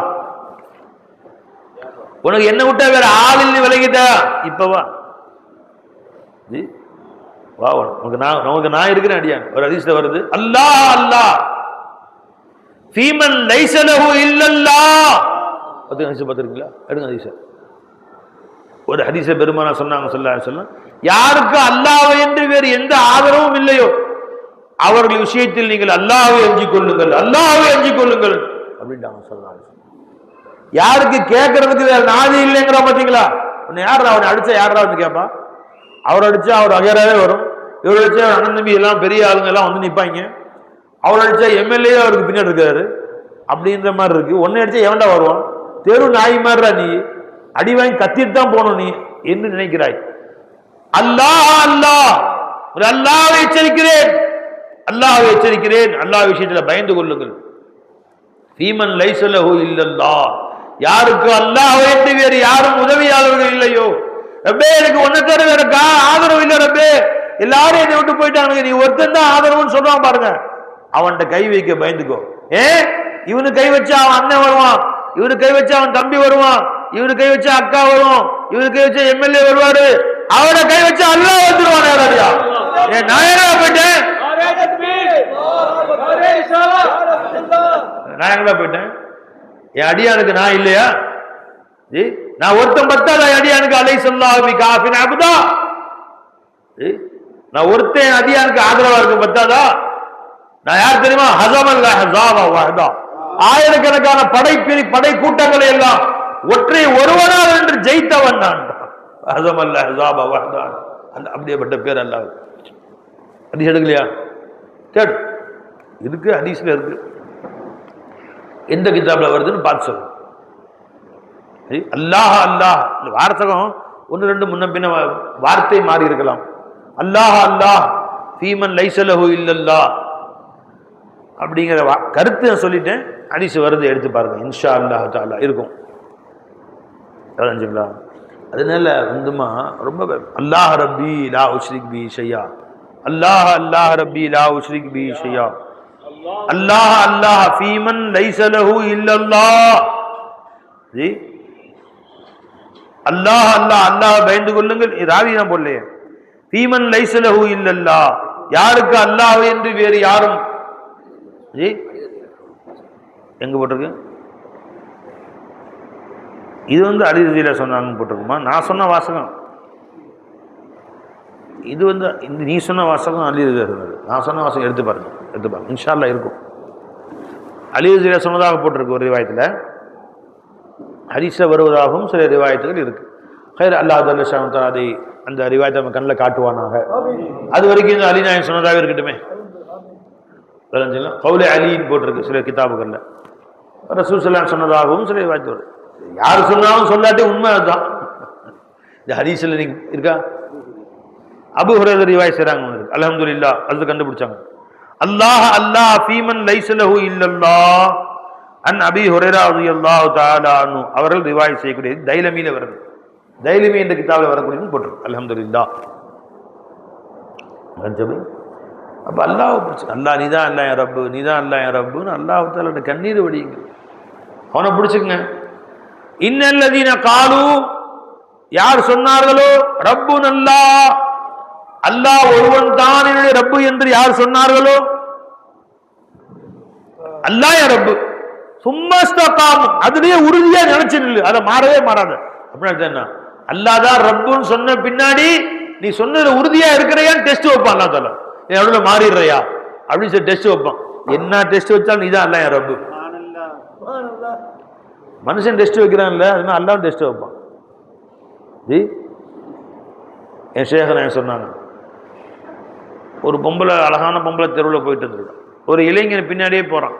உனக்கு என்ன விட்டா வேற ஆள் இல்லை விளங்கிட்டா, இப்ப வா ஜி வா, உனக்கு நான் இருக்கிறேன் அடியான். ஒரு ஹதீஸ்ல வருது, அல்லாஹ் அல்லாஹ் ஃபீமன் லைஸ லஹு இல்லல்லாஹ். பார்த்துருக்கீங்களா? எடுங்க ஹதீஸ. ஒரு ஹதீஸ பெருமானா சொன்னாங்க ஸல்லல்லாஹு அலைஹி வஸல்லம், யாருக்கு அல்லாஹ் என்று வேறு எந்த ஆதரவும் இல்லையோ அவர்கள் விஷயத்தில் நீங்கள் அல்லாஹ்வை அஞ்சிக் கொள்ளுங்கள், அல்லாஹ்வை அஞ்சிக் கொள்ளுங்கள் அப்படின்ட்டாங்க ஸல்லல்லாஹு அலைஹி வஸல்லம். யாருக்கு கேட்கறதுக்கு வேற நாதி இல்லைங்கிற பார்த்தீங்களா? உன்னை யாரா, அவனை அடிச்சா யாரா வந்து கேட்பா? அவர் அடிச்சா அவர் அகராவே வரும், இவர் அடிச்சா அண்ணன் தம்பி எல்லாம் பெரிய ஆளுங்க எல்லாம் வந்து நிற்பாங்க, அவர் அடிச்சா எம்எல்ஏ அவருக்கு பின்னாடி இருக்காரு அப்படின்ற மாதிரி இருக்கு. ஒன்னு அடிச்சா எவன்டா வருவான்? தெரு நாய் மாதிரிடா நீ, அடி வாங்கி கத்திட்டு தான் போகணும் நீ என்று நினைக்கிறாய். அல்லாஹ் அல்லாஹ், ஒரு அல்லாஹ்வை எச்சரிக்கிறேன், அல்லாஹ்வை எச்சரிக்கிறேன், அல்லாஹ் விஷயத்துல பயந்து கொள்ளுங்கள். ஃபீமன் லைஸ லஹு இல்லல்லாஹ், யாருக்கு அல்லாஹ் என்று வேறு யாரும் உதவியாளர்கள் இல்லையோ, ரப்பே எனக்கு ஒன்ன தர வேற ஆதரவு இல்லை ரப்பே, எல்லாரும் என்னை விட்டு போயிட்டாங்க, நீ ஒருத்தன் தான் ஆதரவுன்னு சொல்றான் பாருங்க, அவன்கிட்ட கை வைக்க பயந்துக்கோ. இவனு கை வச்சா அவன் அண்ணன் வருவான், இவனு கை வச்சா அவன் தம்பி வருவான், இவனு கை வச்சா அக்கா வரும், இவனு கை வச்சா எம்எல்ஏ வருவாரு, அவனை கை வச்சா அல்லாஹ் வந்துருவான். யாராடியா நான் என்ன போயிட்டேன், நான் எங்கடா போயிட்டேன்? என் அடியானுக்கு நான் இல்லையா? நான் ஒருத்தன் பத்தாத அடியானுக்கு அலைஹிஸ்ஸலாஹு பிகாஃபின் அப்தா, நான் ஒருத்தன் அடியானுக்கு ஆதரவா இருக்கு பத்தாதா? நான் யார் தெரியுமா? ஹஸமல் அஹ்ஸாப வஹதா, ஆயிரக்கணக்கான படை கூட்டங்களை எல்லாம் ஒற்றை ஒருவனால் என்று ஜெயித்தவன் நான். ஹஸமல் அஹ்ஸாப வஹதா, அந்த அப்படியேப்பட்ட பேர் அல்லாஹ். ஹதீஸ் எடுக்கலையா? கேடு இருக்கு, ஹதீஸ்ல இருக்கு, எந்த கிதாப்ல வருதுன்னு பார்த்து சொல்லு. அல்லாஹ் அல்லாஹ் வார்த்தகம் ஒன்று ரெண்டு முன்ன பின்ன வார்த்தை மாறி இருக்கலாம். அல்லாஹ் அல்லாஹ் ஃபீமன் லைஸ லஹு இல்லல்லாஹ் அப்படிங்கிற கருத்து நான் சொல்லிட்டேன். ஹதீஸ் வருது, எடுத்து பாருங்க, இன்ஷா அல்லாஹ் தஆலா இருக்கும். தெரிஞ்சுங்களா? அதனால வந்துமா ரொம்ப அல்லாஹ் ரப்பி லா உஷ்ரிக் பி ஷையா, அல்லாஹ் அல்லாஹ் ரப்பி லா உஷ்ரிக் பி ஷையா, அல்லாஹ் அல்லாஹ் ஃபீமன் லைஸ லஹு இல்லல்லாஹ். ஜி அல்லாஹ் அல்லாஹ், அல்லாஹ் பயந்து கொள்ளுங்கள். ராவி நான் போடலையே, ஃபீமன் லைஸ லஹு இல்லல்லாஹ், யாருக்கு அல்லாஹ் என்று வேறு யாரும். ஜி எங்க போட்டிருக்கு? இது வந்து அலி ரலியல்லாஹு சொன்னாங்கன்னு போட்டிருக்குமா? நான் சொன்ன வாசகம் இது வந்து, நீ சொன்ன வாசகம் அலி ரலியல்லாஹு சொன்னது, நான் சொன்ன வாசகம் எடுத்து பாருங்க, எடுத்து பாருங்க, இன்ஷா அல்லாஹ் இருக்கும். அலி ரலியல்லாஹு சொன்னதாக போட்டிருக்கு ஒரு ரிவாயத்தில், ஹதீஸ்ல வருவதாகவும் சில ரிவாயத்துகள் இருக்கு. ஹைர் அல்லாஹ் ஜல்லஷானு அதை அந்த ரிவாயத்தை நம்ம கண்ணில் காட்டுவானாக. அது வரைக்கும் இந்த அலி நாயகம் சொன்னதாக இருக்கட்டுமே. கவுலே அலின்னு போட்டிருக்கு சில கிதாபுகள்ல. ரசூல் ஸல்லல்லாஹு அலைஹி சொன்னதாகவும் சில வாய்த்து வருது. யார் சொன்னாலும் சொல்லாட்டி உண்மை அதுதான். இந்த ஹதீஸ்ல நீங்க இருக்கா? அபூ ஹுரைரா ரிவாயத் செய்றாங்க. அல்ஹம்துலில்லாஹ் அது கண்டுபிடிச்சாங்க. அல்லாஹ் ஃபீமன் லைஸ லஹு இல்லல்லாஹ் அன் அபீ ஹுரைரா ரலியல்லாஹு தஆலா அன்ஹு அவர்கள் ரிவாயத் செய்யக்கூடியது தைலமியில வருது. தைலமி என்ற கிதாபில் வரக்கூடியது போட்டிருக்கு. அல்ஹம்துலில்லாஹ். அப்ப அல்லாஹ் பிடிச்சு, அல்லாஹ் நீதான் அல்லாஹ் என் ரப்பு, நீதான் அல்லாஹ் என் ரப்புன்னு அல்லாஹ் தஆலா கண்ணீர் வடியுங்க. அவனை பிடிச்சுக்குங்க. இன்னல்லதீன காலு யார் சொன்னார்களோ ரப்புன் அல்லாஹ், அல்லாஹ் ஒருவன் தான் என்னுடைய ரப்பு என்று யார் சொன்னார்களோ, அல்லாஹ் என் ரப்பு, சும்மஸ்தகாம் அதிலேயே உறுதியா நினைச்சு நில்லு, அதை மாறவே மாறாது. அப்படின்னா என்ன, அல்லாஹ் தான் ரப்புன்னு சொன்ன பின்னாடி நீ சொன்னதுல உறுதியா இருக்கிறையான்னு டெஸ்ட் வைப்பான் அல்லாஹ் தஆலா. நீ எவ்வளவு மாறிடுறியா அப்படின்னு சொல்லி டெஸ்ட் வைப்பான். என்ன டெஸ்ட் வச்சாலும் நீ தான் அல்லாஹ் என் ரப்பு. மனுஷன் டெஸ்ட் வைக்கிறான்ல, அதனால அல்லாஹ் டெஸ்ட் வைப்பான். என் ஷேகன் சொன்னாங்க, ஒரு பொம்பளை, அழகான பொம்பளை தெருவில் போயிட்டு இருந்திருக்கான். ஒரு இளைஞன் பின்னாடியே போறான்.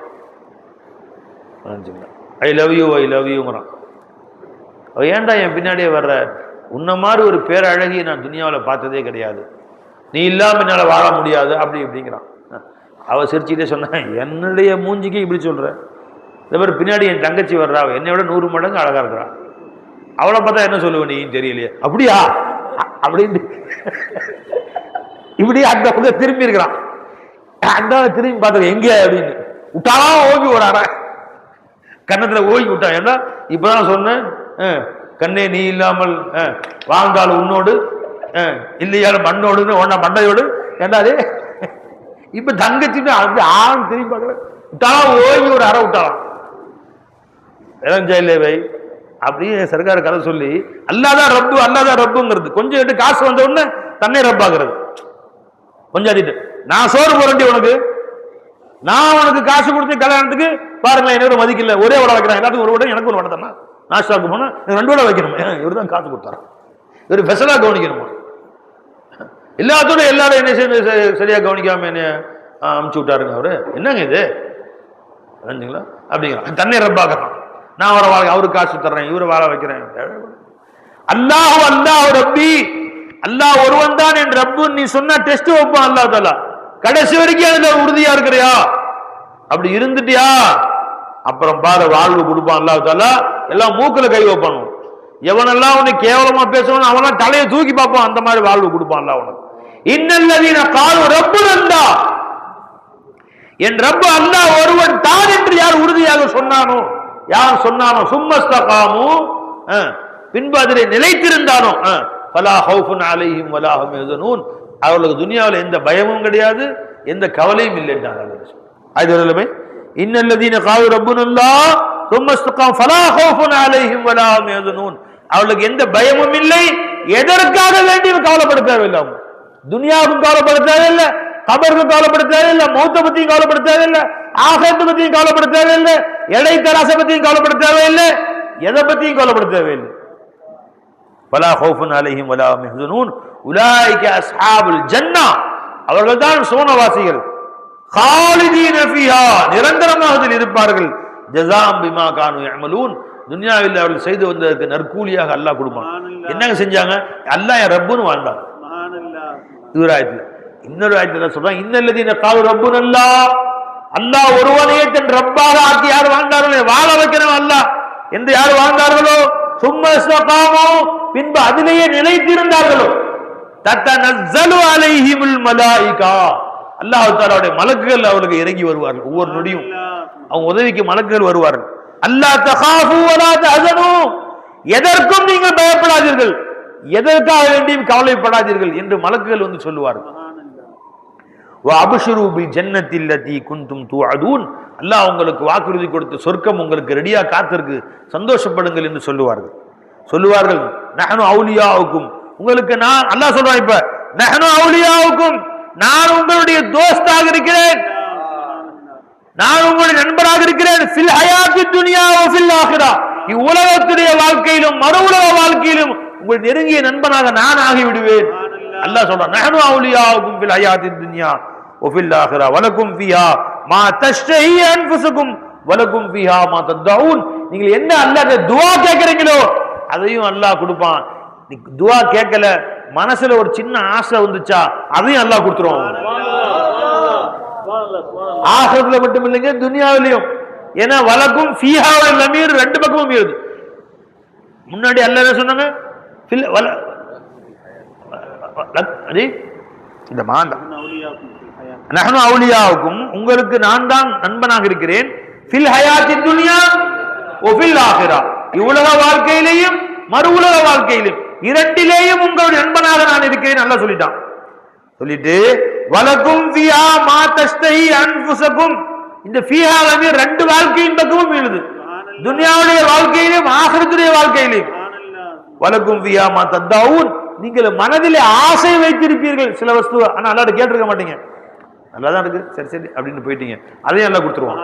I love you I love யூங்கிறான். ஏன்டா என் பின்னாடியே வர்ற, உன்ன மாதிரி ஒரு பேரழகியை நான் துனியாவில் பார்த்ததே கிடையாது, நீ இல்லாமல் என்னால் வாழ முடியாது அப்படி இப்படிங்கிறான். அவ சிரிச்சுக்கிட்டே சொன்னேன், என்னுடைய மூஞ்சிக்கு இப்படி சொல்ற, இந்த மாதிரி பின்னாடி என் தங்கச்சி வர்றா, என்னை விட 100 மடங்கு அழகா இருக்கிறான், அவளை பார்த்தா என்ன சொல்லுவேன் நீ தெரியலையே, அப்படியா அப்படின்னு இப்படி அந்த பக்கம் திரும்பி இருக்கிறான். அந்த திரும்பி பார்த்து எங்க அப்படின்னு விட்டாலாம் ஓகி விடாற, கன்னத்துல ஓகி விட்டான். ஏன்னா இப்பதான் சொன்னேன், கண்ணே நீ இல்லாமல் வாழ்ந்தால் உன்னோடு இல்லையாலும் மண்ணோடுன்னு ஒன்னா மண்டையோடு ஏண்டாது. இப்ப தங்கச்சி அப்படி ஆண் திரும்பி பார்க்கல, விட்டாலாம் ஓகி ஒரு அறை விட்டாலாம். இளஞ்செயலேவை அப்படியே சர்க்கார கதை சொல்லி அல்லாதான் ரப்பு அல்லாதான் ரப்புங்கிறது. கொஞ்சம் எடுத்து காசு வந்த உடனே தன்னை ரப்பாகிறது. கொஞ்சம் அடிட்டு நான் சோறு போறேன்டி உனக்கு, நான் உனக்கு காசு கொடுத்து கல்யாணத்துக்கு பாருங்களேன், என்னோட மதிக்கல, ஒரே வடை வைக்கிறேன், எல்லாத்துக்கும் ஒரு வடை எனக்கு ஒரு வடை தானே, நாஷ்டாவுக்கு போனா 2 வடை வைக்கணுமா, இவர் தான் காசு கொடுத்தாரா, இவர் ஸ்பெஷலா கவனிக்கணுமா, எல்லாத்தோட எல்லாரும் என்ன சரியா கவனிக்காம என்ன அமுச்சு விட்டாருங்க அவரு, என்னங்க இது அப்படிங்கிறான். தன்னை ரப்பாக்குறான். நான் அவரை வாழ, அவருக்கு காசு தர்றேன், இவரை வாழ வைக்கிறேன். அல்லாஹ் அல்லாஹ் ரப்பி, அல்லாஹ் ஒருவன் தான் என் ரப்பு நீ சொன்ன டெஸ்ட் வைப்பான் அல்லாஹ் தஆலா. கடைசி வரைக்கும் அதுல உறுதியா இருக்கிறியா, அப்படி இருந்துட்டியா அப்புறம் பாரு வாழ்வு கொடுப்பான் அல்லாஹ் தஆலா. எல்லாம் மூக்குல கை வைப்பான். எவனெல்லாம் உன்னை கேவலமா பேசணும் அவனெல்லாம் தலையை தூக்கி பார்ப்பான். அந்த மாதிரி வாழ்வு கொடுப்பான் அல்லாஹ் உனக்கு. இன்னல்லதீன காலு ரப்புன் அல்லாஹ், என் ரப்பு அல்லாஹ் ஒருவன் தான் என்று யார் உறுதியாக சொன்னானோ, யார் சொன்னானோ, சும்மஸ்தகாமு பின்பு அதிலே நிலைத்திருந்தானோ, ஃபலா ஹௌஃபுன் அலைஹிம் வலா ஹும் யஹ்சனூன், அவர்களுக்கு துனியாவில் எந்த பயமும் கிடையாது, எந்த கவலையும் இல்லை என்றாங்க. ஆயத்துமே இன்னல்லதீன காலு ரப்புனல்லாஹ் சும்மஸ்தகாம் ஃபலா ஹௌஃபுன் அலைஹிம் வலா ஹும் யஹ்சனூன், அவர்களுக்கு எந்த பயமும் இல்லை, எதற்காக வேண்டி கவலைப்பட தேவையில்லை, துனியாவுக்கும் கவலைப்பட தேவையில்லை, கபருக்கு கவலைப்பட தேவையில்லை, மௌத்த பத்தியும் கவலைப்பட தேவையில்லை, ஆகிரத்தை பத்தியும் கவலைப்பட தேவையில்லை, எடை தராசை பத்தியும் கவலைப்பட தேவையில்லை, எதை பத்தியும் கவலைப்பட தேவையில்லை. வலா ஹௌஃபுன் அலைஹிம் வலா ஹும் யஹ்சனூன் உலாயிக அஸ்ஹாபுல் ஜன்னah, அவர்கள் தான் சுவனவாசிகள். காலிதீன ஃபீஹா, நிரந்தரமாக அதில் இருப்பார்கள். ஜஸாம் பிமா கானூ யஅமலூன், துன்யாவில் அவர்கள் செய்து வந்ததற்கு நற்கூலியாக அல்லாஹ் கொடுப்பான். என்னங்க செஞ்சாங்க, அல்லாஹ் என் ரப்புன்னு வாழ்ந்தாங்க. இன்னொரு ஆயத்துல சொல்றாங்க, இன்னல்லதீன காலு ரப்புன் அல்லாஹ், அல்லாஹ் ஒருவனையே தன் ரப்பாக ஆக்கி யார் வாழ்ந்தார்களோ, வாழ வைக்கணும் அல்லாஹ் என்று யார் வாழ்ந்தார்களோ, சும்மஸ்தகாமு பின்பு அதிலேயே நிலைத்திருந்தார்களோ, தத்தனஸ்ஸலு அலைஹிமுல் மலாயிகா, அல்லாஹ் தஆலாவுடைய மலக்குகள் அவர்களுக்கு இறங்கி வருவார்கள். ஒவ்வொரு நொடியும் அவங்க உதவிக்கு மலக்குகள் வருவார்கள். அல்லா தகாஃபு வலா தஹஸனு, எதற்கும் நீங்கள் பயப்படாதீர்கள், எதற்காக வேண்டியும் கவலைப்படாதீர்கள் என்று மலக்குகள் வந்து சொல்லுவார்கள். வ அப்ஷிரு பில் ஜன்னத்தி அல்லதி குன்தும் துஅதூன், அல்லாஹ் உங்களுக்கு வாக்குறுதி கொடுத்த சொர்க்கம் உங்களுக்கு ரெடியா காத்திருக்கு, சந்தோஷப்படுங்கள் என்று சொல்லுவார்கள். நஹ்னு அவுலியாவுக்கும், உங்களுக்கு நான், அல்லாஹ் சொல்றான் இப்ப, நஹ்னு அவுலியாவுக்கும், நான் உங்களுடைய தோஸ்தாக இருக்கிறேன், நான் உங்களுடைய நண்பராக இருக்கிறேன். ஃபில் ஹயாத்தி துன்யா வ ஃபில் ஆখিরা, இவ்வுலகத்துடைய வாழ்க்கையிலும் மறு உலக வாழ்க்கையிலும் உங்கள் நெருங்கிய நண்பனாக நான் ஆகிவிடுவேன். அல்லாஹ் சொல்றான், நஹ்னு அவுலியாவுக்கும் ஃபில் ஹயாத்தி துன்யா வ ஃபில் ஆখিরা வலக்கும் ஃபிஹா மா தஷ்தஹி அன்ஃபுசுக்கும் வலக்கும் ஃபீஹா மா தத்தஊன். நீங்கள் என்ன அல்லாஹ்ட்ட துஆ கேக்குறீங்களோ அதையும் அல்லாஹ் கொடுப்பான். நீ துஆ கேட்கல, மனசுல ஒரு சின்ன ஆசை வந்துச்சா அதையும் அல்லாஹ் கொடுத்துருவான். ஆகிரத்துல மட்டும் இல்லைங்க, துனியாவிலையும். ஏன்னா வலக்கும் ஃபீஹா லமீர் ரெண்டு பக்கமும் இருக்குது. முன்னாடி அல்லாஹ் என்ன சொன்னாங்க? இந்த மாந்தா நஹ்னு அவுலியாவுக்கும், உங்களுக்கு நான் தான் நண்பனாக இருக்கிறேன். ஃபில் ஹயாத்தி துன்யா வ ஃபில் ஆகிரா, இவ்வுலக வாழ்க்கையிலேயும் மறு உலக வாழ்க்கையிலும் இரண்டிலேயும் உங்களுடைய நண்பனாக நான் இருக்கிறேன் அல்லாஹ் சொல்லிட்டான். சொல்லிட்டு வலக்கும் ஃபியா மா தஸ்தஹி அன்ஃபுஸுக்கும், இந்த ஃபியா லமீர் ரெண்டு வாழ்க்கையின் பக்கமும் எழுது, துன்யாவுடைய வாழ்க்கையிலும் ஆகிரத்துடைய வாழ்க்கையிலும். வலக்கும் ஃபியா மா தத்தஊன், நீங்கள் மனதிலே ஆசை வைத்திருப்பீர்கள் சில வஸ்து, ஆனா அல்லாஹ்ட்ட கேட்டிருக்க மாட்டீங்க. நல்லாதான் இருக்கு, சரி சரி அப்படின்னு போயிட்டீங்க, அதையும் அல்லாஹ் கொடுத்துருவான்.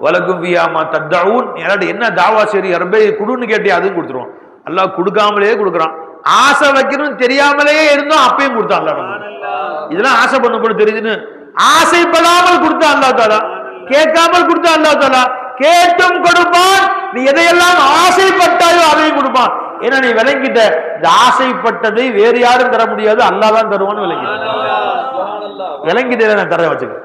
வலக்கும் ஃபியா மா தத்தஊன், என்ன தாவா சரி ரப்பே குடுன்னு கேட்டியா அதுவும் கொடுத்துருவான். அல்லாஹ் கொடுக்காமலே கொடுக்குறான். ஆசை வைக்கணும் தெரியாமலேயே இருந்தோம், அப்பயும் கொடுத்தான் அல்லாஹ். இதெல்லாம் ஆசை பண்ண தெரியுதுன்னு ஆசைப்படாமல் கொடுத்தா அல்லாஹ் தாலா, கேட்காமல் கொடுத்தா அல்லாஹ் தாலா. கேட்டும் கொடுப்பான், நீ எதையெல்லாம் ஆசைப்பட்டாயோ அதையும் கொடுப்பான். ஏன்னா நீ விளங்கிட்ட, இந்த ஆசைப்பட்டதை வேறு யாரும் தர முடியாது, அல்லாஹ் தான் தருவான்னு விளங்கிட்டே நான் தர வச்சுக்க.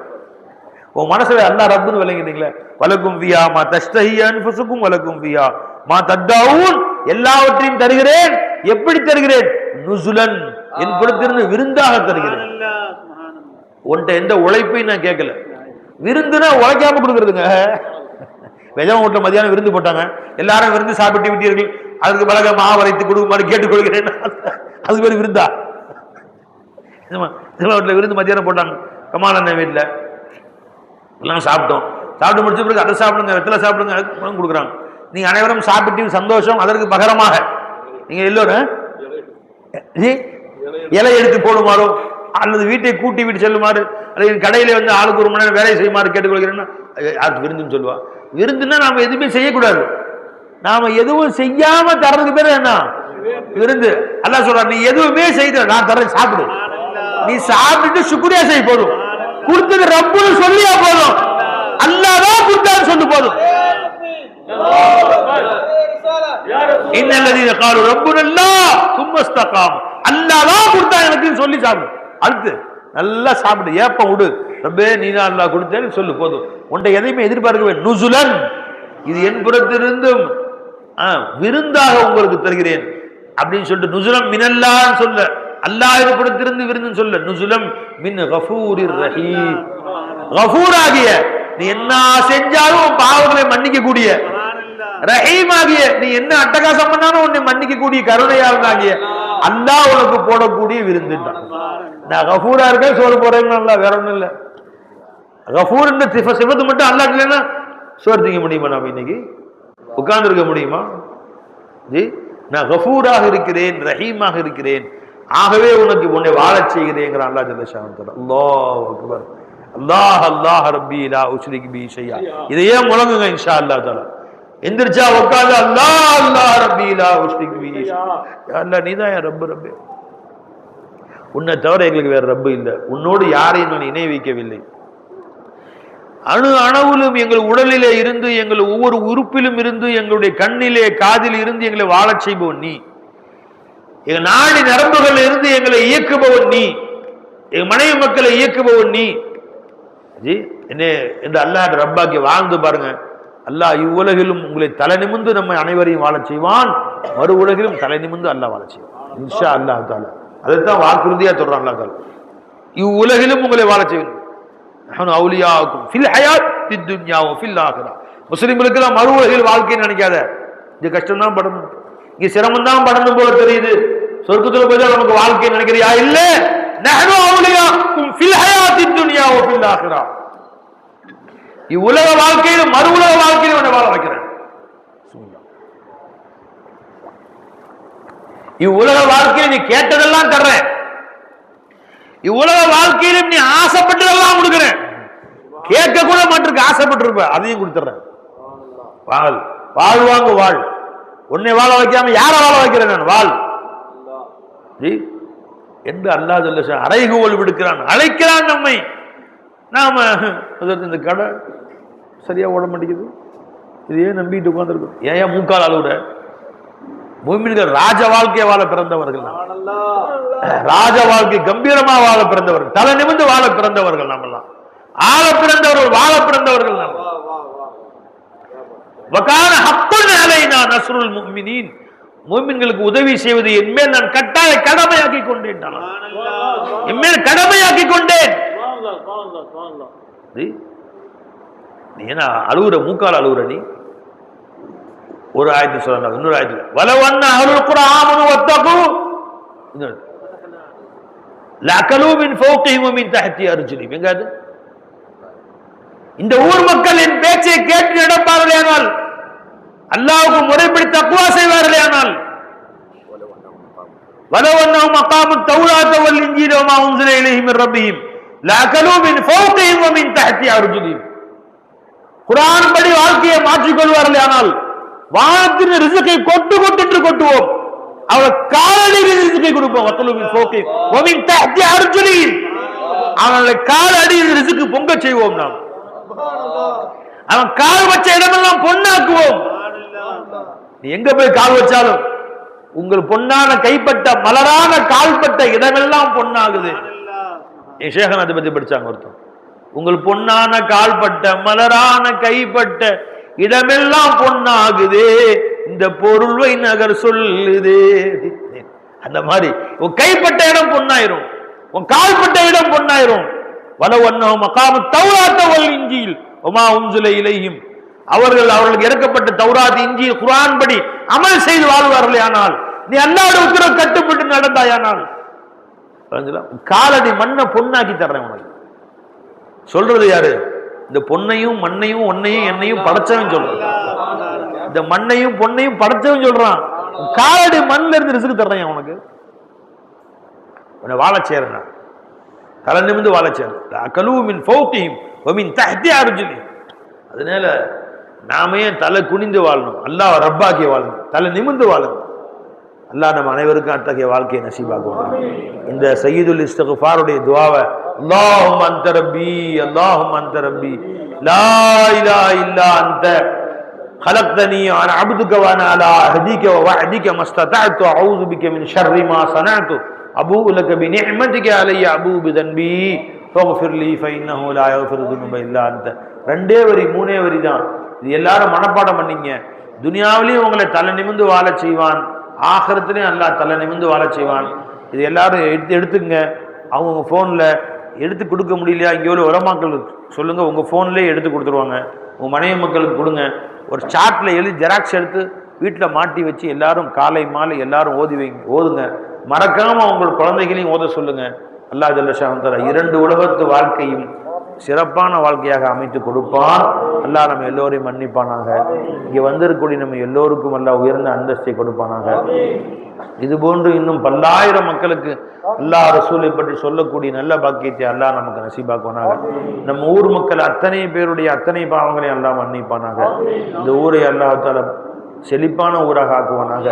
உன் மனசுல அல்லாஹ் ரப்புன்னு விளங்கிட்டீங்களே. வலக்கும் ஃபியா மா தஸ்தஹி அன்ஃபுஸுக்கும் வலக்கும் ஃபியா மா தத்தஊன், எல்லாவற்றையும் தருகிறேன். எப்படி தருகிறேன்? நுசுலன், என் புறத்திலிருந்து விருந்தாக தருகிறேன். உன்ட்ட எந்த உழைப்பையும் நான் கேட்கல. விருந்துனா உழைக்காம கொடுக்கறதுங்க. வெஜம் வீட்டுல மதியானம் விருந்து போட்டாங்க, எல்லாரும் விருந்து சாப்பிட்டு விட்டீர்கள், அதுக்கு பிறகு மாவரைத்து கொடுக்குமாறு கேட்டுக்கொள்கிறேன், அது பேர் விருந்தா? வீட்டுல விருந்து மதியானம் போட்டாங்க, கமால் அண்ணன் வீட்டுல எல்லாம் சாப்பிட்டோம். சாப்பிட்டு முடிச்ச பிறகு அதை சாப்பிடுங்க, வெத்தலை சாப்பிடுங்க, அதுக்கு கொடுக்குறாங்க. நீங்க அனைவரும் சாப்பிட்டு சந்தோஷம், அதற்கு பகரமாக நீங்க எல்லோரும் இலை எடுத்து போடுமாறோ அல்லது வீட்டை கூட்டி விட்டு செல்லுமாறு அல்லது கடையில வந்து ஆளுக்கு ஒரு மணி நேரம் வேலை செய்யுமாறு கேட்டுக்கொள்கிறேன்னா யாருக்கு விருந்துன்னு சொல்லுவா. விருந்துன்னா நாம எதுவுமே செய்யக்கூடாது, நாம எதுவும் செய்யாம தர்றதுக்கு பேரு என்ன விருந்து. அல்லாஹ் சொல்றான், நீ எதுவுமே செய்த நான் தர்றேன் சாப்பிடு, நீ சாப்பிட்டு சுக்ரியா செய்ய போதும், கொடுத்தது ரப்புன்னு சொல்லியா போதும், அல்லாஹ் தான் கொடுத்தான்னு சொல்லு போதும். இன்னல்லதீன காலு ரப்புனல்லாஹ் சும்ம இஸ்தகாம், அல்லாஹ் தான் கொடுத்தா எனக்கு சொல்லி சாப்பிடு. அடுத்து நல்லா சாப்பிடு, ஏப்பம் விடு, ரப்பே நீ தான் அல்லாஹ் கொடுத்தேன்னு சொல்லு போதும். உன்னை எதையுமே எதிர்பார்க்கவே. நுசுலன், இது என் புறத்திலிருந்தும் விருந்தாக உங்களுக்கு தருகிறேன் அப்படின்னு சொல்லிட்டு நுசுலம் மினல்லான்னு சொல்ல, அல்லாஹ் புறத்திலிருந்து விருந்துன்னு சொல்ல. நுசுலம் மின் கஃபூரிர் ரஹீம், கஃபூர் ஆகிய நீ என்ன செஞ்சாலும் பாவங்களை மன்னிக்க கூடிய, ரஹீம் ஆகிய நீ என்ன அட்டகாசம் பண்ணாலும் உன்னை மன்னிக்க கூடிய கருணையாளன் ஆகிய அல்லாஹ் உனக்கு போடக்கூடிய விருந்துட்டான். நான் கஃபூரா இருக்கேன் சோறு போறேன்னு வேற ஒண்ணும் இல்லை. கஃபூர் சிபத்து மட்டும் அல்லாஹ் இல்லைன்னா சோறு திங்க முடியுமா? நாம இன்னைக்கு உட்கார்ந்து இருக்க முடியுமா? ஜி, நான் கஃபூராக இருக்கிறேன், ரஹீமாக இருக்கிறேன், ஆகவே உனக்கு உன்னை வாழச் செய்கிறேங்கிற அல்லாஹ் ஜல்லஷான். அல்லாஹ் அக்பர், அல்லாஹ் அல்லாஹ் ரப்பி லா உஷ்ரிக் பி ஷையா. இதையே முழங்குங்க இன்ஷா அல்லாஹ் தஆலா. எந்திரிச்சா உட்கார்ந்து அல்லாஹ் அல்லாஹ் ரப்பி லா உஷ்ரிக் பி ஷையா. யா அல்லாஹ் நீதான் என் ரப்பு, ரப்பே உன்னை தவிர எங்களுக்கு வேற ரப்பு இல்லை, உன்னோடு யாரையும் நான் இணை வைக்கவில்லை. அணு அணவிலும் எங்கள் உடலிலே இருந்து, எங்கள் ஒவ்வொரு உறுப்பிலும் இருந்து, எங்களுடைய கண்ணிலே காதில் இருந்து எங்களை வாழச் செய்பவன் நீ, எங்கள் நாடி நரம்புகள் இருந்து எங்களை இயக்குபவன் நீ, எங்கள் மனைவி மக்களை இயக்குபவன் நீ. ஜி என்ன என்று அல்லாஹ் ரப்பாக்கி வாழ்ந்து பாருங்க. அல்லாஹ் இவ்வுலகிலும் உங்களை தலை நிமிர்ந்து நம்ம அனைவரையும் வாழச் செய்வான், மறு உலகிலும் தலை நிமிர்ந்து அல்லாஹ் வாழச் செய்வான் இன்ஷா அல்லாஹ் தஆலா. அதைத்தான் வாக்குறுதியா சொல்றான் அல்லாஹ் தஆலா. இவ்வுலகிலும் உங்களை வாழச் செய்வான். முஸ்லிம்களுக்கு மறு உலகில் வாழ்க்கைன்னு நினைக்காத, இது கஷ்டம் தான் படணும், இங்க சிரமம் தான் படணும் போல தெரியுது, சொர்க்கத்துல போய் தான் நமக்கு வாழ்க்கை நினைக்கிறியா? இல்ல, இவ்வுலக வாழ்க்கையில மறு உலக வாழ்க்கையில உன்னை வாழ வைக்கிறேன். இவ்வுலக வாழ்க்கையில் நீ கேட்டதெல்லாம் தர்றேன், இவ்வுலக வாழ்க்கையிலும் நீ ஆசைப்பட்டதெல்லாம் கொடுக்கிறேன். கேட்க கூட மாட்டிருக்கு, ஆசைப்பட்டிருப்ப அதையும் கொடுத்துறேன். வாழ் வாழ்வாங்க வாழ், உன்னை வாழ வைக்காம யார வாழ வைக்கிறேன் நான்? வாழ் என்று அல்லாஹ் அறைகோல் விடுக்கிறான், அழைக்கிறான் நம்மை. நாம இந்த கடை சரியா ஓட மாட்டேங்குது. இதையே நம்பிட்டு உட்கார்ந்துருக்கும். ஏன் மூக்கால் அழுகுற? முஃமின்கள் ராஜ வாழ்க்கையை வாழ பிறந்தவர்கள், ராஜ வாழ்க்கை கம்பீரமா வாழ பிறந்தவர்கள், தலை நிமிர்ந்து வாழ பிறந்தவர்கள். நாமெல்லாம் ஆள பிறந்தவர்கள், வாழ பிறந்தவர்கள். நாம் வகான ஹக்குன் அலைனா நஸ்ருல் முஃமினீன், முஃமின்களுக்கு உதவி செய்வது என்மேல் நான் கட்டாய கடமையாக்கி கொண்டேன். என்மேல் கடமையாக்கி கொண்டேன். நீ என்ன அழுகுற? மூக்கால் அழுகுற நீ? ஒரு ஆயத்து சொல்றாங்க, இன்னொரு ஆயத்துல வலவன்ன அஹ்லுல் குர்ஆன் ஆமனு வத்தகு லஅகலு மின் ஃபௌகிஹிம் வ மின் தஹ்தி அர்ஜுலிஹிம். எங்க அது? இந்த ஊர் மக்கள் என் பேச்சை கேட்டு நடப்பார்களேயானால், அல்லாஹ்வுக்கு முறைப்படி தக்வா செய்வார்களேயானால், வலவன்னஹும் அகாமுத் தௌராத வல் இன்ஜீல வ மா உன்ஸில இலைஹிம் மின் ரப்பிஹிம் லஅகலு மின் ஃபௌகிஹிம் வ மின் தஹ்தி அர்ஜுலிஹிம். குர்ஆன் படி வாழ்க்கையை மாற்றிக் கொள்வார்களேயானால், வானத்தின் ரிஸ்கை கொட்டு கொட்டு கொட்டுவோம், அவளை காலடியில் ரிஸ்கை கொடுப்போம். அவனுடைய கால அடியில் ரிஸ்க்கு பொங்க செய்வோம். நாம் அவன் கால் வச்ச இடமெல்லாம் பொன்னாக்குவோம். நீ எங்க போய் கால் வச்சாலும் உங்கள் பொன்னான கைப்பட்ட மலரான கால்பட்ட இடமெல்லாம் பொன்னாகுது. என் சேகன் அதை பத்தி படிச்சாங்க ஒருத்தர். உங்கள் பொன்னான கால்பட்ட மலரான கைப்பட்ட இடமெல்லாம் பொன்னாகுது, இந்த பொருள்வை நகர் சொல்லுதே. அந்த மாதிரி உன் கைப்பட்ட இடம் பொன்னாயிரும், உன் கால்பட்ட இடம் பொன்னாயிரும். வலவன்னஹும் அகாமுத் தௌராத வல் இன்ஜீல் வ மா உன்ஸில இலைஹிம், அவர்களுக்கு இறக்கப்பட்ட தௌராத், இன்ஜீல், குர்ஆன் படி அமல் செய்து வாழ்வார்களே. ஆனால் நீ அல்லாஹ்வுடைய உத்தரவு கட்டுப்பட்டு நடந்தாயானால் காலடி மண்ணை பொன்னாக்கி தர்றேன் உனக்கு. சொல்றது யாரு? இந்த பொன்னையும் மண்ணையும் ஒன்னையும் என்னையும் படைச்சவன் சொல்றான். இந்த மண்ணையும் பொன்னையும் படைச்சவன் சொல்றான். காலடி மண்ணில இருந்து ரிஸ்க் தர்றேன் உனக்கு. உன்னை வாழ சேரனா, தலை நிமிந்து வாழ சேரன். அகலு மின் ஃபௌகிஹிம் வ மின் தஹ்தி அர்ஜுலிஹிம். அதனால நாமே தலை குனிந்து வாழணும், அல்லாஹ் ரப்பாக்கி வாழணும், தலை நிமிந்து வாழணும். அல்லாஹ் நம்ம அனைவருக்கும் அத்தகைய வாழ்க்கையை நசீபாக்குவான். இந்த சய்யிதுல் இஸ்திக்ஃபாருடைய துஆவை அல்லாஹும்ம அன்த ரப்பி, அல்லாஹும்ம அன்த ரப்பி, லா இலாஹ இல்லா அன்த خلقتني وانا عبدك وانا على عهدك ووعدك ما استطعت اعوذ بك من شر ما صنعت ابوء لك بنعمتك علي ابوء بذنبي فاغفر لي فانه لا يغفر الذنوب الا انت. ரெண்டே வரி, மூணே வரி தான். இது எல்லாரும் மனப்பாடம் பண்ணீங்க. துனியாவிலையும் உங்களை தலை நிமிந்து வாழ செய்வான், ஆகிரத்திலையும் அல்லாஹ் தலை நிமிந்து வாழ செய்வான். இது எல்லாரும் எடுத்துங்க. அவங்க ஃபோனில் எடுத்து கொடுக்க முடியலையா, இங்கே உள்ள உலமாக்கள் சொல்லுங்க, உங்க ஃபோன்லேயே எடுத்து கொடுத்துருவாங்க. உங்க மனைவி மக்களுக்கு கொடுங்க. ஒரு சார்ட்ல எழுதி ஜெராக்ஸ் எடுத்து வீட்டில் மாட்டி வச்சு எல்லாரும் காலை மாலை எல்லாரும் ஓதுங்க. மறக்காம உங்கள் குழந்தைகளையும் ஓத சொல்லுங்க. அல்லாஹ் ஜல்ல ஷானஹு இரண்டு உலகத்து வாழ்க்கையும் சிறப்பான வாழ்க்கையாக அமைத்து கொடுப்பான். அல்லாஹ் நம்ம எல்லோரையும் மன்னிப்பானாக. இங்கே வந்திருக்கக்கூடிய நம்ம எல்லோருக்கும் அல்லாஹ் உயர்ந்த அந்தஸ்தை கொடுப்பானாக. இது போன்று இன்னும் பல்லாயிரம் மக்களுக்கு அல்லாஹ் ரசூலை பற்றி சொல்லக்கூடிய நல்ல பாக்கியத்தை அல்லாஹ் நமக்கு நசீபாக்குவானாக. நம்ம ஊர் மக்கள் அத்தனை பேருடைய அத்தனை பாவங்களையும் அல்லாஹ் மன்னிப்பானாக. இந்த ஊரை அல்லாஹ் தஆலா செழிப்பான ஊராக ஆக்குவானாக.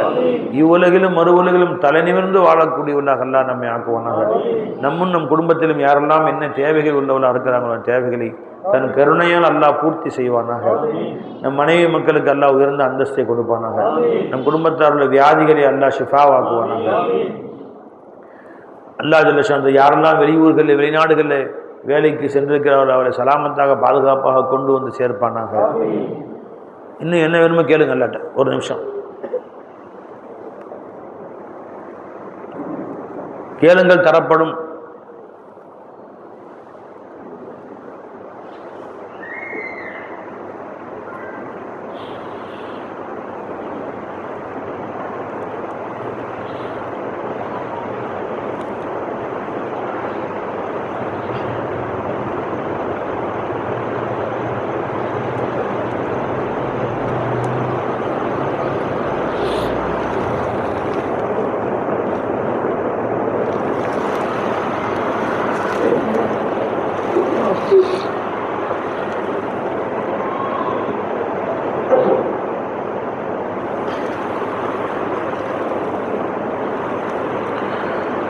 இவ்வுலகிலும் மறு உலகிலும் தலை நிமிர்ந்து வாழக்கூடியவர்களாக அல்லாஹ் நம்மை ஆக்குவானாக. நம்மும் நம் குடும்பத்திலும் யாரெல்லாம் என்ன தேவைகள் உள்ளவர்களாக இருக்கிறாங்களோ தேவைகளை தன் கருணையால் அல்லாஹ் பூர்த்தி செய்வானாக. நம் மனைவி மக்களுக்கு அல்லாஹ் உயர்ந்த அந்தஸ்தை கொடுப்பானாக. நம் குடும்பத்தார் உள்ள வியாதிகளை அல்லாஹ் ஷிஃபாவாக்குவானாக. அல்லாஹ் ஜல்ல ஷானஹு யாரெல்லாம் வெளியூர்களில் வெளிநாடுகளில் வேலைக்கு சென்றிருக்கிறார்கள் அவரை சலாமத்தாக பாதுகாப்பாக கொண்டு வந்து சேர்ப்பானாக. இன்னும் என்ன வேணுமோ கேளுங்க அல்லாட்ட. ஒரு நிமிஷம் கேளுங்கள், தரப்படும்.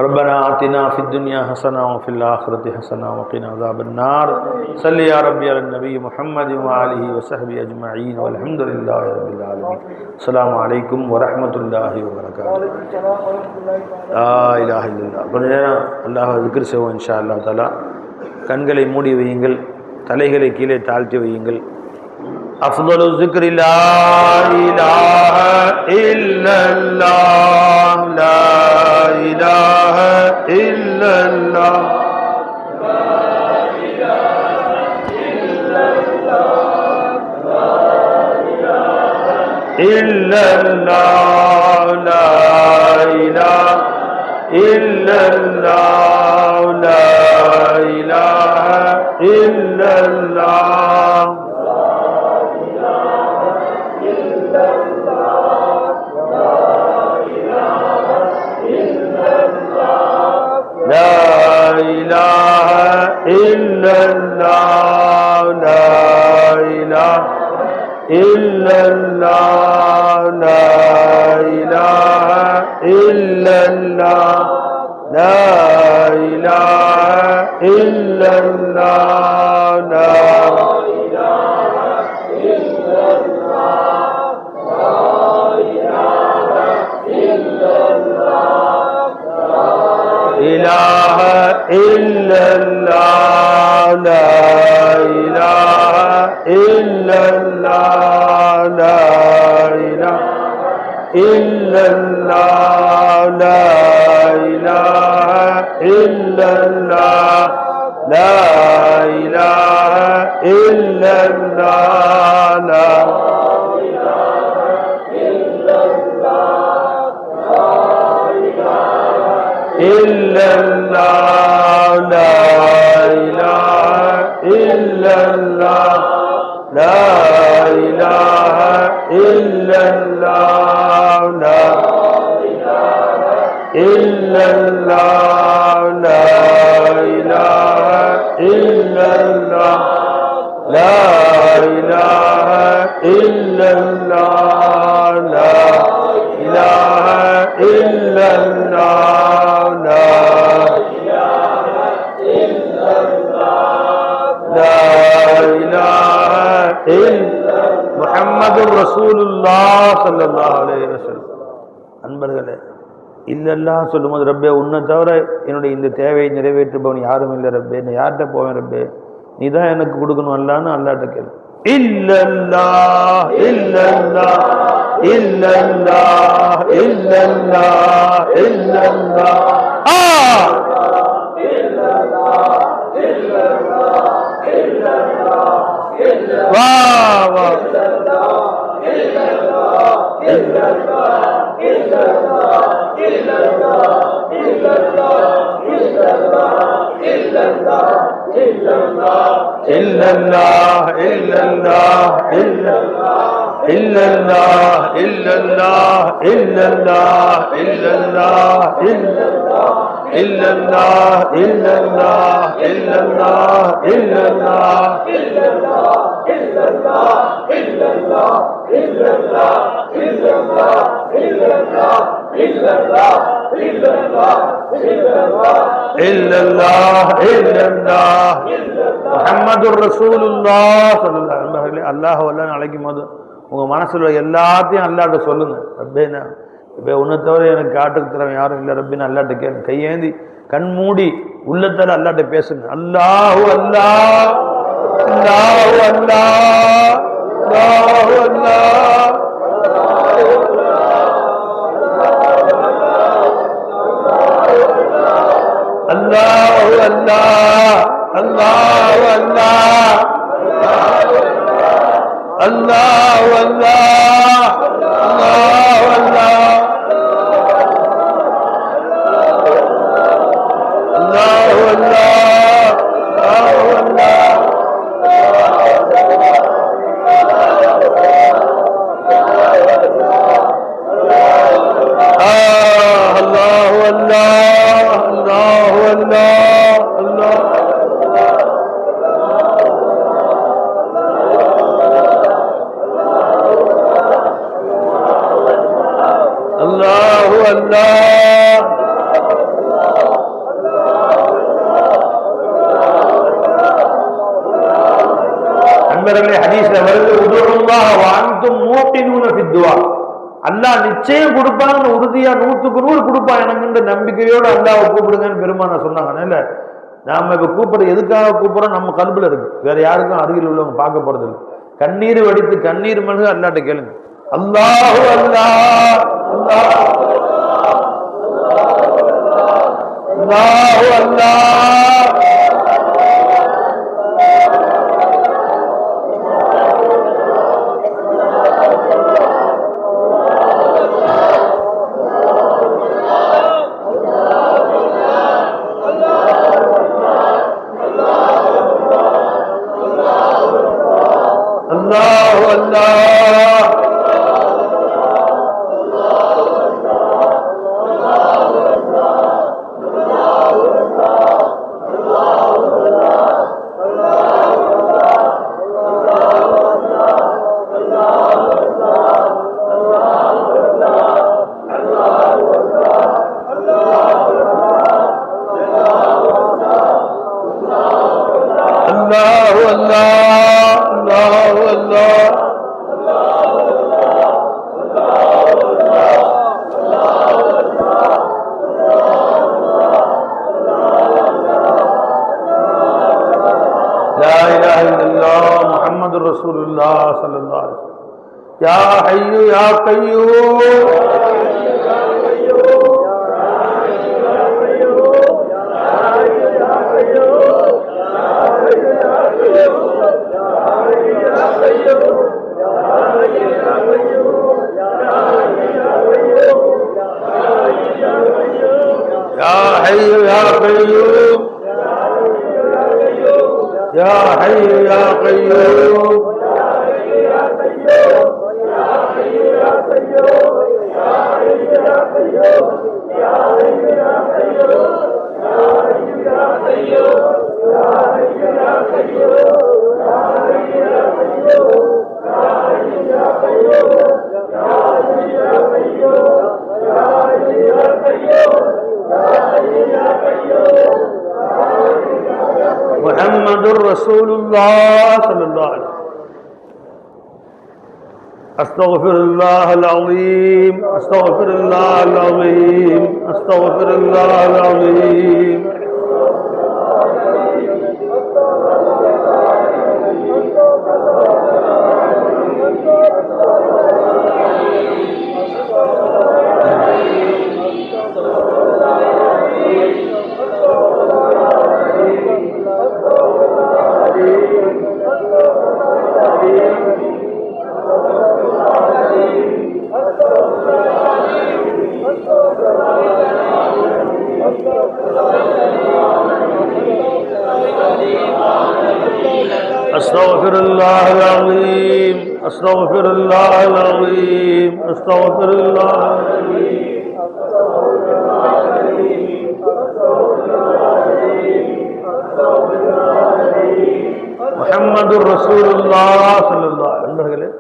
ربنا آتنا في الدنيا حسنة وفي الآخرة حسنة وقنا عذاب النار صل يا ربي على النبي محمد وآله وصحبه أجمعين والحمد لله رب العالمين السلام عليكم ورحمة الله وبركاته لا إله إلا الله கொஞ்ச நேரம் அல்லாஹ் திக்ர் செய்வோம் இன்ஷா அல்லாஹ் தஆலா கண்களை மூடி வையுங்கள் தலைகளை கீழே தாழ்த்தி வையுங்கள் أفضل الذكر لا إله إلا الله لا إله إلا الله لا إله إلا الله إلا الله لا إله إلا الله لا إله إلا الله لا إله إلا الله لا إله إلا الله لا إله إلا الله لا إله إلا الله لا إله إلا الله لا إله إلا الله لا إله إلا الله لا إله إلا الله لا إله إلا الله لا إلا الله لا إله إلا الله لا إله إلا الله لا إلا الله لا إله إلا الله لا إله إلا الله لا إله إلا الله لا إله إلا محمد رسول الله صلى الله عليه وسلم அன்பர்களே இல்லல்லா சொல்லும்போது ரப்பே உன்னை தவிர என்னுடைய இந்த தேவையை நிறைவேற்றுபவன் யாரும் இல்லை ரப்பே நான் யார்கிட்ட போவேன் ரப்பே நீ தான் எனக்கு கொடுக்கணும் அல்லான்னு அல்லாட்ட கேளு இல்லல்லா இல்லல்லா இல்லல்லா இல்லல்லா இல்லல்லா வா வா إلا الله إلا الله إلا إلا الله إلا الله إلا الله إلا الله إلا إلا الله إلا الله إلا الله إلا الله إلا الله إلا الله إلا الله إلا الله إلا الله إلا الله إلا الله إلا الله إلا الله إلا الله محمد رسول الله صلى الله عليه وسلم அல்லாஹ் வல்லன்னு அழைக்கும் போது உங்க மனசுல எல்லாத்தையும் அல்லாஹ்ட்ட சொல்லுங்க ரப்பேனா இப்போ உன்னை தவிர எனக்கு காட்டுக்கு தரவன் யாரும் இல்லை ரப்பின்னு அல்லாஹ்ட்ட கேளு கையேந்தி கண் மூடி உள்ளத்தால அல்லாஹ்ட்ட பேசுங்க அல்லாஹு அல்லாஹ் அல்லாஹு அல்லாஹ் அல்லாஹு அல்லாஹ் அல்லாஹு அல்லாஹ் அல்லாஹு அல்லாஹ் அல்லாஹு அல்லாஹ் அல்லாஹு அல்லாஹ் அல்லாஹு அல்லாஹ் அல்லாஹு அல்லாஹ் அல்லாஹு அல்லாஹ் அல்லாஹு அல்லாஹ் அல்லாஹ் நண்பர்களே, ஹதீஸ்ல வருது, உதுல்லாஹ வ அன்தும் மூகினூன ஃபித்துஆ. அல்லாஹ் நிச்சயம் கொடுப்பான்னு உறுதியா 100க்கு 100 கொடுப்பான் எனக்குன்ற நம்பிக்கையோடு அல்லாஹ்வை கூப்பிடுங்கன்னு பெருமானா சொன்னாங்க. அதனால நாம இப்ப கூப்பிடுறது எதுக்காக கூப்பிடுறோம்? நம்ம கல்புல இருக்கு, வேற யாருக்கும் அருகில் உள்ளவங்க பார்க்க போறது இல்லை. கண்ணீர் வடித்து கண்ணீர் மல்க அல்லாஹ்ட்ட கேளுங்க. அல்லாஹு அல்லாஹ், அல்லாஹு அல்லாஹ், या हय्यु या कय्यूम, या हय्यु या कय्यूम, या हय्यु या कय्यूम, मुहम्मदुर रसूलुल्लाह सल्लल्लाहु अलैहि वसल्लम। अस्तगफिरुल्लाहल अज़ीम, अस्तगफिरुल्लाहल अज़ीम, अस्तगफिरुल्लाहल अज़ीम। अस्तगफिरुल्लाहल अज़ीम, अस्तगफिरुल्लाहल अज़ीम, अस्तगफिरुल्लाहल अज़ीम। முஹம்மதுர் ரசூலுல்லாஹ் ஸல்லல்லாஹு அலைஹி வஸல்லம்।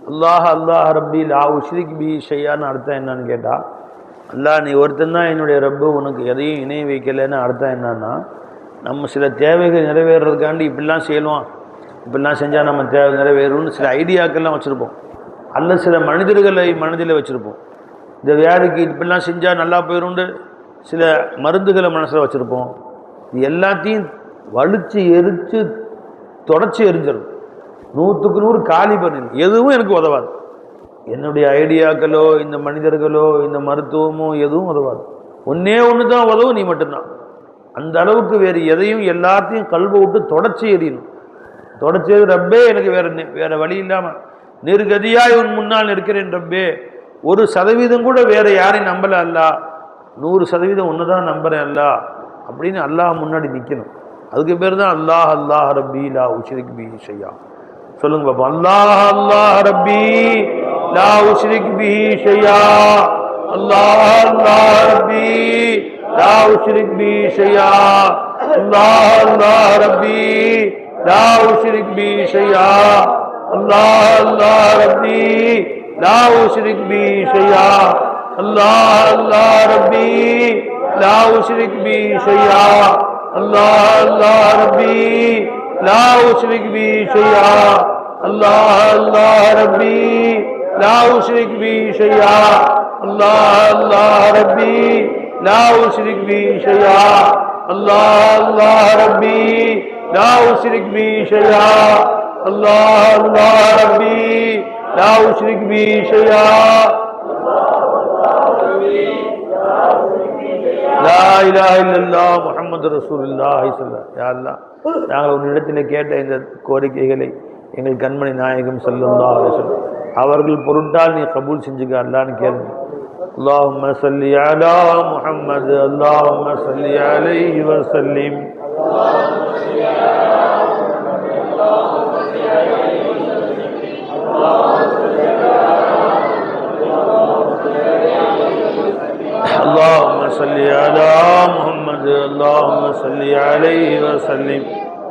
அல்லாஹ் அல்லாஹ் ரப்பி லா உஷ்ரிக் பிஹி ஷையான்னு அர்த்தம் என்னன்னு கேட்டா, அல்லாஹ் நீ ஒருத்தன் தான் என்னுடைய ரப்பு, உனக்கு எதையும் இணை வைக்கலைன்னு அர்த்தம் என்னன்னா, நம்ம சில தேவைகள் நிறைவேறதுக்காண்டி இப்படிலாம் செய்யலாம், இப்படிலாம் செஞ்சால் நம்ம தேவை நிறைவேறும்னு சில ஐடியாக்கள்லாம் வச்சுருப்போம், அல்ல சில மனிதர்களை மனதில் வச்சுருப்போம். இந்த வியாதிக்கு இப்படிலாம் செஞ்சால் நல்லா போயிடும்னு சில மருந்துகளை மனசில் வச்சுருப்போம். இது எல்லாத்தையும் வலிச்சு எரித்து தொடச்சி எரிஞ்சிடும், 100க்கு 100 காலி பண்ணிடும். எதுவும் எனக்கு உதவாது, என்னுடைய ஐடியாக்களோ இந்த மனிதர்களோ இந்த மருத்துவமோ எதுவும் உதவாது. ஒன்றே ஒன்று தான் உதவும், நீ மட்டும்தான். அந்த அளவுக்கு வேறு எதையும் எல்லாத்தையும் கல்வை விட்டு தொடச்சி எறியணும். தொடச்சது ரப்பே, எனக்கு வேற வழி இல்லாமல் நிர்கதியாய் உன் முன்னால் இருக்கிறேன் ரப்பே. 1% கூட வேற யாரையும் நம்பல அல்லா, 100% ஒன்று தான் நம்புறேன் அல்லா அப்படின்னு அல்லாஹ் முன்னாடி நிற்கணும். அதுக்கு பேர் தான் அல்லாஹ் அல்லாஹ் ரப்பி லா உஷ்ரிக் பிஹி ஷையா. சொல்லுங்க பாப்பா, அல்லாஹ் அல்லாஹ் ரப்பி லா உஷ்ரிக் பிஹி ஷையா, அல்லாஹ் அல்லாஹ் ரப்பி லா உஷ்ரிக் பிஹி ஷையா, அல்லாஹ் அல்லாஹ் ரப்பி லா உஷ்ரிக் பிஹி ஷையா, அல்லாஹ் அல்லாஹ் ரப்பி லா உஷ்ரிக் பிஹி ஷையா, அல்லாஹ் அல்லாஹ் ரப்பி லா உஷ்ரிக் பிஹி ஷையா, அல்லாஹ் அல்லாஹ் ரப்பி லா உஷ்ரிக் பிஹி ஷையா, الله الله ربي لا أشرك به شيئا الله الله ربي لا أشرك به شيئا الله الله ربي لا أشرك به شيئا الله الله ربي لا أشرك به شيئا லா இலாஹ இல்லல்லாஹ் முஹம்மது ரசூலுல்லாஹி ஸல்லல்லாஹு அலைஹி வஸல்லம். நாங்கள் உன்னிடத்தில் கேட்ட இந்த கோரிக்கைகளை எங்கள் கண்மணி நாயகம் ஸல்லல்லாஹு அலைஹி வஸல்லம் அவர்கள் பொருட்டால் நீ கபூல் செஞ்சுக்க அல்லாஹ்னு கேளுங்க. اللهم صل على محمد اللهم صل عليه وسلم اللهم صل على محمد اللهم صل عليه وسلم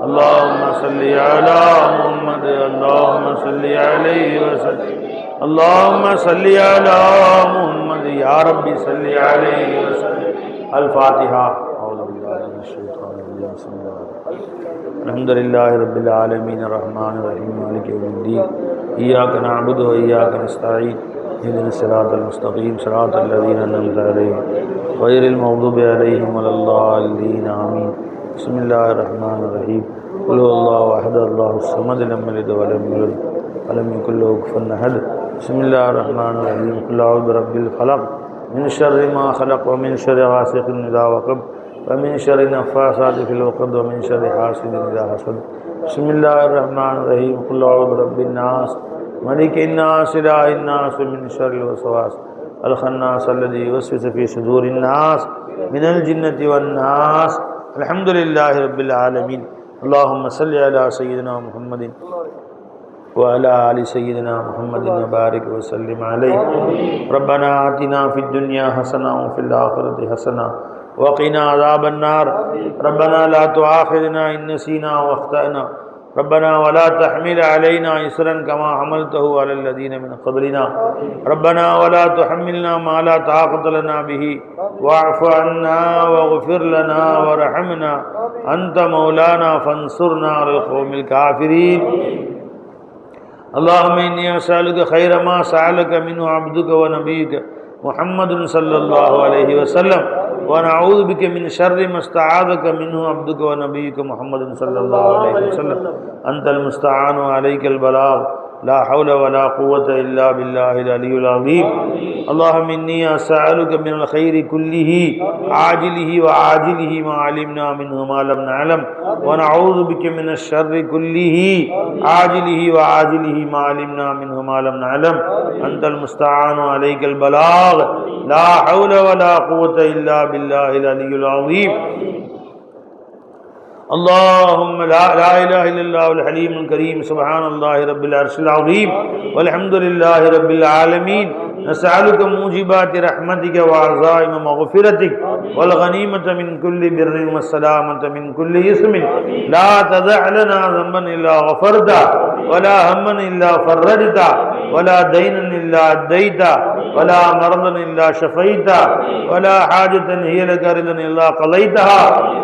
اللهم صل على محمد اللهم صل عليه وسلم اللهم صل على محمد يا ربي صل عليه وسلم. الفاتحة. أعوذ بالله من الشيطان الرجيم. بسم الله الحمد لله رب العالمين الرحمن الرحيم مالك يوم الدين إياك نعبد وإياك نستعين اهدنا الصراط المستقيم صراط الذين أنعمت عليهم غير المغضوب عليهم ولا الضالين آمين. بسم الله الرحمن الرحيم. قل هو الله أحد الله الصمد لم يلد ولم يولد ولم يكن له كفوا أحد. بسم الله الرحمن الرحيم. قل أعوذ برب الفلق من شر ما خلق ومن شر غاسق إذا وقب ومن شر النفاثات في العقد ومن شر حاسد إذا حسد. بسم الله الرحمن الرحيم. قل أعوذ برب الناس ملك الناس إله الناس من شر الوسواس الخناس الذي يوسوس في صدور الناس من الجنة والناس. الحمد لله رب العالمين. اللهم صل على سيدنا محمد وعلى آل سيدنا محمد وبارك وسلم عليه. ربنا آتنا في الدنيا حسنة وفي الآخرة حسنة وقنا عذاب النار. ربنا لا تؤاخذنا إن نسينا واخطأنا ربنا ولا تحمل علينا إصرا كما حملته على الذين من قبلنا ربنا ولا تحملنا ما لا طاقة لنا به واعف عنا واغفر لنا وارحمنا أنت مولانا فانصرنا على القوم الكافرين. اللهم إني أسألك خير ما سألك منه عبدك ونبيك محمد صلى الله عليه وسلم ونعوذ بك من شر ما استعاذك منه عبدك ونبيك محمد صلى الله عليه وسلم. أنت المستعان وعليك البلاغ لا حول ولا قوة إلا بالله العلي العظيم. اللهم إني أسألك من الخير كله عاجله وعاجله ما علمنا منه ما لم نعلم ونعوذ بك من الشر كله عاجله وعاجله ما علمنا منه ما لم نعلم. أنت المستعان وعليك البلاغ لا حول ولا قوة إلا بالله العلي العظيم. اللهم لا إله إلا الله الحليم الكريم سبحان الله رب العرش العظيم والحمد لله رب العالمين. نسألك موجبات رحمتك وعزائم مغفرتك والغنيمة من كل بر والسلامة من كل إثم لا تدع لنا ذنبا إلا غفرته ولا هما إلا فرجته ولا دينا إلا أديته ولا مرضا إلا شفيته ولا حاجة هي لك رضا إلا قضيتها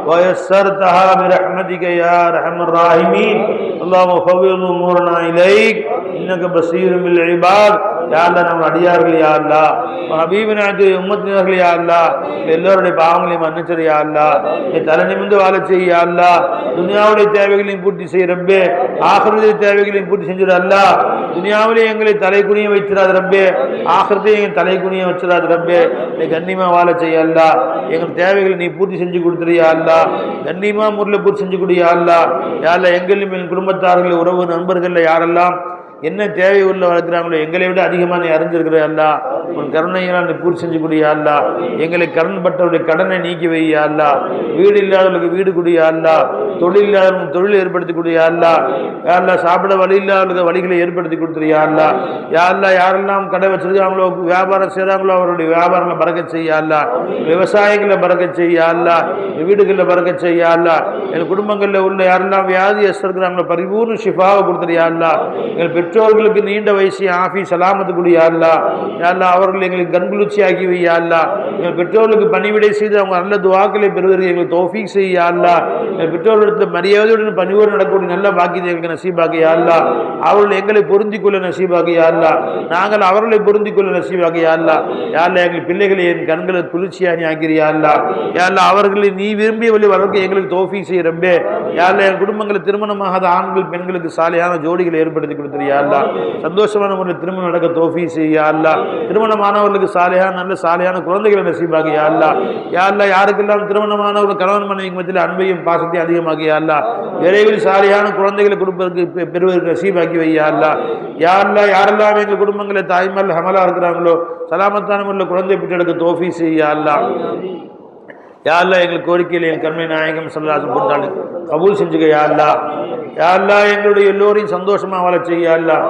ويسرتها برحمتك يا أرحم الراحمين. اللهم فوض أمورنا إليك إنك بصير بالعباد. யா அல்லா நம்ம அடியார்கள் யா அல்லா ஹபீபினாத்து உம்மத்தினர்கள் யா அல்லா எல்லோருடைய பாவங்களையும் மன்னிச்சது யா அல்லா தலை நிமிர்ந்து வாழ செய்ய யா அல்லா துனியாவுடைய தேவைகளையும் பூர்த்தி செய்ய ரப்பே ஆகிரத்துடைய தேவைகளையும் பூர்த்தி செஞ்சிட அல்லா துனியாவிலே எங்களை தலை குனிய வைத்திராது ரப்பே ஆகிரத்தையும் எங்கள் தலை குனிய வச்சிடாது ரப்பே நீ கண்ணியமா வாழ செய்ய அல்லா எங்கள் தேவைகளை நீ பூர்த்தி செஞ்சு கொடுத்துறியா அல்லா கண்ணியமா முறையில் பூர்த்தி செஞ்சு கொடுயா அல்லா யாரெல்லாம் எங்களும் என் குடும்பத்தார்கள் உறவு நண்பர்கள் யாரெல்லாம் என்ன தேவை உள்ள வளர்க்குறாங்களோ எங்களை விட அதிகமாக நீ அறிஞ்சிருக்கிற அல்லா உன் கருணையெல்லாம் நீ பூர்த்தி செஞ்சு குடியா அல்லா எங்களை கடன்பட்டவருடைய கடனை நீக்கி வையா அல்லா வீடு இல்லாதவர்களுக்கு வீடு குடியா அல்லா தொழில் இல்லாதவங்களுக்கு தொழில் ஏற்படுத்தி கொடுயா அல்லா யாரெல்லாம் சாப்பிட வழி இல்லாதவர்களுக்கு வழிகளை ஏற்படுத்தி கொடுத்துறியா அல்லா யாரெல்லாம் கடை வச்சிருக்காங்களோ வியாபாரம் செய்கிறாங்களோ அவருடைய வியாபாரங்களை பறக்க செய்யா அல்லா விவசாயங்களை பறக்க செய்யா அல்லா வீடுகளில் பறக்க செய்யா அல்லா எங்கள் குடும்பங்களில் உள்ள யாரெல்லாம் வியாதி இருக்கிறாங்களோ பரிபூர்ண ஷிஃபாவை கொடுத்துறியா அல்லா எங்கள் பெற்றோர்களுக்கு நீண்ட வயசு ஆஃபி சலாமத்துக்குடி யா அல்லாஹ். யா அல்லாஹ் அவர்கள் எங்களுக்கு கண்குளிர்ச்சி ஆக்கி வை யா அல்லாஹ். எங்கள் பெற்றோர்களுக்கு பணிவிடை செய்து அவங்க நல்ல துஆக்களை பெறுவதற்கு எங்களுக்கு தௌஃபீக் செய் யா அல்லாஹ். எங்கள் பெற்றோர்களிடத்தில் மரியாதையுடன் பணிவோடு நடக்கக்கூடிய நல்ல பாக்கியத்தை எங்களுக்கு நசீபாக்கி யா அல்லாஹ். அவர்கள் எங்களை பொருந்திக் கொள்ள நசீபாக்கி யா அல்லாஹ். நாங்கள் அவர்களை பொருந்திக் கொள்ள நசீபாக்கி யா அல்லாஹ். யா அல்லாஹ் எங்கள் பிள்ளைகளை என் கண்களை குளிர்ச்சியாக நீ ஆக்கிறியா யா அல்லாஹ். யா அல்லாஹ் அவர்களை நீ விரும்பிய வழி வளர்க்க எங்களுக்கு தௌஃபீக் செய் ரப்பே. யா அல்லாஹ் என் குடும்பங்களை திருமணமாகாத ஆண்கள் பெண்களுக்கு சாலையான ஜோடிகளை ஏற்படுத்தி கொடுத்துரு யா அல்லாஹ். சந்தோஷமான முறையில் திருமணம் நடக்க தௌஃபீக் செய் யா அல்லாஹ். திருமணமானவர்களுக்கு சாலையான நல்ல சாலையான குழந்தைகளை நசீபாக்கி யா அல்லாஹ். யா அல்லாஹ் யாருக்கெல்லாம் திருமணமானவர்கள் கணவன் மனைவிக்கு மத்தியில் அன்பையும் பாசத்தையும் அதிகமாக்கி யா அல்லாஹ். விரைவில் சாலையான குழந்தைகளை கொடுப்பதற்கு பெறுவதற்கு நசீபாக்கி வை யா அல்லாஹ். யா அல்லாஹ் யாரெல்லாம் எங்கள் குடும்பங்களை தாய்மார்கள் ஹமலா இருக்கிறாங்களோ சலாமத்தான முறையில் குழந்தை பெற்றெடுக்க தௌஃபீக் செய் யா அல்லாஹ். யா அல்லாஹ் எங்கள் கோரிக்கையில் என் கண்மை நாயகம் ஸல்லல்லாஹு அலைஹி கபூல் செஞ்சுக்க யா அல்லாஹ். யா அல்லாஹ் எங்களுடைய எல்லோரையும் சந்தோஷமாக வாழ செய்ய யா அல்லாஹ்.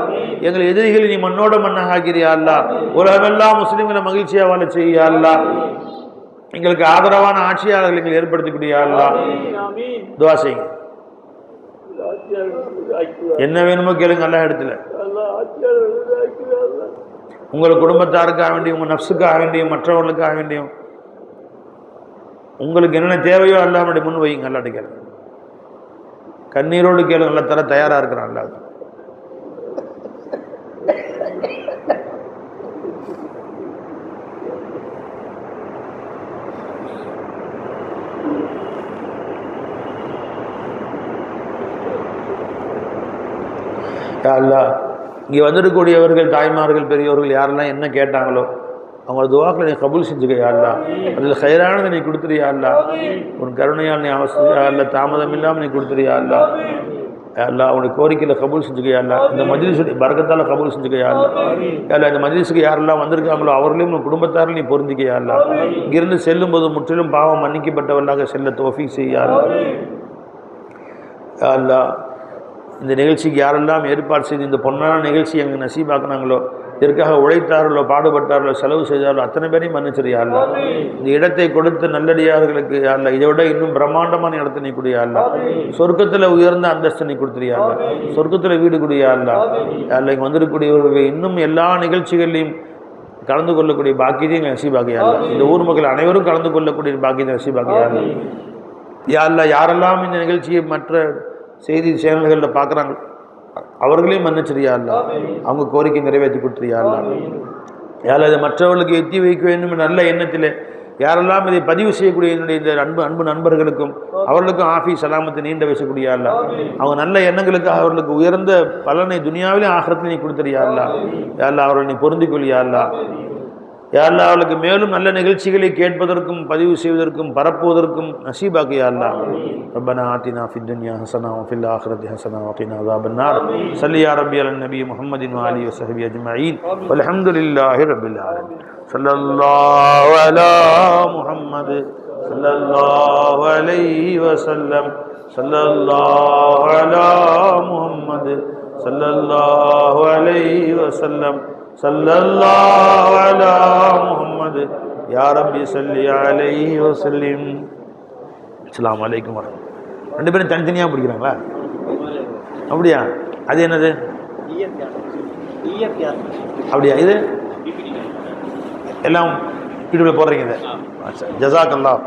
எங்கள் எதிரிகளை நீ மண்ணோட மண்ணாக ஆக்கிறியா அல்லாஹ். உலகமெல்லாம் முஸ்லிம்களை மகிழ்ச்சியாக வாழ செய்ய யா அல்லாஹ். எங்களுக்கு ஆதரவான ஆட்சியாளர்கள் எங்களை ஏற்படுத்தக்கூடிய யா அல்லாஹ். துஆ செய்யுங்க. என்ன வேணுமோ கேளுங்க அல்லாஹ் இடத்துல. உங்கள் குடும்பத்தாருக்காக வேண்டியும் உங்கள் நஃப்ஸுக்காக வேண்டியும் மற்றவர்களுக்காக வேண்டியும் உங்களுக்கு என்னென்ன தேவையோ அல்லாஹ்வுடைய முன் வைங்க. அல்லாஹ்ட்ட கேளுங்க. கண்ணீரோடு கேளுங்க. நல்லா தர தயாராக இருக்கிறான் அல்லாஹ். யா அல்லாஹ் இங்கே வந்துடக்கூடியவர்கள் தாய்மார்கள் பெரியவர்கள் யாரெல்லாம் என்ன கேட்டாங்களோ அவங்களோட துஆக்களை நீ கபூல் செஞ்சுக்க யா அல்லாஹ். அதில் ஹைரானதை நீ கொடுத்துரு யா அல்லாஹ். உன் கருணையால் நீ அவசியம் தாமதம் இல்லாமல் நீ கொடுத்துரு யா அல்லாஹ். யா அல்லாஹ் அவனுடைய கோரிக்கையில் கபூல் செஞ்சுக்க யா அல்லாஹ். இந்த மஜ்லிஸுடைய பரக்கத்தால் கபூல் செஞ்சுக்க யா அல்லாஹ். யா அல்லாஹ் இந்த மஜ்லிஸுக்கு யாரெல்லாம் வந்திருக்காங்களோ அவர்களையும் உன் குடும்பத்தாரில் நீ பொருந்திக்க யா அல்லாஹ். இங்கிருந்து செல்லும்போது முற்றிலும் பாவம் மன்னிக்கப்பட்டவர்களாக செல்ல தௌஃபீக் செய் யா அல்லாஹ். யா அல்லாஹ் இந்த நிகழ்ச்சிக்கு யாரெல்லாம் ஏற்பாடு செய்து இந்த பொன்னான நிகழ்ச்சி எங்கள் நசீபாக்குனாங்களோ இதற்காக உழைத்தார்களோ பாடுபட்டார்களோ செலவு செய்தார்களோ அத்தனை பேரையும் மன்னிச்சிரு யா அல்லாஹ். இந்த இடத்தை கொடுத்த நல்லடியார்களுக்கு யா அல்லாஹ் இதை விட இன்னும் பிரம்மாண்டமான இடத்தை நீ கொடு யா அல்லாஹ். சொர்க்கத்தில் உயர்ந்த அந்தஸ்து நீ கொடுத்துரு யா அல்லாஹ். சொர்க்கத்தில் வீடு கொடு யா அல்லாஹ். யா அல்லாஹ் இங்கே வந்திருக்கக்கூடியவர்கள் இன்னும் எல்லா நிகழ்ச்சிகளையும் கலந்து கொள்ளக்கூடிய பாக்கியத்தையும் நசீபாக்கி யா அல்லாஹ். இந்த ஊர் மக்கள் அனைவரும் கலந்து கொள்ளக்கூடிய பாக்கியத்தை நசீபாக்கி யா அல்லாஹ். யா அல்லாஹ் யாரெல்லாம் இந்த நிகழ்ச்சியை மற்ற செய்தி சேனல்களில் பார்க்குறாங்க அவர்களையும் மன்னிச்சிரியா அல்லாஹ். அவங்க கோரிக்கை நிறைவேற்றி கொடுத்துறியா அல்லாஹ். யாரெல்லாம் இதை மற்றவர்களுக்கு எத்தி வைக்க வேண்டும் நல்ல எண்ணத்தில் யாரெல்லாம் இதை பதிவு செய்யக்கூடிய என்னுடைய இந்த அன்பு நண்பர்களுக்கும் அவர்களுக்கும் ஆஃபி சலாமத்தை நீண்ட வயசக்கூடிய அல்லாஹ். அவங்க நல்ல எண்ணங்களுக்கு அவர்களுக்கு உயர்ந்த பலனை துனியாவிலே ஆகிரத்தில் நீ கொடுத்துறியா அல்லாஹ். யா அல்லாஹ் அவர்களை நீ பொருந்திக்கொள்ளியா அல்லாஹ். யா அல்லாஹ் அவர்களுக்கு மேலும் நல்ல நிகழ்ச்சிகளை கேட்பதற்கும் பதிவு செய்வதற்கும் பரப்புவதற்கும் நசீபாக்கு யா அல்லாஹ். ரப்பனா ஆத்தினா ஃபித் துன்யா ஹஸனா வ ஃபில் ஆখিরাতি ஹஸனா வ கினா அஸாபன் நார். ஸல்லி யா ரப்பி அலன் நபி முஹம்மதின் வ ஆலிஹி வ ஸஹ்பிஹி அஜ்மஈன். வல்ஹம்துலில்லாஹி ரப்பில் ஆலமீன். ஸல்லல்லாஹு அலா முஹம்மது ஸல்லல்லாஹு அலைஹி வஸல்லம். ஸல்லல்லாஹு அலா முஹம்மது ஸல்லல்லாஹு அலைஹி வஸல்லம். ஸல்லல்லாஹு அலா முஹம்மது யா ரப்பி ஸல்லி அலைஹி வஸல்லிம். அஸ்ஸலாமு அலைக்கும் வரஹ்மத்துல்லாஹ். ரெண்டு பேரும் தனித்தனியாக பிடிக்கிறாங்களா? அப்படியா? அது என்னது? அப்படியா? இது எல்லாம் வீடியோவில் போடுறீங்க. இது ஜஸாக்கல்லாஹ்.